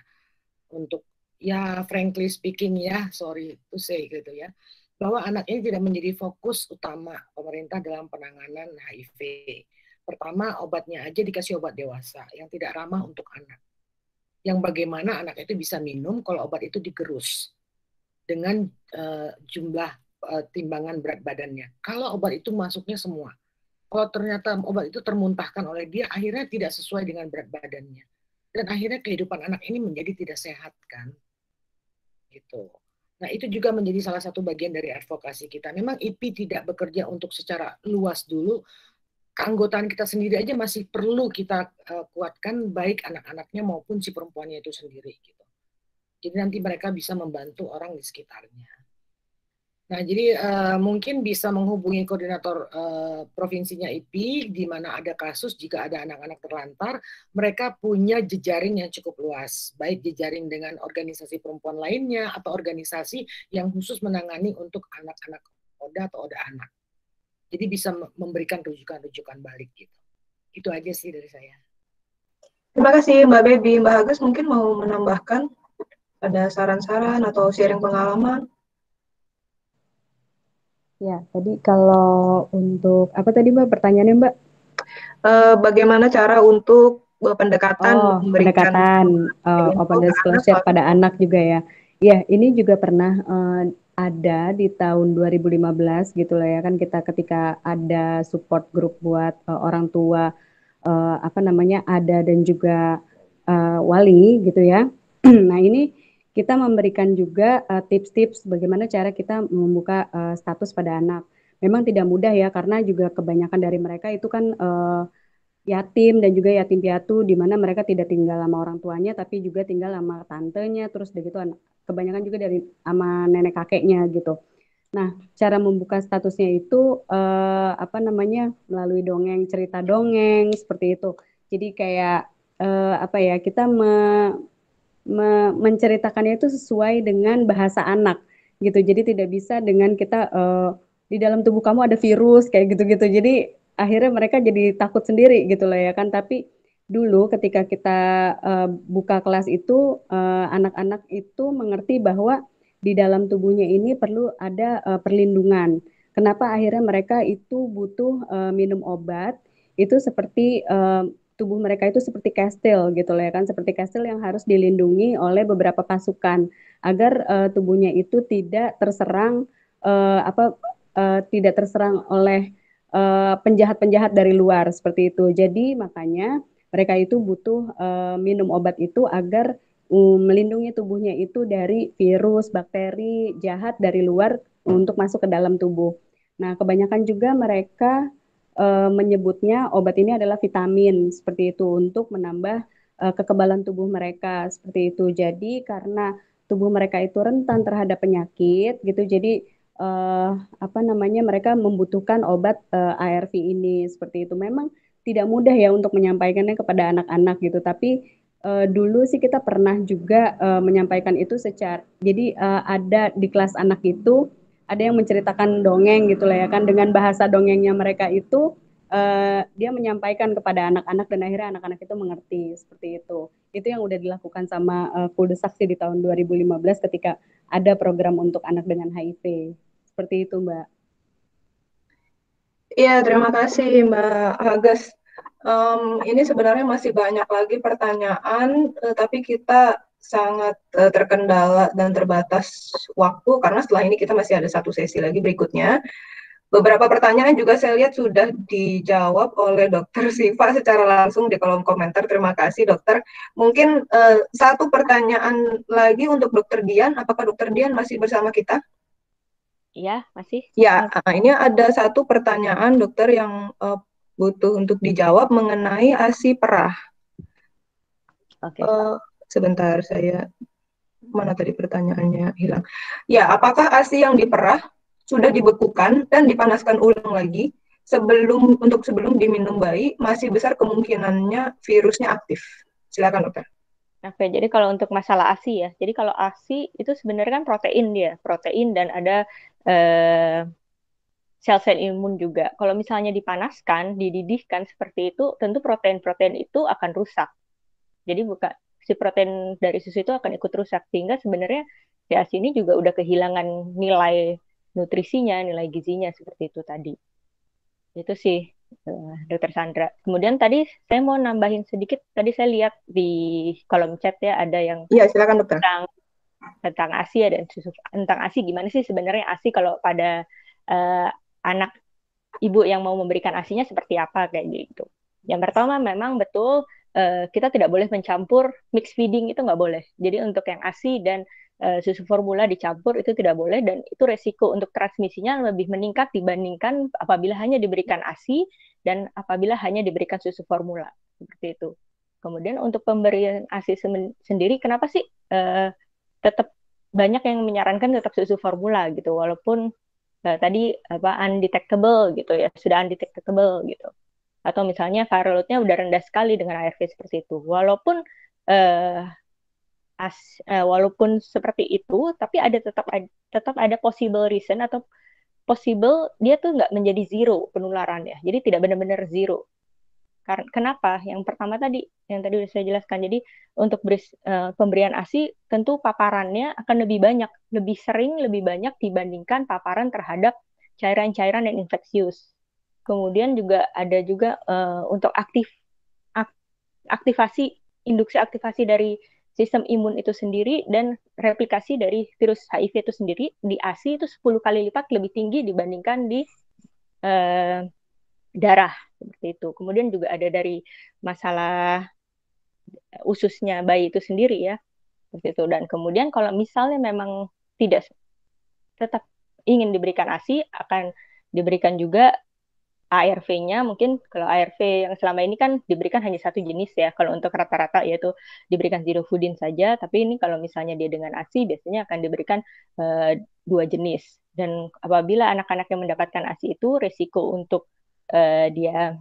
untuk, ya frankly speaking ya, sorry to say gitu ya, bahwa anak ini tidak menjadi fokus utama pemerintah dalam penanganan HIV. Pertama, obatnya aja dikasih obat dewasa yang tidak ramah untuk anak. Yang bagaimana anak itu bisa minum kalau obat itu digerus dengan jumlah timbangan berat badannya. Kalau obat itu masuknya semua, kalau ternyata obat itu termuntahkan oleh dia, akhirnya tidak sesuai dengan berat badannya. Dan akhirnya kehidupan anak ini menjadi tidak sehat kan. Gitu. Nah, itu juga menjadi salah satu bagian dari advokasi kita. Memang IP tidak bekerja untuk secara luas dulu. Keanggotaan kita sendiri aja masih perlu kita kuatkan, baik anak-anaknya maupun si perempuannya itu sendiri. Gitu. Jadi nanti mereka bisa membantu orang di sekitarnya. Nah, jadi mungkin bisa menghubungi koordinator provinsinya IP, di mana ada kasus jika ada anak-anak terlantar, mereka punya jejaring yang cukup luas, baik jejaring dengan organisasi perempuan lainnya atau organisasi yang khusus menangani untuk anak-anak ODA atau ODA anak. Jadi bisa memberikan rujukan-rujukan balik gitu. Itu aja sih dari saya. Terima kasih Mbak Baby. Mbak Agus mungkin mau menambahkan, ada saran-saran atau sharing pengalaman? Ya, tadi kalau untuk apa tadi Mbak pertanyaannya Mbak? Bagaimana cara untuk pendekatan memberikan open info ke disclosure anak pada anak juga ya. Ya, ini juga pernah ada di tahun 2015 gitu lah ya kan, kita ketika ada support group buat orang tua apa namanya ada dan juga wali gitu ya. Nah, ini kita memberikan juga tips-tips bagaimana cara kita membuka status pada anak. Memang tidak mudah ya karena juga kebanyakan dari mereka itu kan yatim dan juga yatim piatu di mana mereka tidak tinggal sama orang tuanya tapi juga tinggal sama tantenya, terus begitu kebanyakan juga dari sama nenek kakeknya gitu. Nah, cara membuka statusnya itu apa namanya melalui dongeng, cerita dongeng seperti itu. Jadi kayak apa ya kita menceritakannya itu sesuai dengan bahasa anak gitu. Jadi tidak bisa dengan kita di dalam tubuh kamu ada virus kayak gitu-gitu. Jadi akhirnya mereka jadi takut sendiri gitu loh ya kan. Tapi dulu ketika kita buka kelas itu anak-anak itu mengerti bahwa di dalam tubuhnya ini perlu ada perlindungan. Kenapa akhirnya mereka itu butuh minum obat itu seperti tubuh mereka itu seperti kastil gitu loh ya kan, seperti kastil yang harus dilindungi oleh beberapa pasukan agar tubuhnya itu tidak terserang tidak terserang oleh penjahat-penjahat dari luar seperti itu. Jadi makanya mereka itu butuh minum obat itu agar melindungi tubuhnya itu dari virus, bakteri jahat dari luar untuk masuk ke dalam tubuh. Nah, kebanyakan juga mereka menyebutnya obat ini adalah vitamin seperti itu untuk menambah kekebalan tubuh mereka seperti itu. Jadi karena tubuh mereka itu rentan terhadap penyakit gitu, jadi apa namanya mereka membutuhkan obat ARV ini seperti itu. Memang tidak mudah ya untuk menyampaikannya kepada anak-anak gitu, tapi dulu sih kita pernah juga menyampaikan itu secara jadi ada di kelas anak itu ada yang menceritakan dongeng gitu lah ya kan, dengan bahasa dongengnya mereka itu dia menyampaikan kepada anak-anak dan akhirnya anak-anak itu mengerti seperti itu. Itu yang udah dilakukan sama Kuldesak sih di tahun 2015 ketika ada program untuk anak dengan HIV. Seperti itu, Mbak. Iya, terima kasih Mbak Agus. Ini sebenarnya masih banyak lagi pertanyaan, tapi kita sangat terkendala dan terbatas waktu karena setelah ini kita masih ada satu sesi lagi berikutnya. Beberapa pertanyaan juga saya lihat sudah dijawab oleh Dokter Siva secara langsung di kolom komentar. Terima kasih Dokter. Mungkin satu pertanyaan lagi untuk Dokter Dian. Apakah Dokter Dian masih bersama kita? Iya, masih. Ya, ini ada satu pertanyaan Dokter yang butuh untuk dijawab mengenai ASI perah. Oke. Sebentar, saya mana tadi pertanyaannya hilang. Ya, apakah ASI yang diperah sudah dibekukan dan dipanaskan ulang lagi sebelum diminum bayi, masih besar kemungkinannya virusnya aktif? Silakan Dokter. Oke, jadi kalau untuk masalah ASI ya, jadi kalau ASI itu sebenarnya kan protein dan ada sel-sel imun juga. Kalau misalnya dipanaskan, dididihkan seperti itu, tentu protein-protein itu akan rusak. Jadi si protein dari susu itu akan ikut rusak, sehingga sebenarnya si ASI ini juga udah kehilangan nilai nutrisinya, nilai gizinya seperti itu tadi. Itu sih, Dokter Sandra. Kemudian tadi saya mau nambahin sedikit. Tadi saya lihat di kolom chat ya ada yang silakan Dokter. Tentang ASI dan susu. Tentang ASI gimana sih sebenarnya ASI kalau pada anak ibu yang mau memberikan ASI-nya seperti apa kayak gitu. Yang pertama memang betul kita tidak boleh mencampur mix feeding, itu nggak boleh. Jadi untuk yang ASI dan susu formula dicampur itu tidak boleh, dan itu resiko untuk transmisinya lebih meningkat dibandingkan apabila hanya diberikan ASI dan apabila hanya diberikan susu formula seperti itu. Kemudian untuk pemberian ASI sendiri, kenapa sih tetap banyak yang menyarankan tetap susu formula gitu, walaupun tadi undetectable gitu ya, sudah undetectable gitu. Atau misalnya viral load-nya udah rendah sekali dengan ARV seperti itu. Walaupun walaupun seperti itu, tapi tetap ada possible reason atau possible dia tuh nggak menjadi zero penularannya. Jadi tidak benar-benar zero. Kenapa? Yang pertama tadi, yang tadi sudah saya jelaskan. Jadi untuk pemberian ASI tentu paparannya akan lebih banyak, lebih sering, lebih banyak dibandingkan paparan terhadap cairan-cairan yang infeksius. Kemudian juga ada juga untuk induksi aktivasi dari sistem imun itu sendiri dan replikasi dari virus HIV itu sendiri di ASI itu 10 kali lipat lebih tinggi dibandingkan di darah seperti itu. Kemudian juga ada dari masalah ususnya bayi itu sendiri ya, seperti itu. Dan kemudian kalau misalnya memang tidak tetap ingin diberikan ASI, akan diberikan juga ARV-nya. Mungkin kalau ARV yang selama ini kan diberikan hanya satu jenis ya, kalau untuk rata-rata yaitu diberikan zirofudin saja, tapi ini kalau misalnya dia dengan ASI biasanya akan diberikan 2 jenis. Dan apabila anak-anak yang mendapatkan ASI itu resiko untuk dia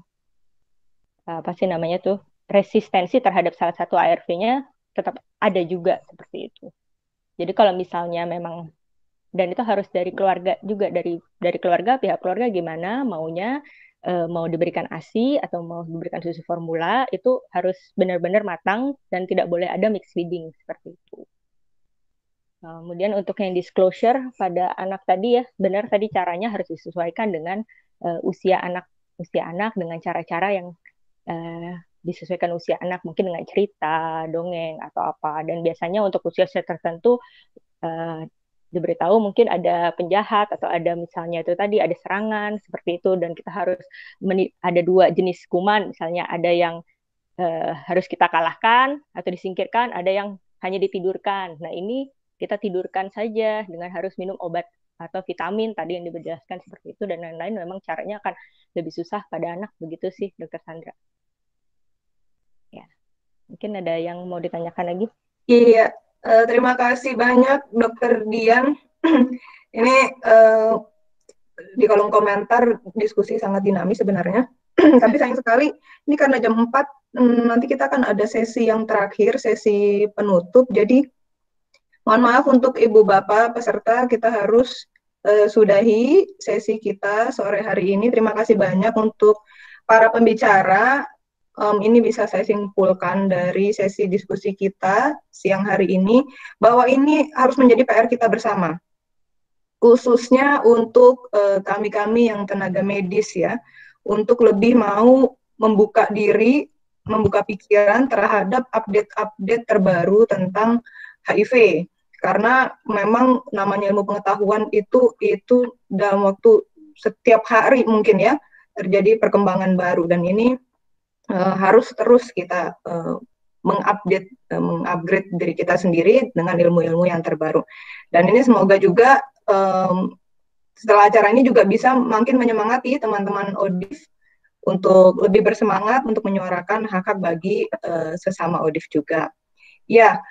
apa sih namanya tuh resistensi terhadap salah satu ARV-nya tetap ada juga seperti itu. Jadi kalau misalnya memang, dan itu harus dari keluarga juga, dari keluarga, pihak keluarga gimana maunya, mau diberikan ASI atau mau diberikan susu formula, itu harus benar-benar matang dan tidak boleh ada mixed feeding seperti itu. Kemudian untuk yang disclosure pada anak tadi ya, benar tadi caranya harus disesuaikan dengan usia anak dengan cara-cara yang disesuaikan usia anak, mungkin dengan cerita, dongeng atau apa. Dan biasanya untuk usia tertentu diberitahu mungkin ada penjahat atau ada misalnya itu tadi ada serangan seperti itu, dan kita harus ada 2 jenis kuman, misalnya ada yang harus kita kalahkan atau disingkirkan, ada yang hanya ditidurkan. Nah ini kita tidurkan saja dengan harus minum obat atau vitamin tadi yang dijelaskan seperti itu, dan lain-lain. Memang caranya akan lebih susah pada anak, begitu sih Dokter Sandra. Ya, mungkin ada yang mau ditanyakan lagi? Iya, terima kasih banyak Dokter Dian. Ini di kolom komentar diskusi sangat dinamis sebenarnya. Tapi sayang sekali, ini karena jam 4, nanti kita akan ada sesi yang terakhir, sesi penutup. Jadi mohon maaf untuk Ibu Bapak peserta, kita harus sudahi sesi kita sore hari ini. Terima kasih banyak untuk para pembicara. Ini bisa saya simpulkan dari sesi diskusi kita siang hari ini, bahwa ini harus menjadi PR kita bersama. Khususnya untuk kami-kami yang tenaga medis ya, untuk lebih mau membuka diri, membuka pikiran terhadap update-update terbaru tentang HIV. Karena memang namanya ilmu pengetahuan itu dalam waktu setiap hari mungkin ya terjadi perkembangan baru, dan ini harus terus kita mengupgrade diri kita sendiri dengan ilmu-ilmu yang terbaru. Dan ini semoga juga setelah acara ini juga bisa makin menyemangati teman-teman ODIF untuk lebih bersemangat untuk menyuarakan hak-hak bagi sesama ODIF juga. Ya,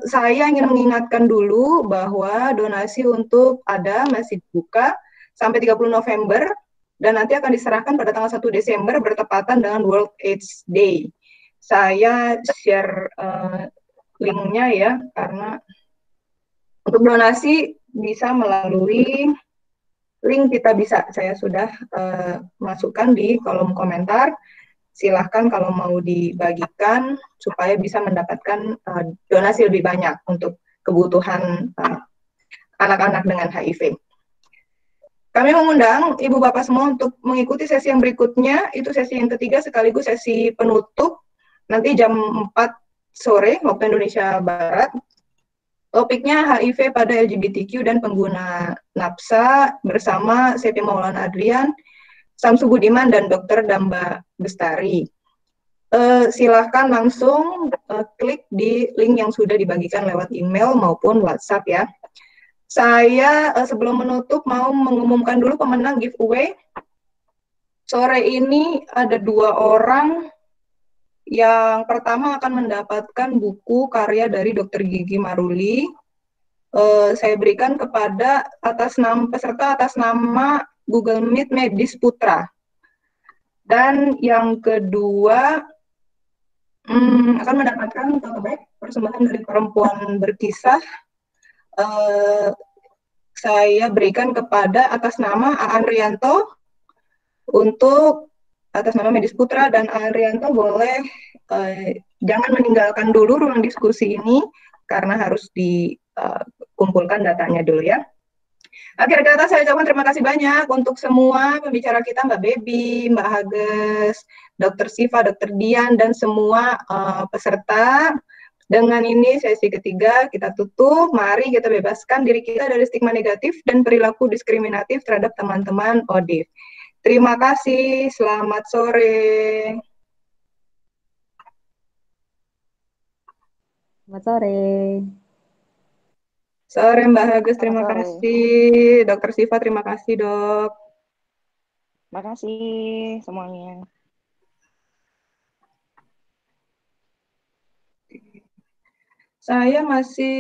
saya ingin mengingatkan dulu bahwa donasi untuk ADA masih dibuka sampai 30 November dan nanti akan diserahkan pada tanggal 1 Desember bertepatan dengan World AIDS Day. Saya share linknya ya, karena untuk donasi bisa melalui link saya sudah masukkan di kolom komentar. Silahkan kalau mau dibagikan supaya bisa mendapatkan donasi lebih banyak untuk kebutuhan anak-anak dengan HIV. Kami mengundang Ibu Bapak semua untuk mengikuti sesi yang berikutnya, itu sesi yang ketiga sekaligus sesi penutup, nanti jam 4 sore waktu Indonesia Barat. Topiknya HIV pada LGBTQ dan pengguna nafsa bersama Sepi Maulana Adrian, Samsu Budiman, dan Dr. Damba Bestari. Silahkan langsung klik di link yang sudah dibagikan lewat email maupun WhatsApp ya. Saya sebelum menutup mau mengumumkan dulu pemenang giveaway. Sore ini ada 2 orang. Yang pertama akan mendapatkan buku karya dari Dr. Gigi Maruli. Saya berikan kepada peserta atas nama Google Meet Medis Putra. Dan yang kedua akan mendapatkan tote bag persembahan dari Perempuan Berkisah. Saya berikan kepada atas nama Aan Rianto untuk atas nama Medis Putra dan Arianto boleh jangan meninggalkan dulu ruang diskusi ini karena harus dikumpulkan datanya dulu ya. Akhir kata saya ucapkan terima kasih banyak untuk semua pembicara kita, Mbak Baby, Mbak Hages, Dr. Siva, Dr. Dian, dan semua peserta. Dengan ini sesi ketiga kita tutup. Mari kita bebaskan diri kita dari stigma negatif dan perilaku diskriminatif terhadap teman-teman ODIF. Terima kasih, selamat sore. Selamat sore. Sore Mbak Hages, terima kasih. Dr. Siva, terima kasih dok. Terima kasih semuanya. Saya masih